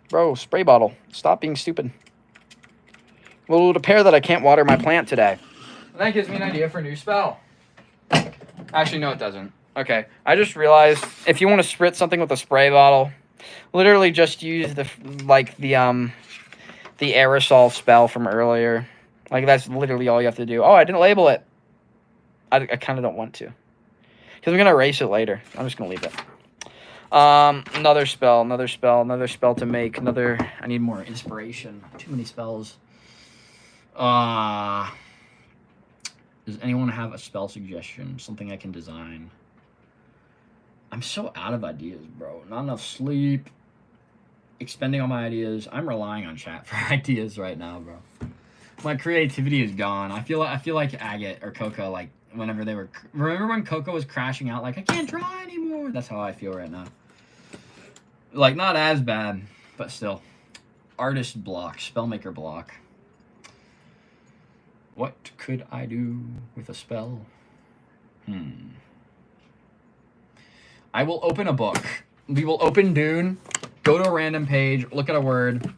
Bro, spray bottle. Stop being stupid. Well, it would appear that I can't water my plant today. And that gives me an idea for a new spell. Actually, no, it doesn't. Okay, I just realized if you want to spritz something with a spray bottle, literally just use the aerosol spell from earlier. Like, that's literally all you have to do. Oh, I didn't label it. I kind of don't want to. Because I'm going to erase it later. I'm just going to leave it. Another spell to make. I need more inspiration. Too many spells. Does anyone have a spell suggestion? Something I can design? I'm so out of ideas, bro. Not enough sleep. Expending all my ideas. I'm relying on chat for ideas right now, bro. My creativity is gone. I feel like Agate or Coco, like whenever they were. Remember when Coco was crashing out? Like, I can't draw anymore. That's how I feel right now. Like, not as bad, but still. Artist block. Spellmaker block. What could I do with a spell? I will open a book. We will open Dune, go to a random page, look at a word.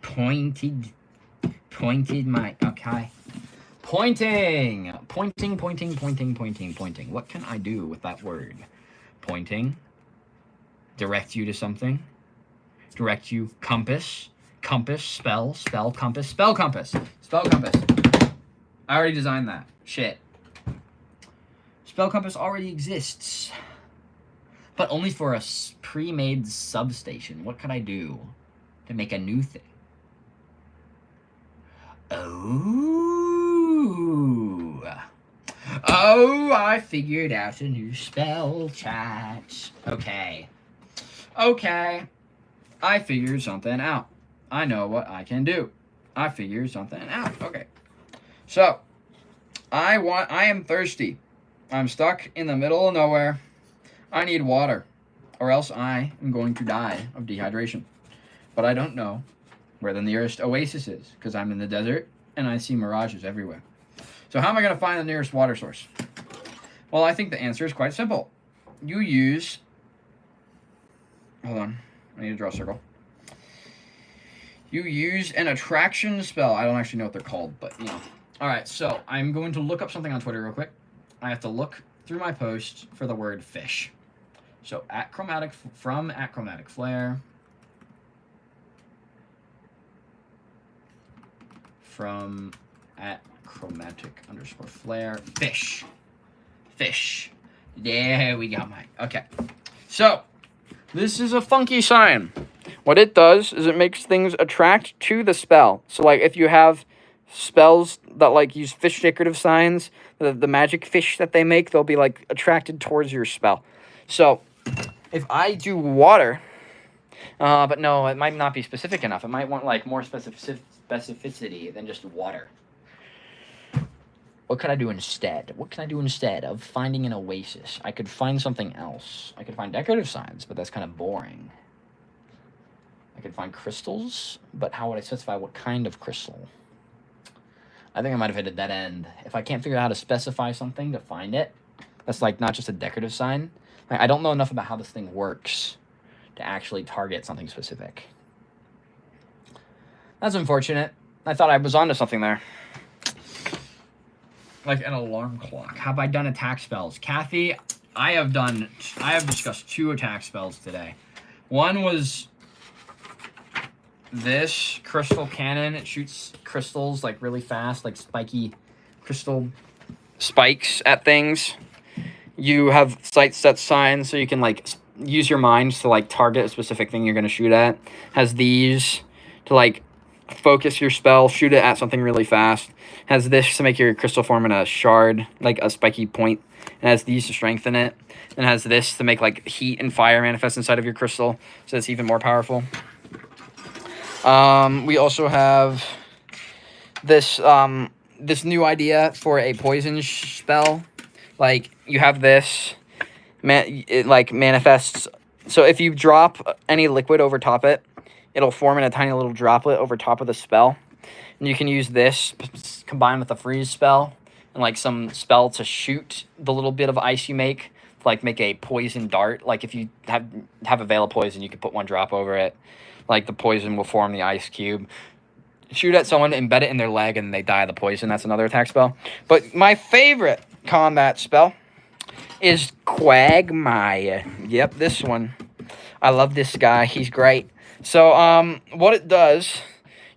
Pointed my, okay. Pointing. What can I do with that word? Pointing. Direct you to something. Direct you. Compass. Compass, spell, compass. I already designed that. Shit. Spell compass already exists. But only for a pre-made substation. What could I do to make a new thing? Oh, I figured out a new spell, chat. Okay. I figured something out. I know what I can do. I figured something out. Okay. So, I am thirsty. I'm stuck in the middle of nowhere. I need water, or else I am going to die of dehydration. But I don't know where the nearest oasis is, because I'm in the desert, and I see mirages everywhere. So how am I going to find the nearest water source? Well, I think the answer is quite simple. You use... Hold on. I need to draw a circle. You use an attraction spell. I don't actually know what they're called, but, you know. All right, so I'm going to look up something on Twitter real quick. I have to look through my post for the word fish. So @chromatic flare. From @chromatic_flare. Fish. There we go, Mike. Okay. So, this is a funky sign. What it does is it makes things attract to the spell. So, like, if you have spells that, like, use fish decorative signs, the magic fish that they make, they'll be, like, attracted towards your spell. So, if I do water, but no, it might not be specific enough. It might want, like, more specificity than just water. What could I do instead? What can I do instead of finding an oasis? I could find something else. I could find decorative signs, but that's kind of boring. I could find crystals, but how would I specify what kind of crystal? I think I might have hit a dead end. If I can't figure out how to specify something to find it, that's like not just a decorative sign. Like, I don't know enough about how this thing works to actually target something specific. That's unfortunate. I thought I was onto something there. Like an alarm clock. Have I done attack spells? Kathy, I have discussed 2 attack spells today. One was this crystal cannon. It shoots crystals like really fast, like spiky crystal spikes at things. You have sight set signs, so you can like use your mind to like target a specific thing you're going to shoot at. Has these to like focus your spell, shoot it at something really fast. Has this to make your crystal form in a shard, like a spiky point. And has these to strengthen it. And has this to make like heat and fire manifest inside of your crystal, so it's even more powerful. We also have this this new idea for a poison spell. Like you have this, it like manifests. So if you drop any liquid over top it, it'll form in a tiny little droplet over top of the spell. And you can use this combined with a freeze spell and like some spell to shoot the little bit of ice you make, to, like make a poison dart. Like if you have a veil of poison, you can put 1 drop over it. Like the poison will form the ice cube. Shoot at someone, embed it in their leg, and they die of the poison. That's another attack spell. But my favorite combat spell is Quagmire. Yep, this one. I love this guy. He's great. So, what it does,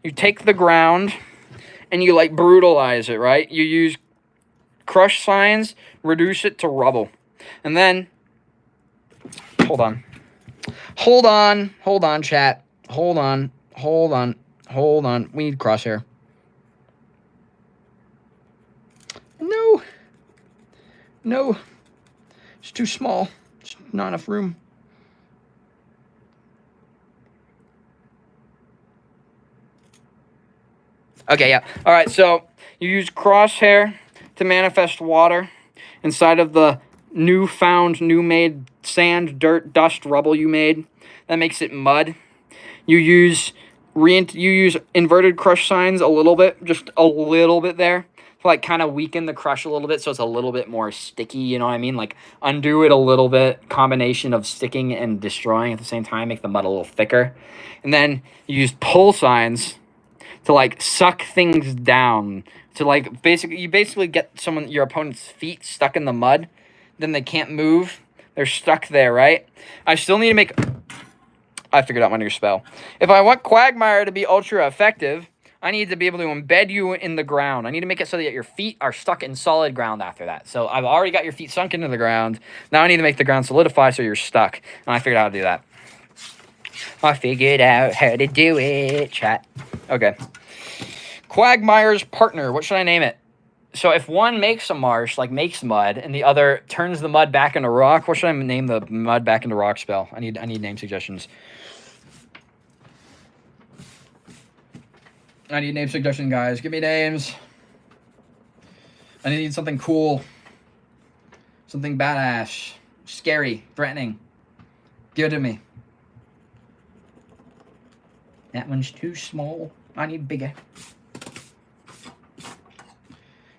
you take the ground and you like brutalize it, right? You use crush signs, reduce it to rubble. And then, hold on, chat. Hold on. We need crosshair. No. It's too small. It's not enough room. Okay, yeah. All right, so you use crosshair to manifest water inside of the new-made sand, dirt, dust, rubble you made. That makes it mud. You use inverted crush signs a little bit, just a little bit there, to like kind of weaken the crush a little bit so it's a little bit more sticky, you know what I mean? Like undo it a little bit, combination of sticking and destroying at the same time, make the mud a little thicker. And then you use pull signs to like suck things down. To like you basically get your opponent's feet stuck in the mud, then they can't move. They're stuck there, right? I still need to make... I figured out my new spell. If I want Quagmire to be ultra effective, I need to be able to embed you in the ground. I need to make it so that your feet are stuck in solid ground after that. So I've already got your feet sunk into the ground. Now I need to make the ground solidify so you're stuck. And I figured out how to do that. I figured out how to do it, chat. Okay. Quagmire's partner. What should I name it? So if one makes a marsh, like makes mud, and the other turns the mud back into rock, what should I name the mud back into rock spell? I need name suggestions. I need name suggestions, guys. Give me names. I need something cool. Something badass. Scary. Threatening. Give it to me. That one's too small. I need bigger.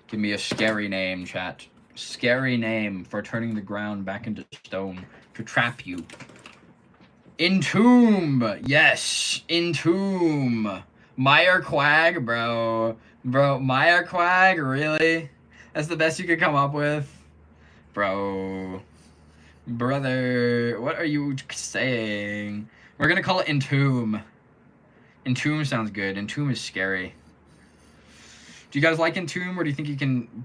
Give me a scary name, chat. Scary name for turning the ground back into stone to trap you. Entomb. Yes. Entomb. Mire Quag, bro. Bro, Mire Quag? Really? That's the best you could come up with? Bro. Brother. What are you saying? We're gonna call it Entomb. Entomb sounds good. Entomb is scary. Do you guys like Entomb, or do you think you can...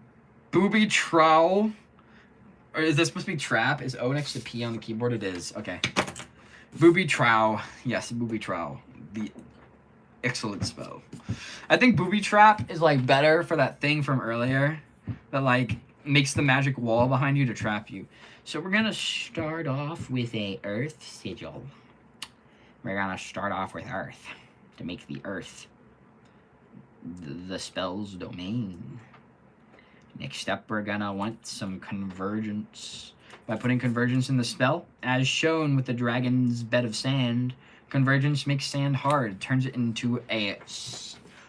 Booby Trow? Or is this supposed to be trap? Is O next to P on the keyboard? It is. Okay. Booby Trow. Yes, Booby Trow. The excellent spell. I think Booby Trap is, like, better for that thing from earlier that, like, makes the magic wall behind you to trap you. So we're gonna start off with a Earth Sigil. We're gonna start off with Earth to make the Earth the spell's domain. Next up, we're gonna want some convergence. By putting convergence in the spell, as shown with the dragon's bed of sand, convergence makes sand hard, turns it into a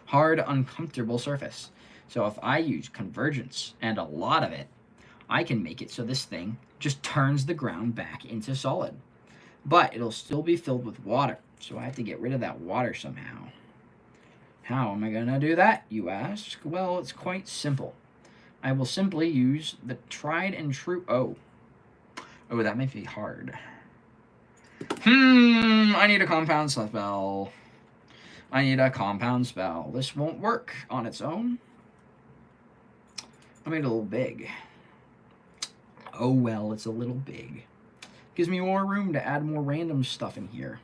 hard, uncomfortable surface. So if I use convergence, and a lot of it, I can make it so this thing just turns the ground back into solid. But it'll still be filled with water, so I have to get rid of that water somehow. How am I going to do that, you ask? Well, it's quite simple. I will simply use the tried and true... Oh, that may be hard. I need a compound spell. I need a compound spell. This won't work on its own. I made it a little big. Oh well, it's a little big. Gives me more room to add more random stuff in here.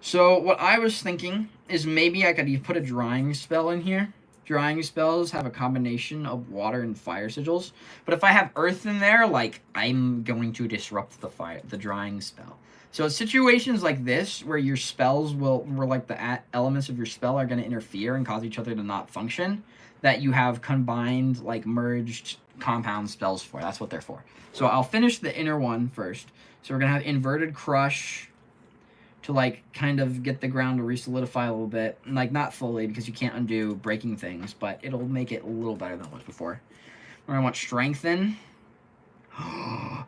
So what I was thinking is maybe I could put a drying spell in here. Drying spells have a combination of water and fire sigils. But if I have earth in there, like, I'm going to disrupt the drying spell. So situations like this, where your spells where like the elements of your spell are going to interfere and cause each other to not function, that you have combined, like, merged compound spells for. That's what they're for. So I'll finish the inner one first. So we're going to have Inverted Crush to, like, kind of get the ground to re-solidify a little bit. Like, not fully, because you can't undo breaking things, but it'll make it a little better than it was before. We're going to want Strengthen.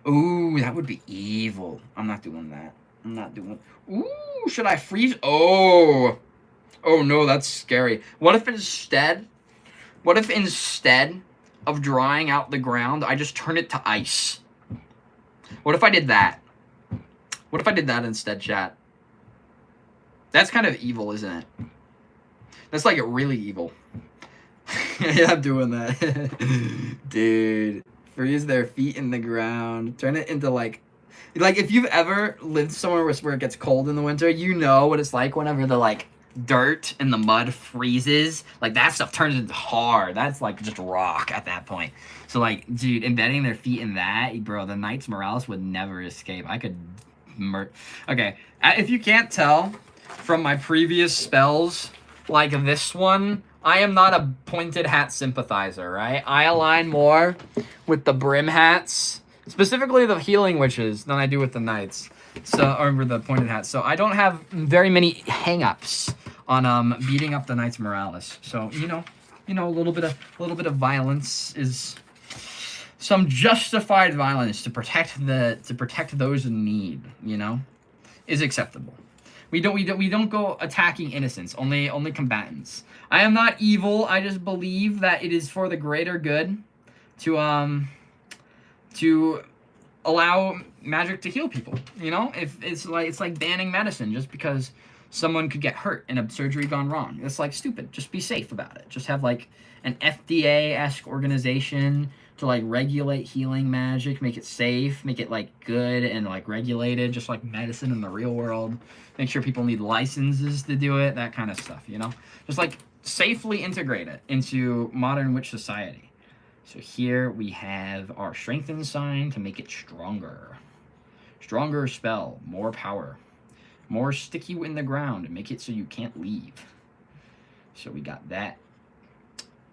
Ooh, that would be evil. I'm not doing that. I'm not doing... Ooh, should I freeze? Oh! Oh, no, that's scary. What if instead of drying out the ground, I just turn it to ice? What if I did that? What if I did that instead, chat? That's kind of evil, isn't it? That's, like, really evil. Yeah, I'm doing that. Dude. Freeze their feet in the ground. Turn it into, like, if you've ever lived somewhere where it gets cold in the winter, you know what it's like whenever the, like, dirt and the mud freezes. Like, that stuff turns into hard. That's, like, just rock at that point. So, like, dude, embedding their feet in that, bro, the Knights Morales would never escape. I could okay, if you can't tell from my previous spells, like this one, I am not a pointed hat sympathizer, right? I align more with the brim hats, specifically the healing witches, than I do with the knights. So, or with the pointed hats. So I don't have very many hang-ups on beating up the Knights Morales. So you know, a little bit of violence is some justified violence to protect those in need. You know, is acceptable. We don't go attacking innocents, only combatants. I am not evil. I just believe that it is for the greater good to allow magic to heal people. You know, if it's like banning medicine just because someone could get hurt in a surgery gone wrong. It's like stupid. Just be safe about it. Just have like an FDA-esque organization to like regulate healing magic, make it safe, make it like good and like regulated, just like medicine in the real world. Make sure people need licenses to do it, that kind of stuff, you know? Just like safely integrate it into modern witch society. So here we have our Strengthen sign to make it stronger. Stronger spell, more power. More stick you in the ground and make it so you can't leave. So we got that.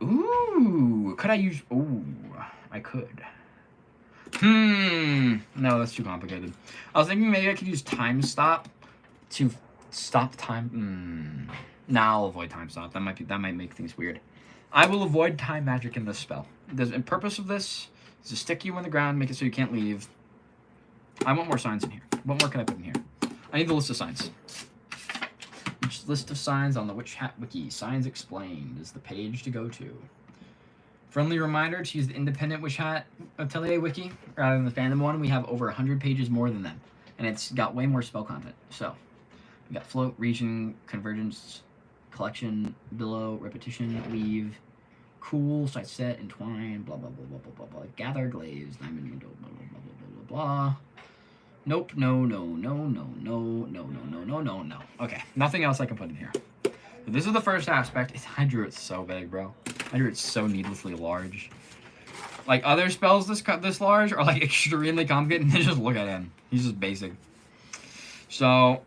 Ooh, could I use... Ooh, I could. No, that's too complicated. I was thinking maybe I could use Time Stop to stop time. Nah, I'll avoid Time Stop. That might make things weird. I will avoid time magic in this spell. The purpose of this is to stick you in the ground, make it so you can't leave. I want more signs in here. What more can I put in here? I need the list of signs. Each list of signs on the Witch Hat Wiki. Signs Explained is the page to go to. Friendly reminder to use the independent Witch Hat Atelier Wiki rather than the fandom one. We have over 100 pages more than them. And it's got way more spell content. So, we got Float, Region, Convergence, Collection, Billow, Repetition, Weave, Cool, Side Set, Entwine, blah, blah, blah, blah, blah, blah, blah. Gather, Glaze, Diamond Window, blah, blah, blah, blah, blah, blah. Nope, no. Okay, nothing else I can put in here. So this is the first aspect. I drew it so big, bro. I drew it so needlessly large. Like, other spells this large are, like, extremely complicated, and just look at him. He's just basic. So,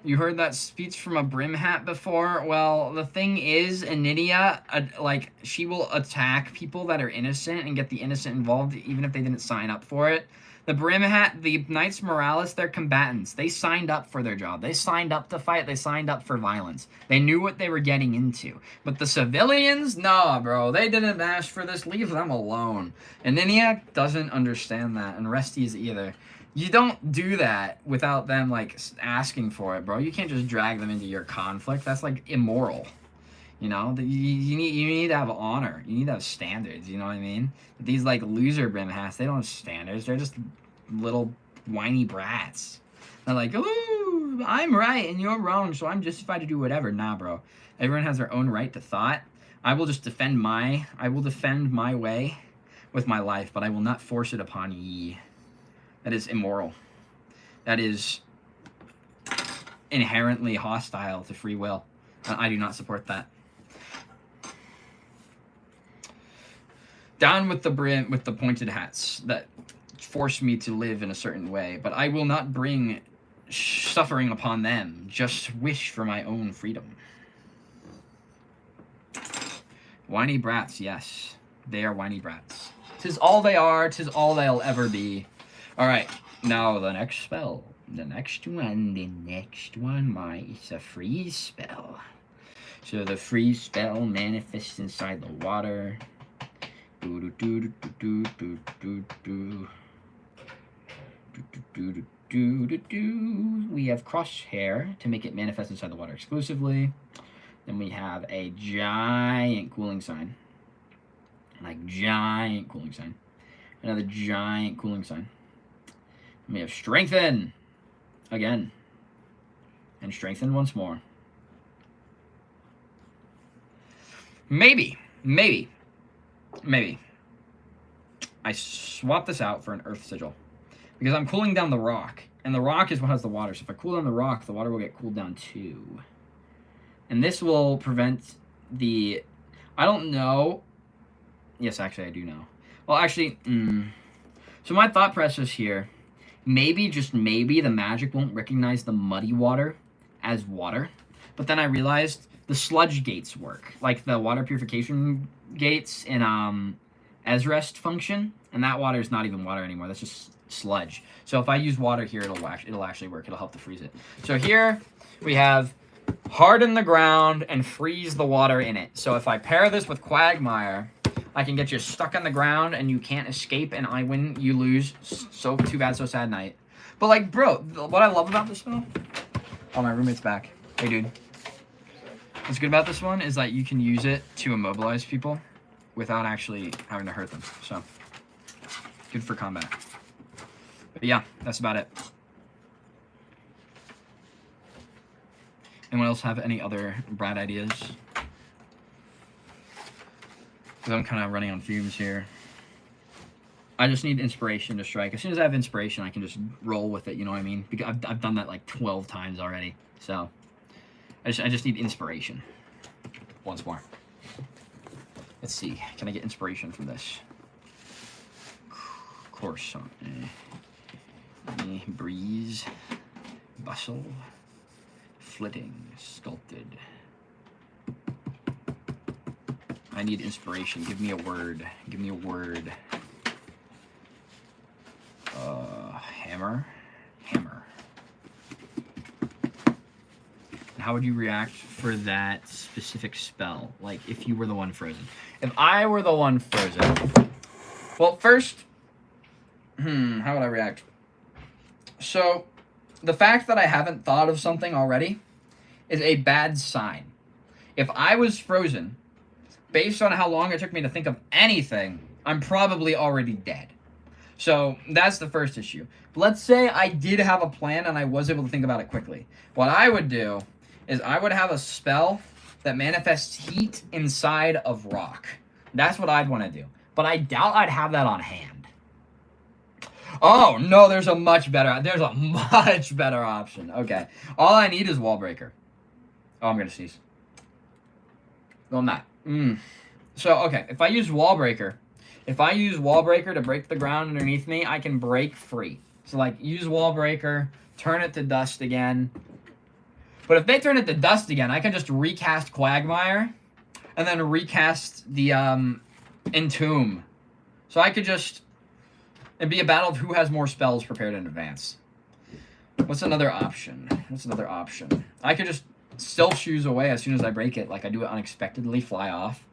you heard that speech from a brim hat before? Well, the thing is, Anidia, like, she will attack people that are innocent and get the innocent involved, even if they didn't sign up for it. The brim hat, the Knights Morales, they're combatants. They signed up for their job. They signed up to fight. They signed up for violence. They knew what they were getting into. But the civilians, nah, bro. They didn't ask for this. Leave them alone. And Anidia doesn't understand that, and Resties either. You don't do that without them, like, asking for it, bro. You can't just drag them into your conflict. That's, like, immoral. You know? You need to have honor. You need to have standards, you know what I mean? But these, like, loser brim hats, they don't have standards. They're just little whiny brats. They're like, ooh, I'm right and you're wrong, so I'm justified to do whatever. Nah, bro. Everyone has their own right to thought. I will defend my way with my life, but I will not force it upon ye. That is immoral. That is inherently hostile to free will. I do not support that. Down with the pointed hats that force me to live in a certain way, but I will not bring suffering upon them. Just wish for my own freedom. Whiny brats, yes. They are whiny brats. 'Tis all they are, 'tis all they'll ever be. Alright, now the next spell. The next one, it's a freeze spell. So the freeze spell manifests inside the water. We have crosshair to make it manifest inside the water exclusively. Then we have a giant cooling sign. Like giant cooling sign. Another giant cooling sign. And we have strengthen again. And strengthen once more. Maybe I swap this out for an earth sigil. Because I'm cooling down the rock. And the rock is what has the water. So if I cool down the rock, the water will get cooled down too. And this will prevent the... I don't know. Yes, actually, I do know. Well, actually... So my thought process here... Maybe, just maybe, the magic won't recognize the muddy water as water. But then I realized the sludge gates work. Like the water purification gates in Ezrest function. And that water is not even water anymore. That's just sludge. So if I use water here, it'll actually work. It'll help to freeze it. So here we have harden the ground and freeze the water in it. So if I pair this with Quagmire, I can get you stuck on the ground and you can't escape and I win, you lose. So too bad, so sad night. But like, bro, what I love about this spell... Oh, my roommate's back. Hey, dude. What's good about this one is that you can use it to immobilize people without actually having to hurt them. So, good for combat. But yeah, that's about it. Anyone else have any other Brad ideas? Because I'm kind of running on fumes here. I just need inspiration to strike. As soon as I have inspiration, I can just roll with it, you know what I mean? Because I've done that like 12 times already. So, I just need inspiration. Once more. Let's see. Can I get inspiration from this? Of course. Breeze. Bustle. Flitting. Sculpted. I need inspiration. Give me a word. Give me a word. Hammer. Hammer. How would you react for that specific spell? Like, if you were the one frozen. If I were the one frozen... Well, first... how would I react? So, the fact that I haven't thought of something already is a bad sign. If I was frozen, based on how long it took me to think of anything, I'm probably already dead. So, that's the first issue. But let's say I did have a plan and I was able to think about it quickly. What I would do is I would have a spell that manifests heat inside of rock. That's what I'd want to do. But I doubt I'd have that on hand. Oh, no, there's a much better option. Okay. All I need is wall breaker. Oh, I'm going to sneeze. No, I'm not. So, okay, if I use wall breaker to break the ground underneath me, I can break free. So, like, use wall breaker, turn it to dust again. But if they turn it to dust again, I can just recast Quagmire and then recast the Entomb. So I could just... It'd be a battle of who has more spells prepared in advance. What's another option? I could just stealth shoes away as soon as I break it. Like I do it unexpectedly, fly off.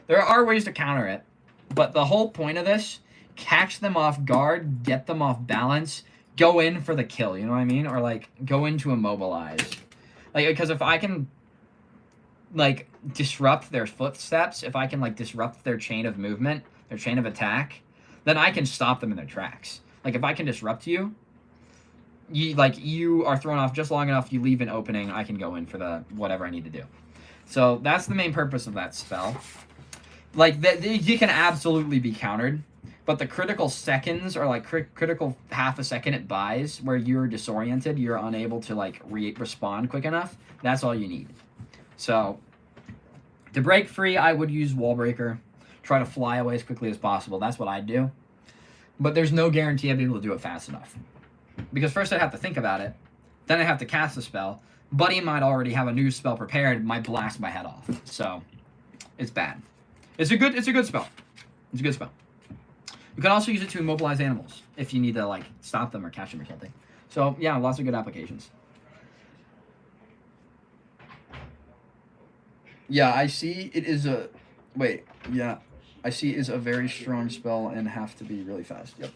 There are ways to counter it. But the whole point of this, catch them off guard, get them off balance, go in for the kill, you know what I mean? Or like, go into immobilize. Like, because if I can, like, disrupt their footsteps, if I can, like, disrupt their chain of movement, their chain of attack, then I can stop them in their tracks. Like, if I can disrupt you, you are thrown off just long enough, you leave an opening, I can go in for the whatever I need to do. So that's the main purpose of that spell. Like, you can absolutely be countered, but the critical seconds, or like critical half a second it buys, where you're disoriented, you're unable to like respond quick enough, that's all you need. So, to break free, I would use Wall Breaker. Try to fly away as quickly as possible. That's what I'd do. But there's no guarantee I'd be able to do it fast enough. Because first I'd have to think about it, then I'd have to cast the spell. Buddy might already have a new spell prepared, might blast my head off. So, it's bad. It's a good spell. It's a good spell. You can also use it to immobilize animals if you need to like stop them or catch them or something. So yeah, lots of good applications. Yeah, I see it is a I see it is a very strong spell and have to be really fast. Yep.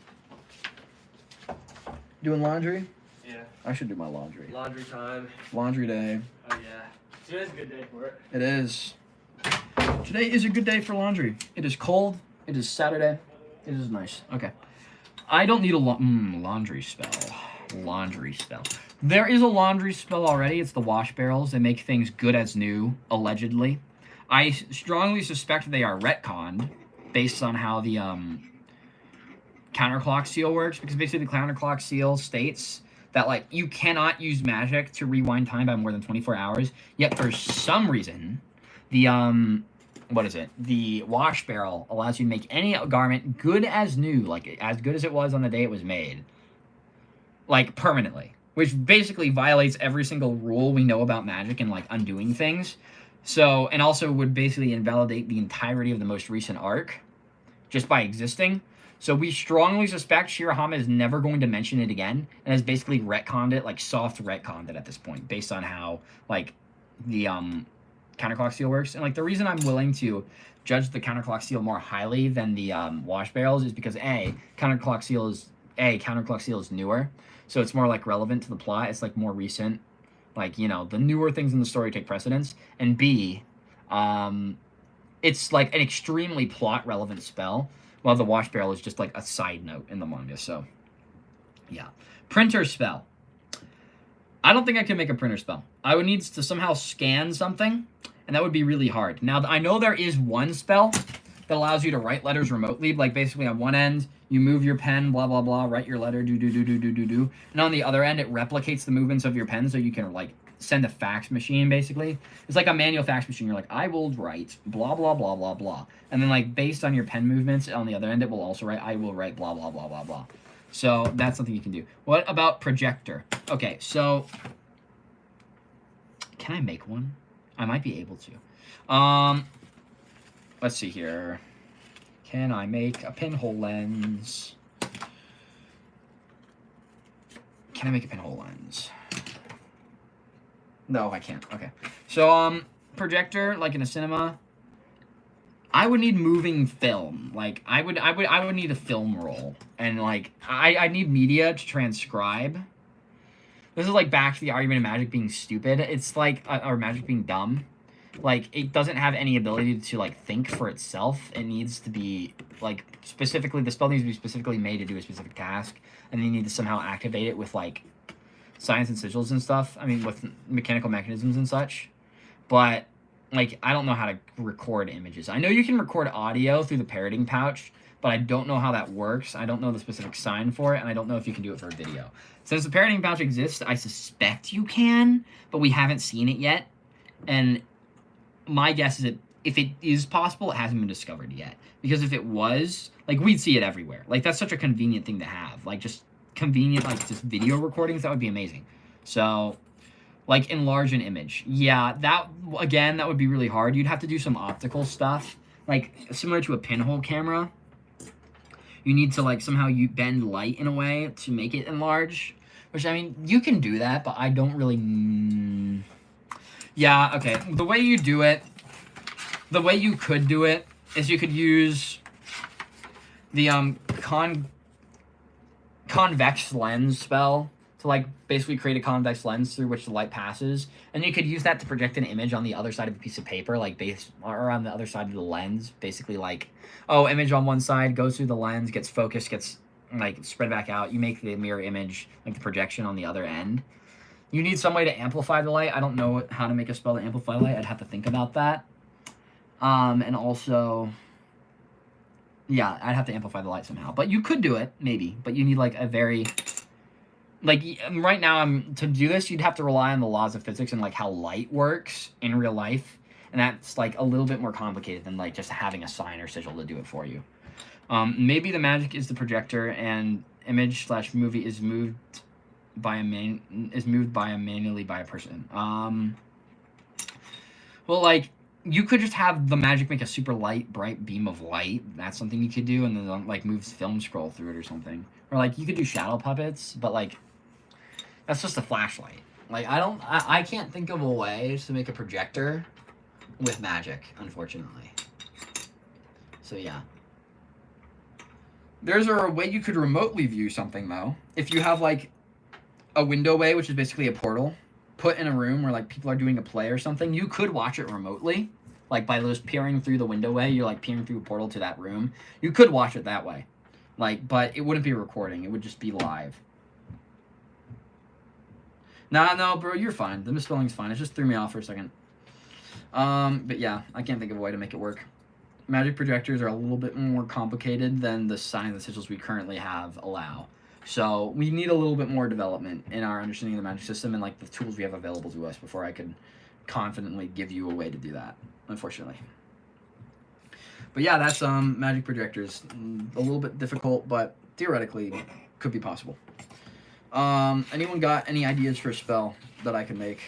Doing laundry? Yeah. I should do my laundry. Laundry time. Laundry day. Oh yeah. Today's a good day for it. It is. Today is a good day for laundry. It is cold. It is Saturday. It is nice. Okay. I don't need a laundry spell. Laundry spell. There is a laundry spell already. It's the wash barrels. They make things good as new, allegedly. I strongly suspect they are retconned based on how the counterclock seal works, because basically the counterclock seal states that like you cannot use magic to rewind time by more than 24 hours. Yet for some reason, the the wash barrel allows you to make any garment good as new, like as good as it was on the day it was made, like permanently, which basically violates every single rule we know about magic and like undoing things. So, and also would basically invalidate the entirety of the most recent arc just by existing. So we strongly suspect Shirahama is never going to mention it again, and has basically retconned it, like soft retconned it at this point, based on how like the counterclock seal works. And like the reason I'm willing to judge the counterclock seal more highly than the wash barrels is because counterclock seal is newer, so it's more like relevant to the plot. It's like more recent, like, you know, the newer things in the story take precedence. And B, it's like an extremely plot relevant spell, while the wash barrel is just like a side note in the manga. So yeah. Printer spell. I don't think I can make a printer spell. I would need to somehow scan something, and that would be really hard. Now, I know there is one spell that allows you to write letters remotely. Like, basically on one end, you move your pen, blah, blah, blah, write your letter, do. And on the other end, it replicates the movements of your pen, so you can, like, send a fax machine, basically. It's like a manual fax machine. You're like, I will write blah, blah, blah, blah, blah. And then, like, based on your pen movements, on the other end, it will also write, I will write blah, blah, blah, blah, blah. So that's something you can do. What about projector? Okay, so can I make one? I might be able to. Let's see here. Can I make a pinhole lens? Can I make a pinhole lens? No, I can't. Okay. So, projector, like in a cinema, I would need moving film. Like, I would need a film roll. And, like, I need media to transcribe. This is, like, back to the argument of magic being stupid. It's, like, or magic being dumb. Like, it doesn't have any ability to, like, think for itself. It needs to be, like, specifically, the spell needs to be specifically made to do a specific task. And you need to somehow activate it with, like, science and sigils and stuff. I mean, with mechanical mechanisms and such. But, like, I don't know how to record images. I know you can record audio through the parroting pouch, but I don't know how that works. I don't know the specific sign for it, and I don't know if you can do it for a video. Since the parroting pouch exists, I suspect you can, but we haven't seen it yet. And my guess is that if it is possible, it hasn't been discovered yet. Because if it was, like, we'd see it everywhere. Like, that's such a convenient thing to have. Like, just convenient, like, just video recordings, that would be amazing. So, like, enlarge an image. Yeah, that, again, that would be really hard. You'd have to do some optical stuff. Like, similar to a pinhole camera. You need to, like, somehow you bend light in a way to make it enlarge. Which, I mean, you can do that, but I don't really... Yeah, okay. The way you do it, the way you could do it, is you could use the convex lens spell to, like, basically create a convex lens through which the light passes. And you could use that to project an image on the other side of a piece of paper, like, or on the other side of the lens. Basically, like, oh, image on one side, goes through the lens, gets focused, gets like spread back out. You make the mirror image, like the projection on the other end. You need some way to amplify the light. I don't know how to make a spell to amplify light. I'd have to think about that. And also, yeah, I'd have to amplify the light somehow. But you could do it, maybe. But you need like a very, like right now, to do this, you'd have to rely on the laws of physics and like how light works in real life. And that's like a little bit more complicated than like just having a sign or sigil to do it for you. Maybe the magic is the projector and image / movie is moved manually by a person. Well, like you could just have the magic make a super bright beam of light. That's something you could do, and then like move film scroll through it or something. Or like you could do shadow puppets, but like that's just a flashlight. Like I can't think of a way to make a projector with magic, unfortunately. So yeah. There's a way you could remotely view something though. If you have like a window way, which is basically a portal, put in a room where like people are doing a play or something, you could watch it remotely. Like by just peering through the window way, you're like peering through a portal to that room. You could watch it that way. Like, but it wouldn't be recording. It would just be live. Nah, no, bro, you're fine. The misspelling's fine. It just threw me off for a second. But yeah, I can't think of a way to make it work. Magic projectors are a little bit more complicated than the signs and sigils we currently have allow. So we need a little bit more development in our understanding of the magic system and like the tools we have available to us before I can confidently give you a way to do that, unfortunately. But yeah, that's magic projectors. A little bit difficult, but theoretically could be possible. Anyone got any ideas for a spell that I can make?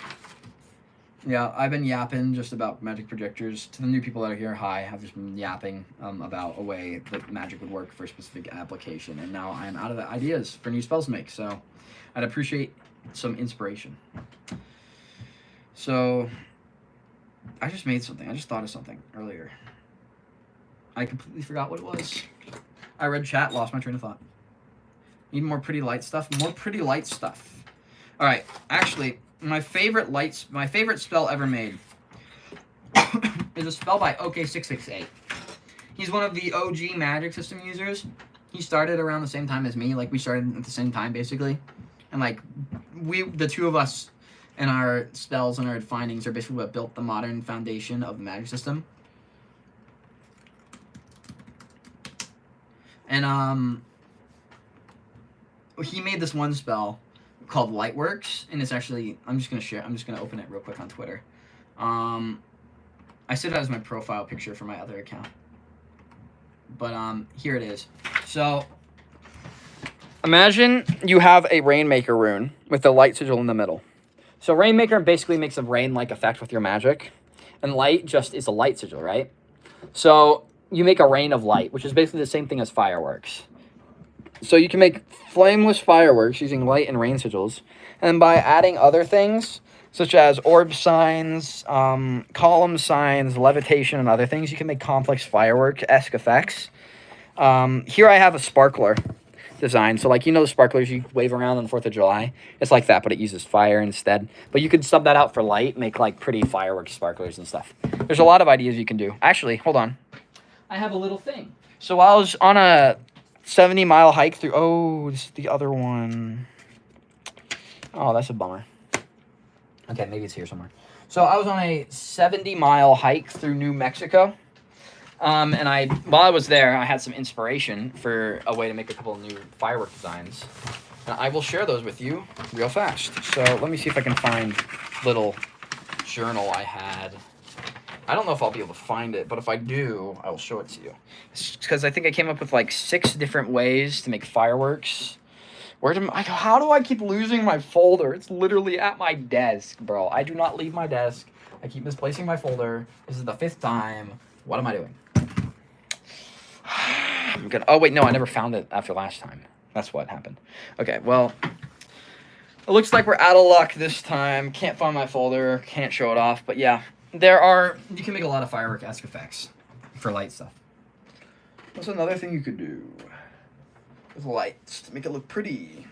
Yeah, I've been yapping just about magic projectors. To the new people that are here, hi. I've just been yapping about a way that magic would work for a specific application. And now I'm out of the ideas for new spells to make. So I'd appreciate some inspiration. So I just made something. I just thought of something earlier. I completely forgot what it was. I read chat, lost my train of thought. Need more pretty light stuff? More pretty light stuff. All right, actually, my favorite spell ever made is a spell by OK668. He's one of the OG magic system users. He started around the same time as me. Like, we started at the same time, basically. And, like, the two of us and our spells and our findings are basically what built the modern foundation of the magic system. And, he made this one spell called Lightworks, and it's actually, I'm just gonna open it real quick on Twitter. I set it as my profile picture for my other account. But, here it is. So, imagine you have a Rainmaker rune with the light sigil in the middle. So Rainmaker basically makes a rain-like effect with your magic, and light just is a light sigil, right? So you make a rain of light, which is basically the same thing as fireworks. So you can make flameless fireworks using light and rain sigils, and by adding other things, such as orb signs, column signs, levitation, and other things, you can make complex firework-esque effects. Here I have a sparkler design. So, like, you know the sparklers you wave around on the 4th of July? It's like that, but it uses fire instead. But you could sub that out for light, make, like, pretty fireworks sparklers and stuff. There's a lot of ideas you can do. Actually, hold on. I have a little thing. So I was on a 70-mile hike through... Oh, this is the other one. Oh, that's a bummer. Okay, maybe it's here somewhere. So I was on a 70-mile hike through New Mexico. And while I was there, I had some inspiration for a way to make a couple of new firework designs. And I will share those with you real fast. So let me see if I can find a little journal I had. I don't know if I'll be able to find it, but if I do, I will show it to you. Because I think I came up with like 6 different ways to make fireworks. How do I keep losing my folder? It's literally at my desk, bro. I do not leave my desk. I keep misplacing my folder. This is the 5th time. What am I doing? I'm good. Oh, wait, no, I never found it after last time. That's what happened. Okay, well, it looks like we're out of luck this time. Can't find my folder. Can't show it off. But yeah, you can make a lot of firework-esque effects for light stuff. What's another thing you could do with lights to make it look pretty?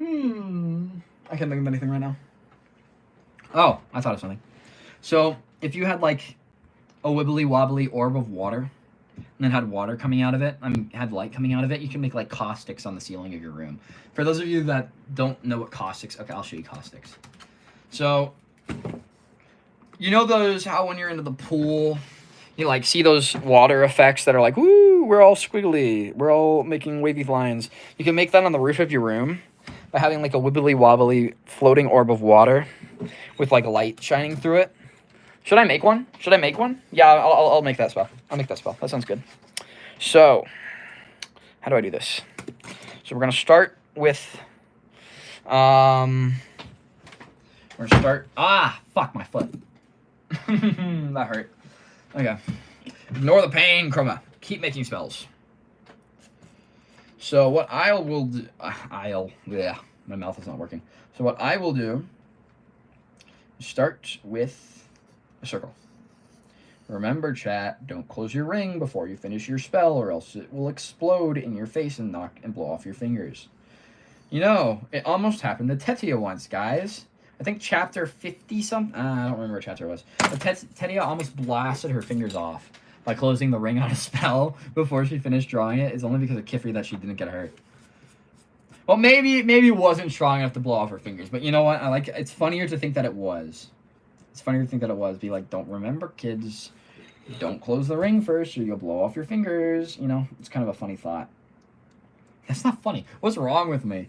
I can't think of anything right now. Oh, I thought of something. So, if you had, like, a wibbly-wobbly orb of water then had water coming out of it, had light coming out of it, you can make like caustics on the ceiling of your room. For those of you that don't know what caustics, okay, I'll show you caustics. So, you know those, how when you're into the pool, you like see those water effects that are like, woo, we're all squiggly, we're all making wavy lines. You can make that on the roof of your room by having like a wibbly wobbly floating orb of water with like light shining through it. Should I make one? Should I make one? Yeah, I'll make that spell. I'll make that spell. That sounds good. So, how do I do this? So we're gonna start with, we're gonna start. Ah, fuck my foot. That hurt. Okay. Ignore the pain, Chroma. Keep making spells. So what I will do, yeah, my mouth is not working. So what I will do is start with a circle. Remember, chat, don't close your ring before you finish your spell, or else it will explode in your face and blow off your fingers. You know, it almost happened to Tetia once, guys. I think chapter 50 something. I don't remember what chapter it was. But Tetia almost blasted her fingers off by closing the ring on a spell before she finished drawing it. It's only because of Kifri that she didn't get hurt. Well, maybe it wasn't strong enough to blow off her fingers, but you know what? It's funnier to think that it was. It's funnier to think that it was. Be like, don't remember, kids. Don't close the ring first or you'll blow off your fingers. You know, it's kind of a funny thought. That's not funny. What's wrong with me?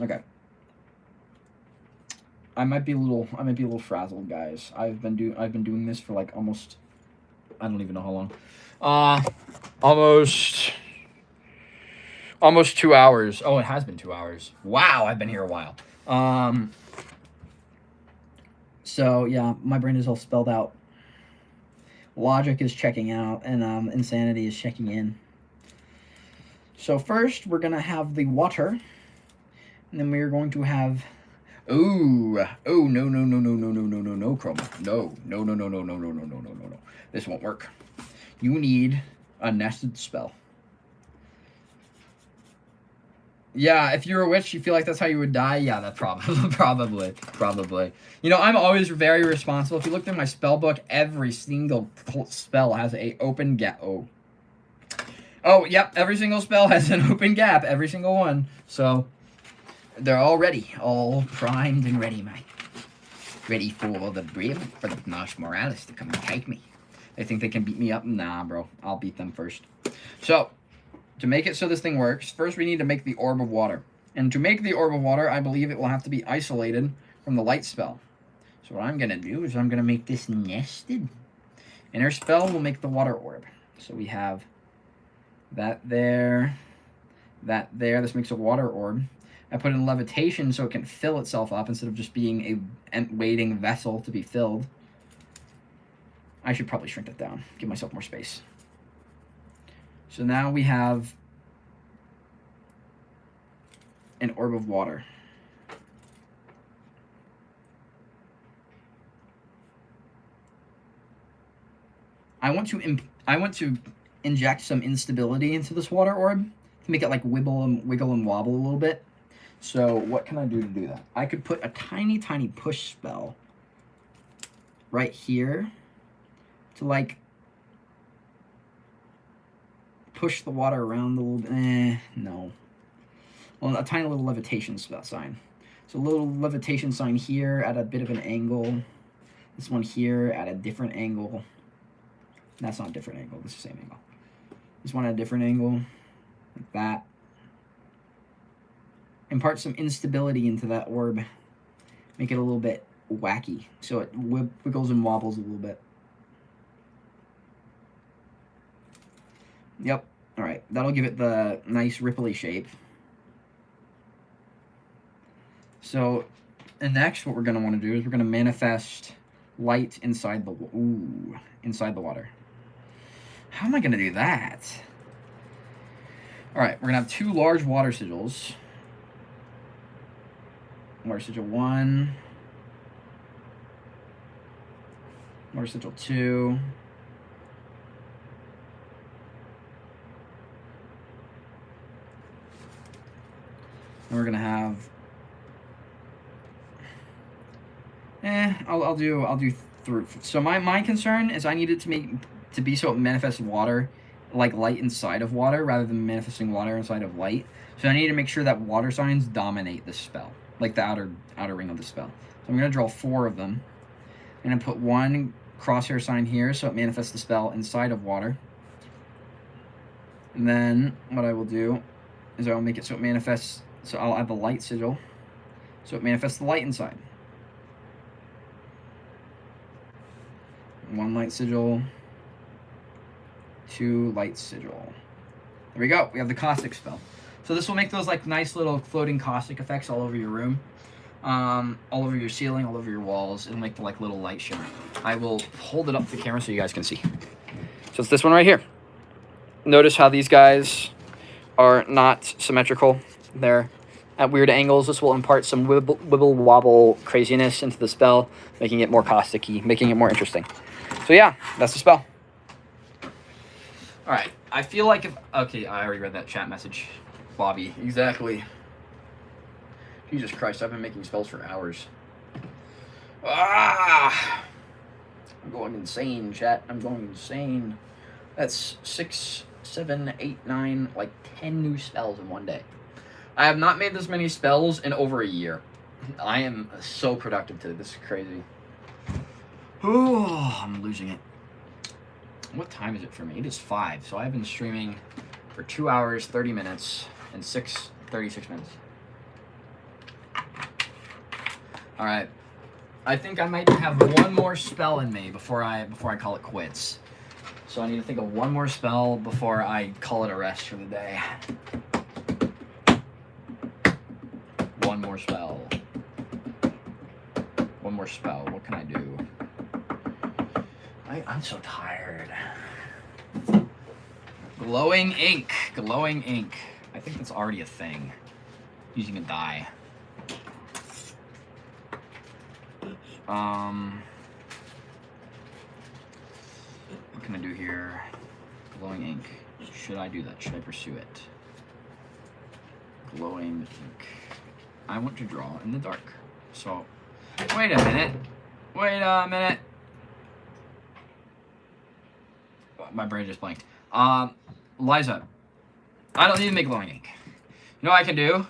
Okay. I might be a little frazzled, guys. I've been doing this for like almost, I don't even know how long. Almost 2 hours. Oh, it has been 2 hours. Wow, I've been here a while. So yeah, my brain is all spelled out. Logic is checking out, and insanity is checking in. So first, we're gonna have the water, and then we are going to have. Oh no, Chroma. No. This won't work. You need a nested spell. Yeah, if you're a witch, you feel like that's how you would die? Yeah, that probably. You know, I'm always very responsible. If you look through my spell book, every single spell has a open gap. Oh, yep, every single spell has an open gap, every single one. So, they're all ready, all primed and ready, mate. Ready for the Marsh Morales to come and take me. They think they can beat me up? Nah, bro, I'll beat them first. So, to make it so this thing works, first we need to make the orb of water. And to make the orb of water, I believe it will have to be isolated from the light spell. So what I'm going to do is I'm going to make this nested. And our spell will make the water orb. So we have that there, that there. This makes a water orb. I put it in levitation so it can fill itself up instead of just being a waiting vessel to be filled. I should probably shrink that down, give myself more space. So now we have an orb of water. I want to inject some instability into this water orb to make it like wiggle and wobble a little bit. So what can I do to do that? I could put a tiny push spell right here to like push the water around a little bit. No. Well, a tiny little levitation sign. So a little levitation sign here at a bit of an angle. This one here at a different angle. That's not a different angle. This is the same angle. This one at a different angle. Like that. Impart some instability into that orb. Make it a little bit wacky. So it wiggles and wobbles a little bit. Yep. All right. That'll give it the nice ripply shape. So, and next what we're going to want to do is we're going to manifest light inside the water. How am I going to do that? All right. We're going to have 2 large water sigils. Water sigil 1. Water sigil 2. And we're gonna have. I'll do through. So my concern is I need it to to be so it manifests water, like light inside of water, rather than manifesting water inside of light. So I need to make sure that water signs dominate the spell, like the outer ring of the spell. So I'm going to draw 4 of them. I'm going to put 1 crosshair sign here so it manifests the spell inside of water. And then what I will do is I will make it so it manifests, so I'll add the light sigil so it manifests the light inside. 1 light sigil, 2 light sigil. There we go. We have the caustic spell. So this will make those like nice little floating caustic effects all over your room, all over your ceiling, all over your walls. It'll make the like little light shimmer. I will hold it up to the camera so you guys can see. So it's this one right here. Notice how these guys are not symmetrical. They're at weird angles. This will impart some wibble wobble craziness into the spell, making it more caustic-y, making it more interesting. So yeah, that's the spell. All right, I feel like if... Okay, I already read that chat message. Bobby, exactly. Jesus Christ, I've been making spells for hours. Ah! I'm going insane, chat. I'm going insane. That's 6, 7, 8, 9, like 10 new spells in one day. I have not made this many spells in over a year. I am so productive today. This is crazy. Oh, I'm losing it. What time is it for me? It is 5, so I've been streaming for 2 hours, 30 minutes, and 36 minutes. All right. I think I might have 1 more spell in me before I call it quits. So I need to think of 1 more spell before I call it a rest for the day. 1 more spell. 1 more spell. What can I do? I'm so tired. Glowing ink. Glowing ink. I think that's already a thing. Using a dye. What can I do here? Glowing ink. Should I do that? Should I pursue it? Glowing ink. I want to draw in the dark. So, wait a minute. Wait a minute. My brain just blanked. Liza, I don't need to make glowing ink. You know what I can do?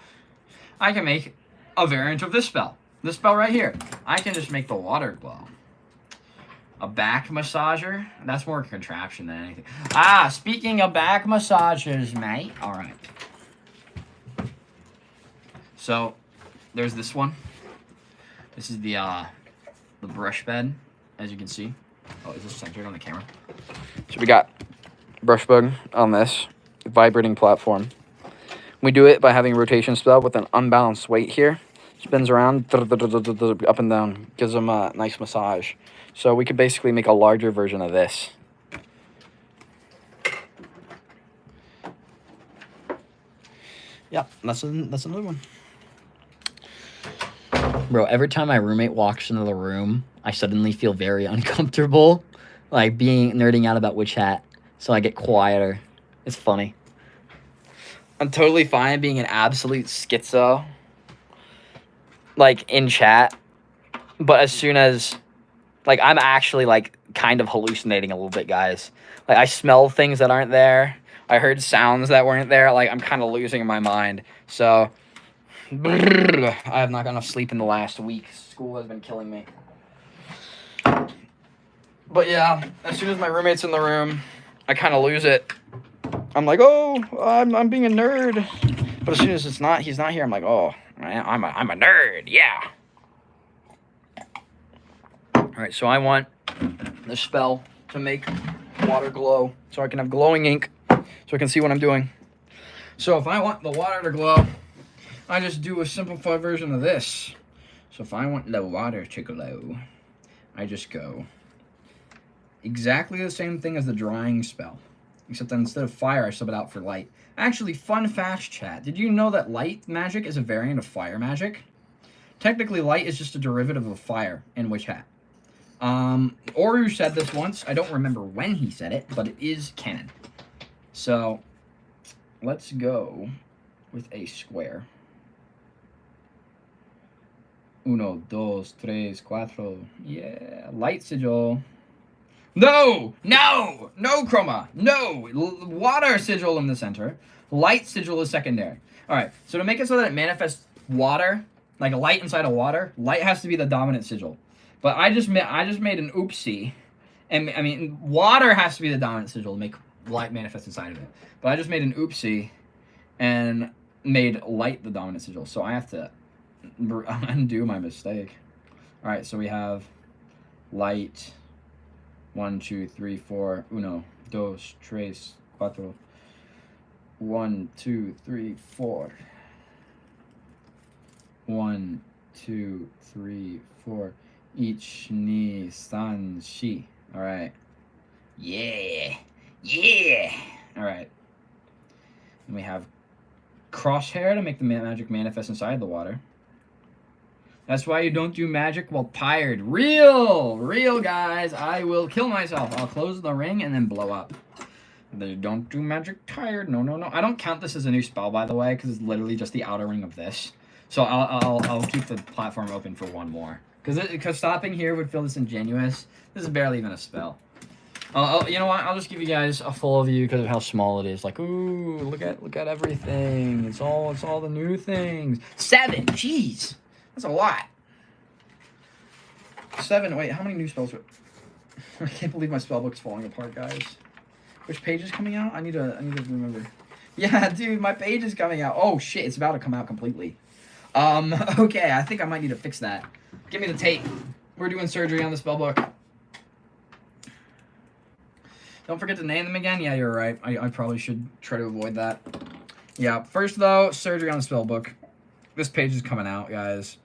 I can make a variant of this spell. This spell right here. I can just make the water glow. A back massager? That's more a contraption than anything. Ah, speaking of back massagers, mate. All right. So, there's this one. This is the brush bed, as you can see. Oh, is this centered on the camera? So we got brush bug on this vibrating platform. We do it by having a rotation spell with an unbalanced weight here. Spins around, up and down, gives them a nice massage. So we could basically make a larger version of this. Yeah, that's another one. Bro, every time my roommate walks into the room, I suddenly feel very uncomfortable. Like nerding out about Witch Hat. So I get quieter. It's funny. I'm totally fine being an absolute schizo. Like, in chat. But as soon as... Like, I'm actually, like, kind of hallucinating a little bit, guys. Like, I smell things that aren't there. I heard sounds that weren't there. Like, I'm kind of losing my mind. So... I have not got enough sleep in the last week. School has been killing me. But yeah, as soon as my roommate's in the room, I kind of lose it. I'm like, oh, I'm being a nerd. But as soon as he's not here, I'm like, oh, I'm a nerd, yeah. All right, so I want the spell to make water glow, so I can have glowing ink, so I can see what I'm doing. So if I want the water to glow, I just do a simplified version of this. So if I want the water to glow, I just go exactly the same thing as the drying spell, except that instead of fire, I sub it out for light. Actually, fun fact, chat. Did you know that light magic is a variant of fire magic? Technically, light is just a derivative of fire in Witch Hat. Oru said this once. I don't remember when he said it, but it is canon. So, let's go with a square. 1, 2, 3, 4. Yeah, light sigil. No, no, no chroma, no. Water sigil in the center. Light sigil is secondary. All right, so to make it so that it manifests water, like a light inside of water, light has to be the dominant sigil. But I just made an oopsie, and I mean water has to be the dominant sigil to make light manifest inside of it. But I just made an oopsie, and made light the dominant sigil. So I have to undo my mistake. All right, so we have light. 1, 2, 3, 4. Uno, dos, tres, cuatro. 1, 2, 3, 4. 1, 2, 3, 4. Ich, ni, san, shi. All right. Yeah. Yeah. All right. And we have crosshair to make the magic manifest inside the water. That's why you don't do magic while tired. Real, guys. I will kill myself. I'll close the ring and then blow up. They don't do magic tired. No. I don't count this as a new spell, by the way, because it's literally just the outer ring of this. So I'll keep the platform open for one more. Because stopping here would feel disingenuous. This is barely even a spell. You know what? I'll just give you guys a full view because of how small it is. Like, ooh, look at everything. It's all the new things. 7. Jeez. That's a lot. 7. Wait, how many new spells? I can't believe my spellbook's falling apart, guys. Which page is coming out? I need to remember. Yeah, dude, my page is coming out. Oh shit, it's about to come out completely. Okay, I think I might need to fix that. Give me the tape. We're doing surgery on the spellbook. Don't forget to name them again. Yeah, you're right. I probably should try to avoid that. Yeah, first though, surgery on the spellbook. This page is coming out, guys.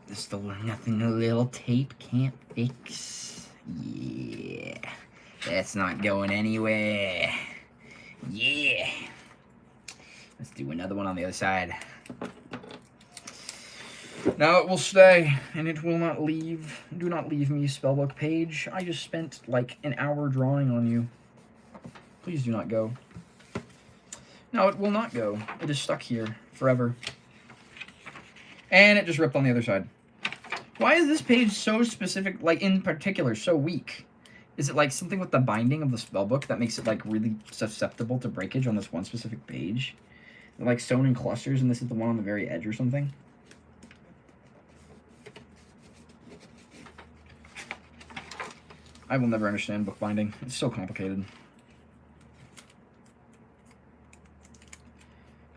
There's still nothing a little tape can't fix. Yeah. That's not going anywhere. Yeah. Let's do another one on the other side. Now it will stay, and it will not leave. Do not leave me, spellbook page. I just spent like an hour drawing on you. Please do not go. No, it will not go. It is stuck here forever. And it just ripped on the other side. Why is this page so specific, like in particular, so weak? Is it like something with the binding of the spellbook that makes it like really susceptible to breakage on this one specific page? They're like sewn in clusters and this is the one on the very edge or something? I will never understand bookbinding. It's so complicated.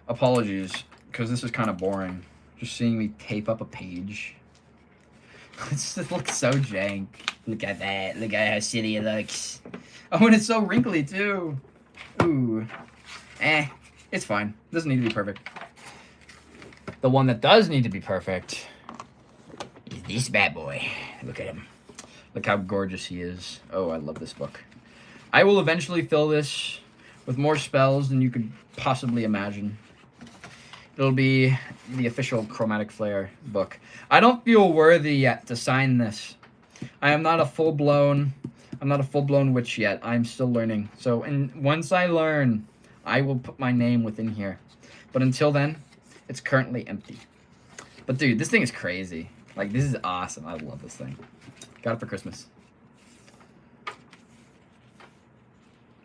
Apologies, because this is kind of boring. Just seeing me tape up a page. It looks so jank. Look at that. Look at how silly it looks. Oh, and it's so wrinkly, too. Ooh. It's fine. Doesn't need to be perfect. The one that does need to be perfect is this bad boy. Look at him. Look how gorgeous he is. Oh, I love this book. I will eventually fill this with more spells than you could possibly imagine. It'll be the official Chromatic Flare book. I don't feel worthy yet to sign this. I'm not a full-blown witch yet. I'm still learning. So, and once I learn, I will put my name within here. But until then, it's currently empty. But dude, this thing is crazy. Like, this is awesome. I love this thing. Got it for Christmas.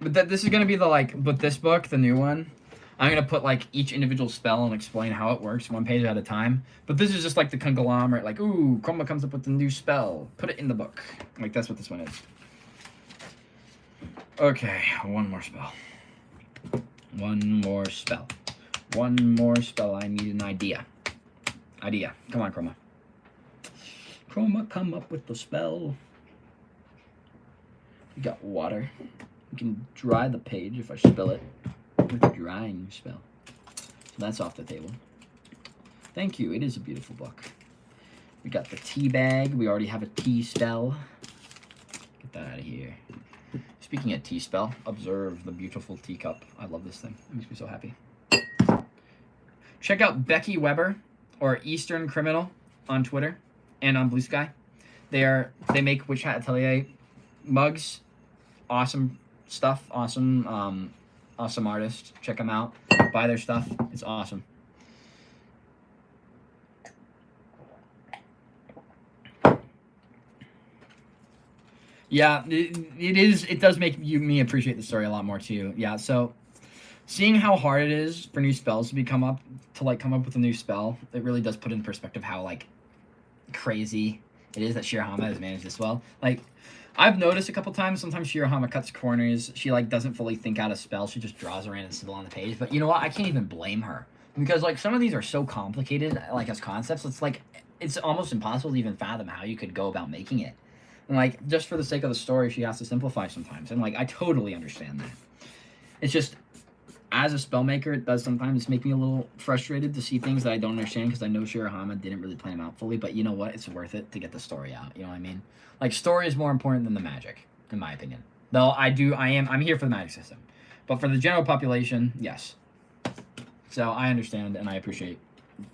But this is gonna be but this book, the new one, I'm gonna put like each individual spell and explain how it works one page at a time. But this is just like the conglomerate, like, ooh, Chroma comes up with a new spell. Put it in the book. Like, that's what this one is. Okay, one more spell. One more spell. One more spell. I need an idea. Come on, Chroma. Chroma, come up with the spell. We got water. You can dry the page if I spill it with a drying spell. So that's off the table. Thank you. It is a beautiful book. We got the tea bag. We already have a tea spell. Get that out of here. Speaking of tea spell, observe the beautiful teacup. I love this thing. It makes me so happy. Check out Becky Weber or Eastern Criminal on Twitter and on Blue Sky. They make Witch Hat Atelier mugs. Awesome stuff. Awesome artist. Check them out. Buy their stuff. It's awesome. Yeah, it is. It does make me appreciate the story a lot more too. Yeah, so seeing how hard it is for new spells to come up with a new spell, it really does put in perspective how like crazy it is that Shirahama has managed this well. Like, I've noticed a couple times, sometimes Shirahama cuts corners. She like doesn't fully think out a spell. She just draws a random symbol on the page. But you know what? I can't even blame her because like some of these are so complicated, like as concepts. It's like it's almost impossible to even fathom how you could go about making it. And like just for the sake of the story, she has to simplify sometimes. And like I totally understand that. It's just as a spell maker, it does sometimes make me a little frustrated to see things that I don't understand because I know Shirahama didn't really plan them out fully. But you know what? It's worth it to get the story out. You know what I mean? Like, story is more important than the magic, in my opinion. Though I'm here for the magic system. But for the general population, yes. So I understand and I appreciate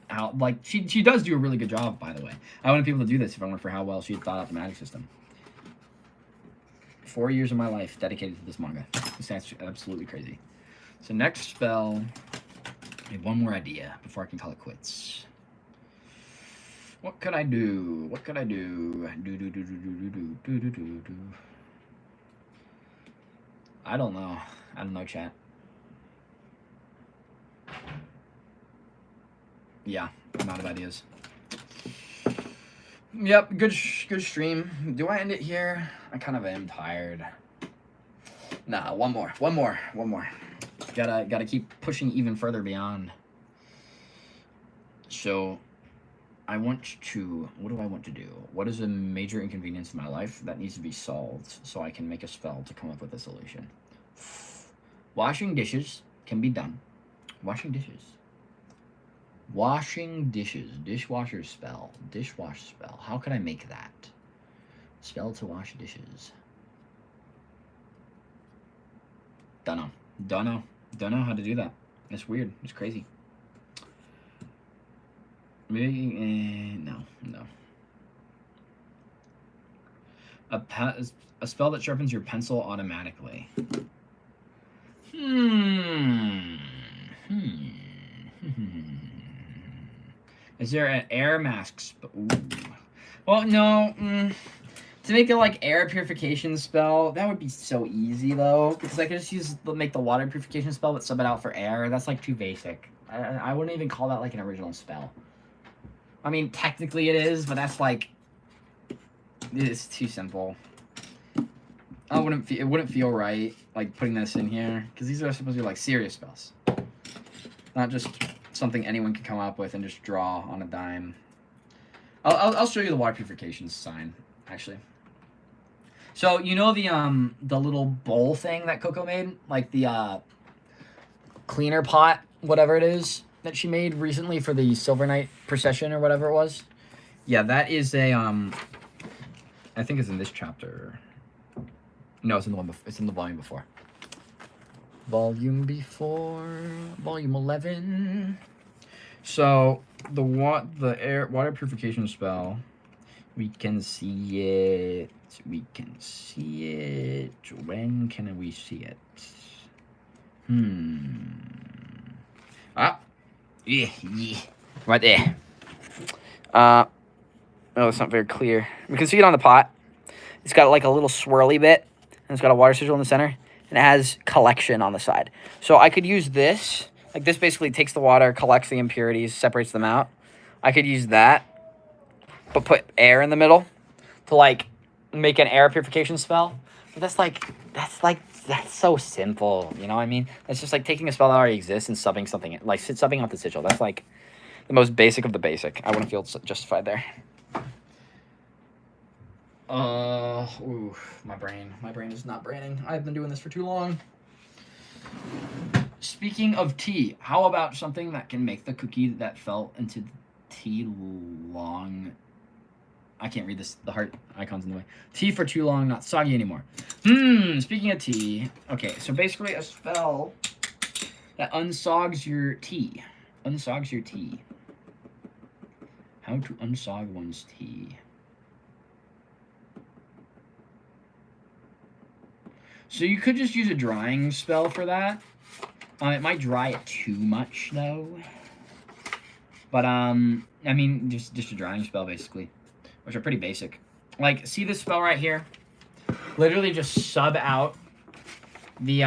how, like, she does do a really good job, by the way. I wouldn't be able to do this if I weren't for how well she had thought out the magic system. 4 years of my life dedicated to this manga. It's absolutely crazy. So next spell, I have one more idea before I can call it quits. What could I do? What could I do? I don't know. I don't know, chat. Yeah, I'm out of ideas. Yep, good stream. Do I end it here? I kind of am tired. Nah, one more. Gotta keep pushing even further beyond. So, what do I want to do? What is a major inconvenience in my life that needs to be solved so I can make a spell to come up with a solution? Washing dishes can be done. Washing dishes. Dishwasher spell. Dishwash spell. How could I make that? Spell to wash dishes. Don't know how to do that. It's weird. It's crazy. Maybe, no. A spell that sharpens your pencil automatically. Is there an air mask? Ooh. Well, no. To make it like air purification spell, that would be so easy though, because I could just make the water purification spell but sub it out for air. That's like too basic. I wouldn't even call that like an original spell. I mean, technically it is, but that's like, it's too simple. It wouldn't feel right like putting this in here because these are supposed to be like serious spells, not just something anyone can come up with and just draw on a dime. I'll show you the water purification sign actually. So you know the little bowl thing that Coco made, like the cleaner pot, whatever it is that she made recently for the Silver Knight procession or whatever it was. Yeah, that is a I think it's in this chapter. No, it's in the one. It's in the volume before. Volume 11. So the water purification spell, we can see it. When can we see it? Yeah. Right there. Oh, it's not very clear. We can see it on the pot. It's got like a little swirly bit, and it's got a water sigil in the center, and it has collection on the side. So I could use this. Like this basically takes the water, collects the impurities, separates them out. I could use that, but put air in the middle to like make an air purification spell. But that's so simple. You know what I mean? It's just like taking a spell that already exists and subbing something in, like subbing out the sigil. That's like the most basic of the basic. I wouldn't feel justified there. Ooh, my brain is not braining. I've been doing this for too long. Speaking of tea, how about something that can make the cookie that fell into the tea long? I can't read this. The heart icon's in the way. Tea for too long, not soggy anymore. Speaking of tea, okay, so basically a spell that unsogs your tea. Unsogs your tea. How to unsog one's tea. So you could just use a drying spell for that. It might dry it too much though. But I mean just a drying spell basically, which are pretty basic. Like, see this spell right here? literally just sub out the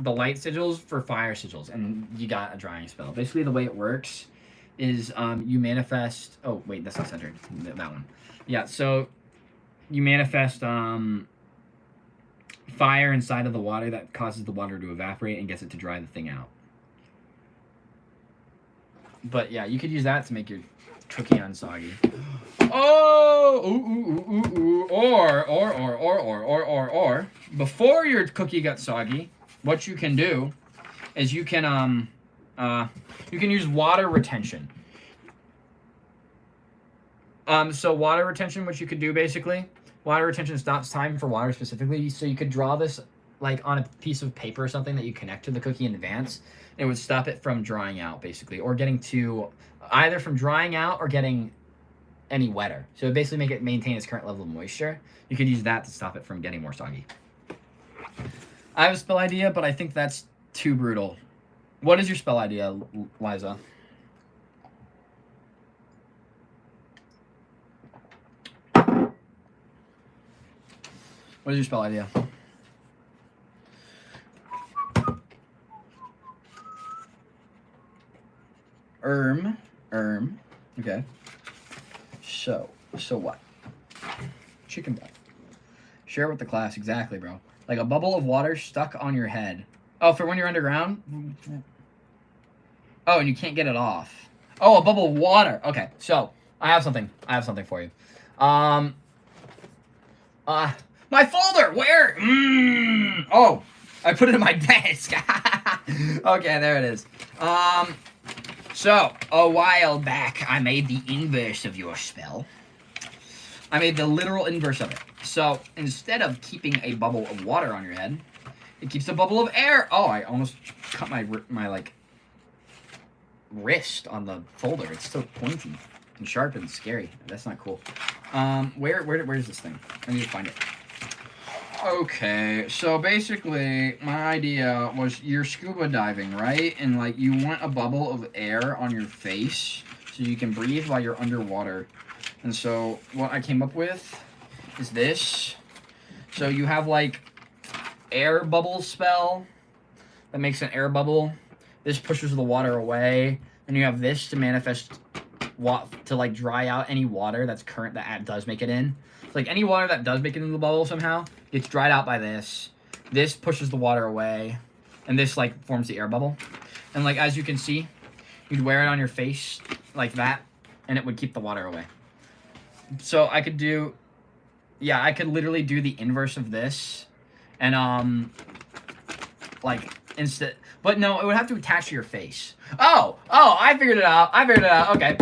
light sigils for fire sigils, and you got a drying spell. Basically, the way it works is you manifest. Oh wait, that's not centered. That one. Yeah. So you manifest fire inside of the water that causes the water to evaporate and gets it to dry the thing out. But yeah, you could use that to make your cookie unsoggy. Oh, or before your cookie got soggy, what you can do is you can use water retention. So water retention, what you could do basically, water retention stops time for water specifically. So you could draw this like on a piece of paper or something that you connect to the cookie in advance. It would stop it from drying out basically, or getting to either from drying out or getting any wetter. So it basically make it maintain its current level of moisture. You could use that to stop it from getting more soggy. I have a spell idea, but I think that's too brutal. What is your spell idea, Liza? What is your spell idea? Okay. So what? Chicken ball. Share it with the class, exactly, bro. Like a bubble of water stuck on your head. Oh, for when you're underground? Oh, and you can't get it off. Oh, a bubble of water. Okay, so I have something for you. My folder. Where? Oh, I put it in my desk. Okay, there it is. So a while back, I made the inverse of your spell. I made the literal inverse of it. So instead of keeping a bubble of water on your head, it keeps a bubble of air. Oh, I almost cut my like wrist on the folder. It's so pointy and sharp and scary. That's not cool. Where's this thing? I need to find it. Okay, so basically my idea was you're scuba diving, right? And like you want a bubble of air on your face so you can breathe while you're underwater. And so what I came up with is this. So you have like air bubble spell that makes an air bubble. This pushes the water away. And you have this to manifest to like dry out any water that's current that does make it in. So like any water that does make it into the bubble somehow gets dried out by this. This pushes the water away. And this like forms the air bubble. And like as you can see, you'd wear it on your face like that and it would keep the water away. So I could do, yeah, I could literally do the inverse of this, and like instead, but no, it would have to attach to your face. Oh, I figured it out. Okay.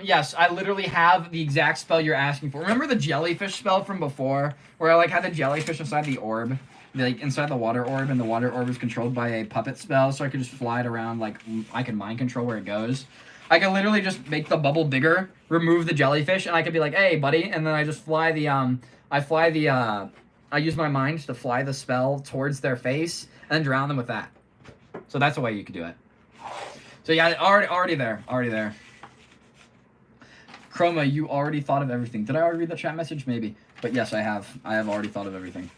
Yes, I literally have the exact spell you're asking for. Remember the jellyfish spell from before, where I like had the jellyfish inside the orb, like inside the water orb, and the water orb is controlled by a puppet spell, so I could just fly it around, like I can mind control where it goes. I could literally just make the bubble bigger, remove the jellyfish, and I could be like, hey, buddy, and then I just fly the, I use my mind to fly the spell towards their face, and drown them with that. So that's a way you could do it. So yeah, already there. Chroma, you already thought of everything. Did I already read the chat message? Maybe. But yes, I have. I have already thought of everything.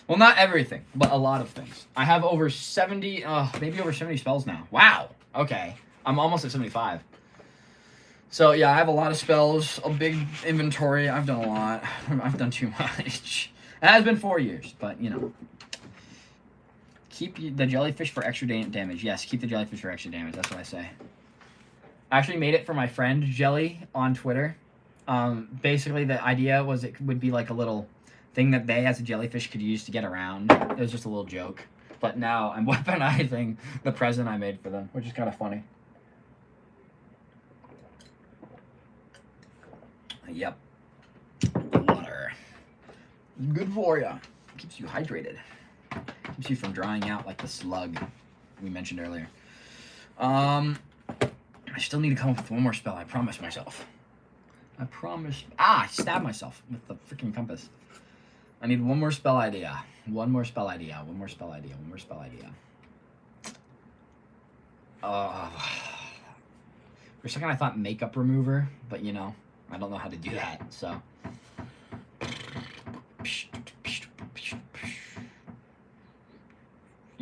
Well, not everything, but a lot of things. I have over 70, maybe over 70 spells now. Wow. Okay. I'm almost at 75. So yeah, I have a lot of spells, a big inventory. I've done a lot. I've done too much. It has been 4 years, but you know. Keep the jellyfish for extra damage. Yes, keep the jellyfish for extra damage. That's what I say. I actually made it for my friend Jelly on Twitter. Basically, the idea was it would be like a little thing that they, as a jellyfish, could use to get around. It was just a little joke. But now I'm weaponizing the present I made for them, which is kind of funny. Yep. Water. Good for ya. Keeps you hydrated. Keeps you from drying out like the slug we mentioned earlier. I still need to come up with one more spell. I promised myself. I stabbed myself with the freaking compass. I need one more spell idea. One more spell idea. For a second I thought makeup remover, but you know, I don't know how to do that, so.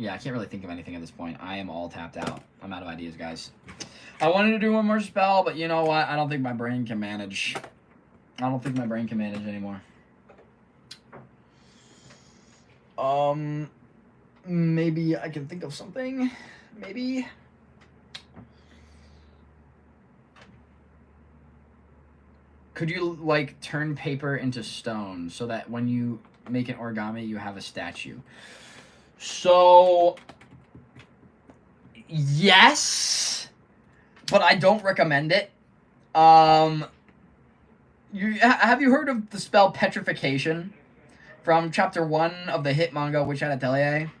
Yeah, I can't really think of anything at this point. I am all tapped out. I'm out of ideas, guys. I wanted to do one more spell, but you know what? I don't think my brain can manage. I don't think my brain can manage anymore. Maybe I can think of something. Maybe. Could you, like, turn paper into stone so that when you make an origami, you have a statue? So, yes, but I don't recommend it. Have you heard of the spell Petrification from chapter 1 of the hit manga Witch Hat Atelier?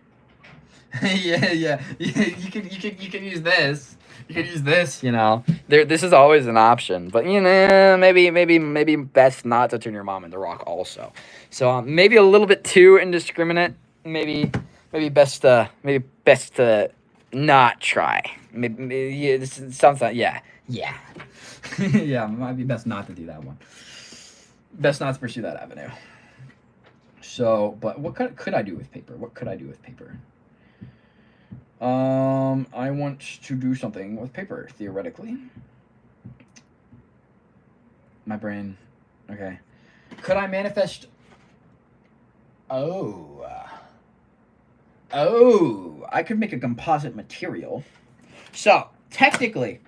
yeah. You can use this. You could use this, you know. This is always an option, but you know, maybe best not to turn your mom into rock also. So maybe a little bit too indiscriminate. Maybe best to not try. Maybe yeah, this sounds like yeah. yeah, might be best not to do that one. Best not to pursue that avenue. So, but what could I do with paper? What could I do with paper? I want to do something with paper, theoretically. My brain. Okay. Could I manifest... Oh, I could make a composite material. So, technically,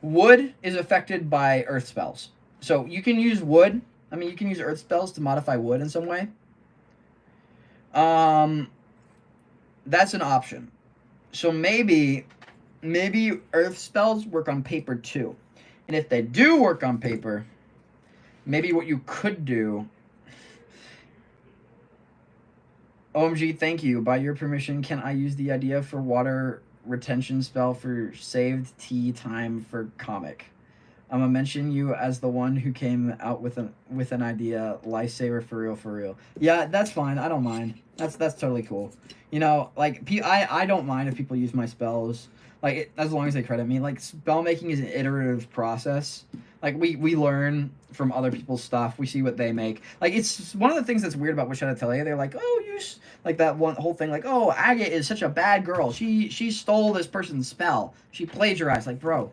wood is affected by earth spells. So, you can use wood. I mean, you can use earth spells to modify wood in some way. That's an option. So maybe earth spells work on paper too. And if they do work on paper, maybe what you could do... OMG, thank you. By your permission, can I use the idea for water retention spell for saved tea time for comic? I'm gonna mention you as the one who came out with an idea. Lifesaver for real. Yeah, that's fine. I don't mind. That's totally cool. You know, like I don't mind if people use my spells. Like as long as they credit me. Like spell making is an iterative process. Like we learn from other people's stuff. We see what they make. Like it's one of the things that's weird about Witch Hat Atelier. They're like, oh, like that one whole thing. Like, oh, Agate is such a bad girl. She stole this person's spell. She plagiarized. Like, bro.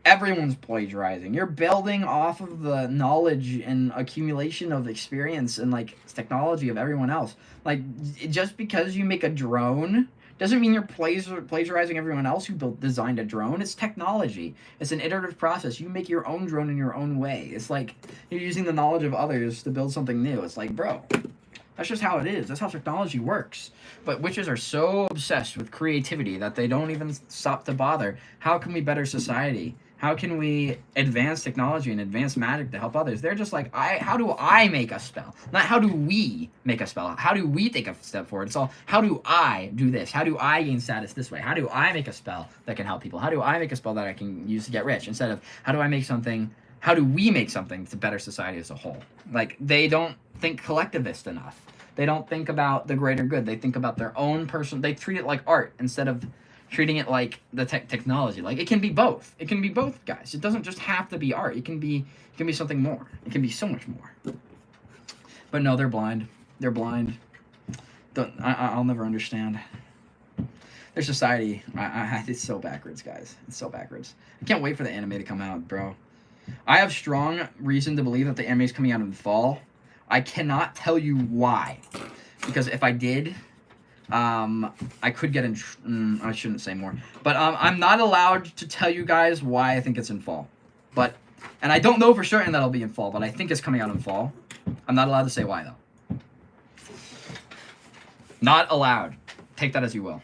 Everyone's plagiarizing. You're building off of the knowledge and accumulation of experience and like technology of everyone else. Like just because you make a drone doesn't mean you're plagiarizing everyone else who designed a drone. It's technology. It's an iterative process. You make your own drone in your own way. It's like you're using the knowledge of others to build something new. It's like, bro, that's just how it is. That's how technology works. But witches are so obsessed with creativity that they don't even stop to bother. How can we better society? How can we advance technology and advance magic to help others? They're just like, how do I make a spell? Not how do we make a spell? How do we take a step forward? It's all, how do I do this? How do I gain status this way? How do I make a spell that can help people? How do I make a spell that I can use to get rich? Instead of, how do we make something to better society as a whole? Like, they don't think collectivist enough. They don't think about the greater good. They think about their own they treat it like art instead of treating it like the technology. Like, it can be both. It can be both, guys. It doesn't just have to be art. It can be something more. It can be so much more. But no, they're blind. They're blind. I'll never understand. Their society, it's so backwards, guys. It's so backwards. I can't wait for the anime to come out, bro. I have strong reason to believe that the anime is coming out in the fall. I cannot tell you why. Because if I did... I could get in... I shouldn't say more. But I'm not allowed to tell you guys why I think it's in fall. And I don't know for certain that it'll be in fall, but I think it's coming out in fall. I'm not allowed to say why, though. Not allowed. Take that as you will.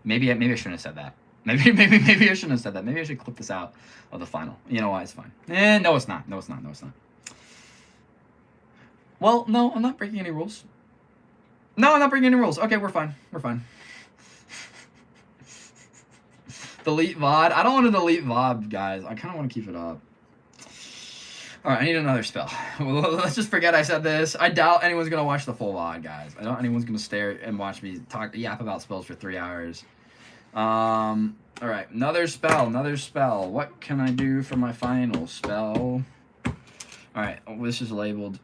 Maybe I shouldn't have said that. Maybe I shouldn't have said that. Maybe I should clip this out of the final. You know why? It's fine. No, it's not. No, it's not. Well, no, I'm not breaking any rules. No, I'm not breaking any rules. Okay, we're fine. Delete VOD. I don't want to delete VOD, guys. I kind of want to keep it up. Alright, I need another spell. Well, let's just forget I said this. I doubt anyone's going to watch the full VOD, guys. I doubt anyone's going to stare and watch me yap about spells for 3 hours. Alright, another spell. What can I do for my final spell? Alright, this is labeled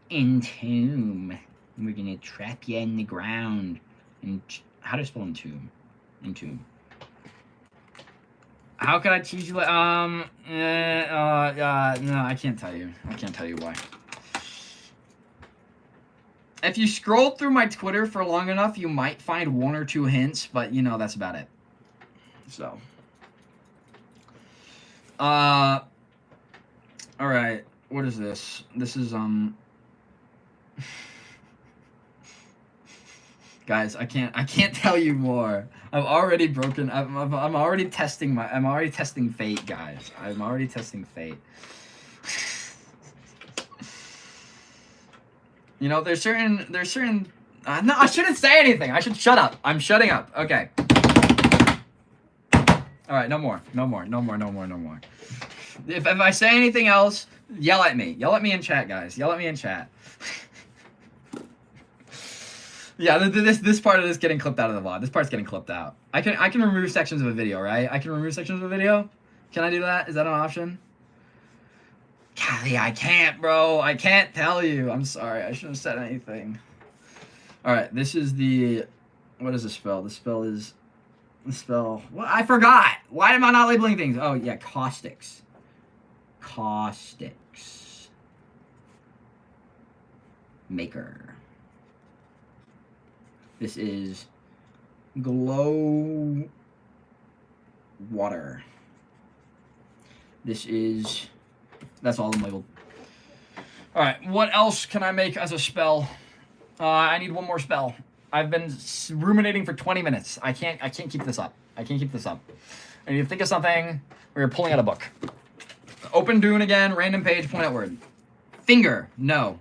Entomb. We're gonna trap you in the ground. And how do I spell entomb? Entomb. How could I teach you? No, I can't tell you. I can't tell you why. If you scroll through my Twitter for long enough, you might find 1 or 2 hints, but you know that's about it. So, all right. What is this? This is Guys, I can't tell you more. I've already broken. I'm already testing fate, guys. I'm already testing fate. You know, there's certain. No, I shouldn't say anything. I should shut up. I'm shutting up. Okay. All right, no more. If I say anything else, yell at me. Yell at me in chat, guys. Yell at me in chat. Yeah, this part of this getting clipped out of the VOD. This part's getting clipped out. I can remove sections of a video, right? I can remove sections of a video. Can I do that? Is that an option? Golly, I can't, bro. I can't tell you. I'm sorry. I shouldn't have said anything. All right, this is the. What is the spell? The spell is. The spell. What? I forgot. Why am I not labeling things? Oh yeah, caustics. Caustics. Maker. This is glow water. This is. That's all I'm labeled. All right, what else can I make as a spell? I need one more spell. I've been ruminating for 20 minutes. I can't keep this up. I need to think of something. We're pulling out a book. Open Dune again. Random page. Point out word. Finger. No.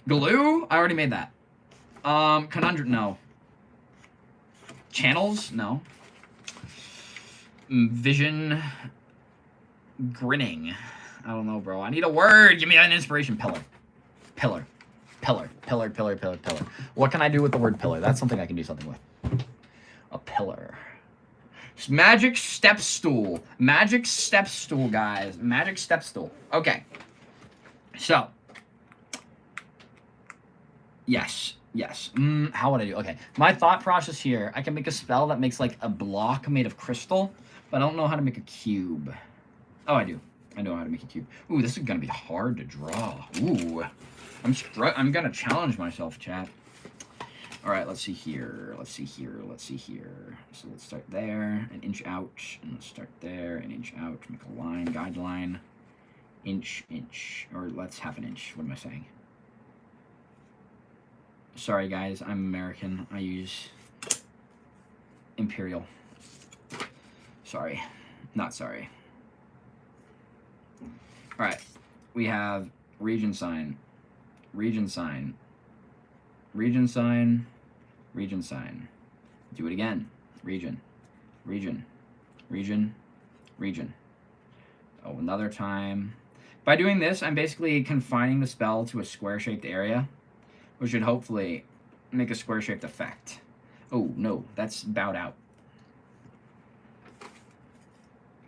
Glue. I already made that. Conundrum. No. Channels. No. Vision. Grinning. I don't know, bro. I need a word. Give me an inspiration. Pillar. Pillar. What can I do with the word pillar? That's something I can do something with. A pillar. Magic step stool. Magic step stool, guys. Magic step stool. Okay. So. Yes. How would I do? Okay. My thought process here. I can make a spell that makes like a block made of crystal, but I don't know how to make a cube. Oh, I do. I know how to make a cube. Ooh, this is gonna be hard to draw. Ooh. I'm gonna challenge myself, chat. All right, let's see here. So let's start there, an inch out, and let's start there, an inch out. Make a line, guideline, inch, or let's half an inch. What am I saying? Sorry, guys. I'm American. I use imperial. Sorry, not sorry. All right, we have region sign. Do it again. Region. Oh, another time. By doing this, I'm basically confining the spell to a square-shaped area, which should hopefully make a square-shaped effect. Oh, no, that's bowed out.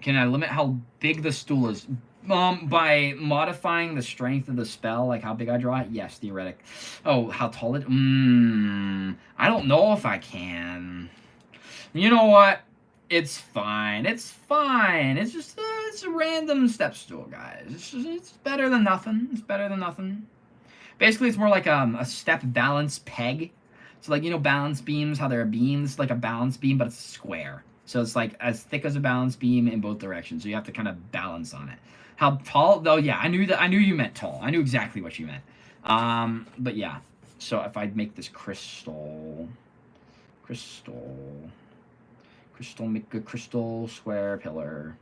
Can I limit how big the stool is? By modifying the strength of the spell, like how big I draw it? Yes, theoretic. Oh, how tall it? I don't know if I can. You know what? It's fine. It's just it's a random step stool, guys. It's better than nothing. Basically, it's more like a step balance peg. So like, you know, balance beams, how there are beams, it's like a balance beam, but it's square. So it's like as thick as a balance beam in both directions. So you have to kind of balance on it. How tall? Oh yeah, I knew you meant tall. I knew exactly what you meant. But yeah. So if I make this crystal, make a crystal square pillar.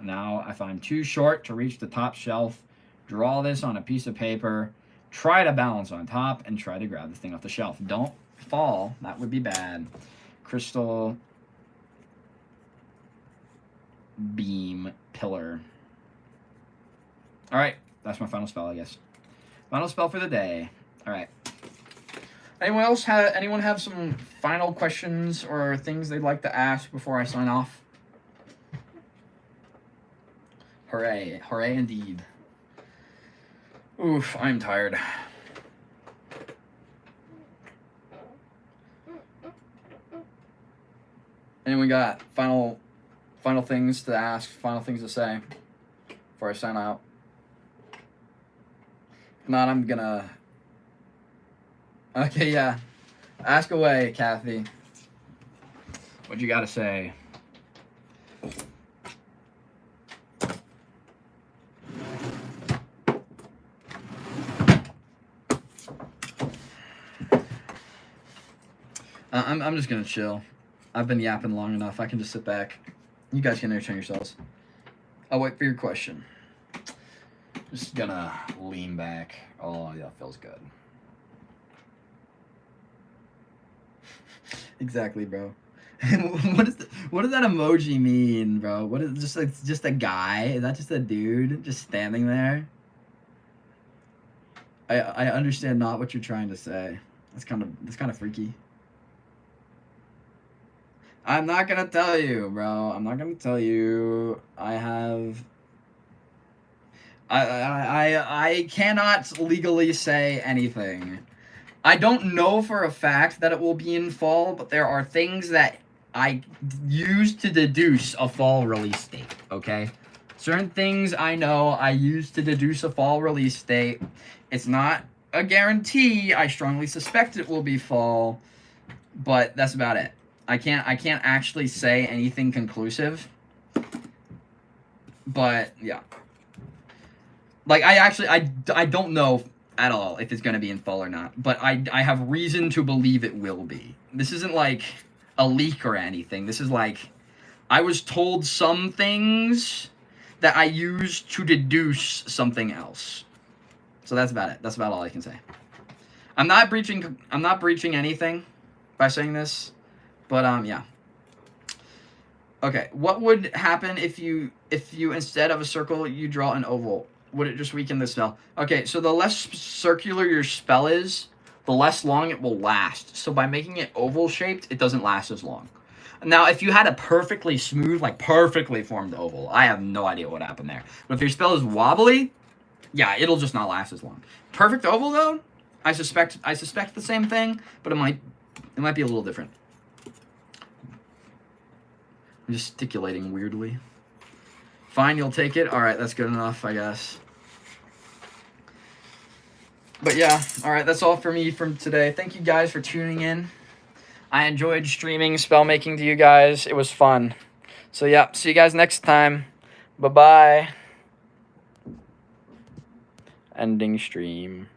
Now, if I'm too short to reach the top shelf, draw this on a piece of paper, try to balance on top, and try to grab this thing off the shelf. Don't fall. That would be bad. Crystal beam pillar. All right, that's my final spell, I guess. Final spell for the day. All right. Anyone have some final questions or things they'd like to ask before I sign off? Hooray indeed. Oof, I'm tired. And we got final things to ask, final things to say before I sign out. If not, I'm gonna... Okay, yeah. Ask away, Kathy. What you gotta say? I'm just gonna chill. I've been yapping long enough. I can just sit back. You guys can entertain yourselves. I'll wait for your question. Just gonna lean back. Oh, yeah, feels good. Exactly, bro. What does that emoji mean, bro? What is just a guy? Is that just a dude just standing there? I understand not what you're trying to say. That's kind of freaky. I'm not gonna tell you, bro. I'm not gonna tell you. I cannot legally say anything. I don't know for a fact that it will be in fall, but there are things that I use to deduce a fall release date, okay? Certain things I know I use to deduce a fall release date. It's not a guarantee. I strongly suspect it will be fall, but that's about it. I can't actually say anything conclusive. But yeah. Like I don't know at all if it's going to be in fall or not, but I have reason to believe it will be. This isn't like a leak or anything. This is like I was told some things that I used to deduce something else. So that's about it. That's about all I can say. I'm not breaching anything by saying this, but yeah. Okay, what would happen if you instead of a circle you draw an oval? Would it just weaken the spell? Okay, so the less circular your spell is, the less long it will last. So by making it oval shaped, it doesn't last as long. Now, if you had a perfectly smooth, like perfectly formed oval, I have no idea what happened there. But if your spell is wobbly, yeah, it'll just not last as long. Perfect oval though, I suspect the same thing, but it might be a little different. I'm gesticulating weirdly. Fine, you'll take it. All right, that's good enough, I guess. But yeah, all right, that's all for me from today. Thank you guys for tuning in. I enjoyed streaming spell making to you guys. It was fun. So yeah, see you guys next time. Bye-bye. Ending stream.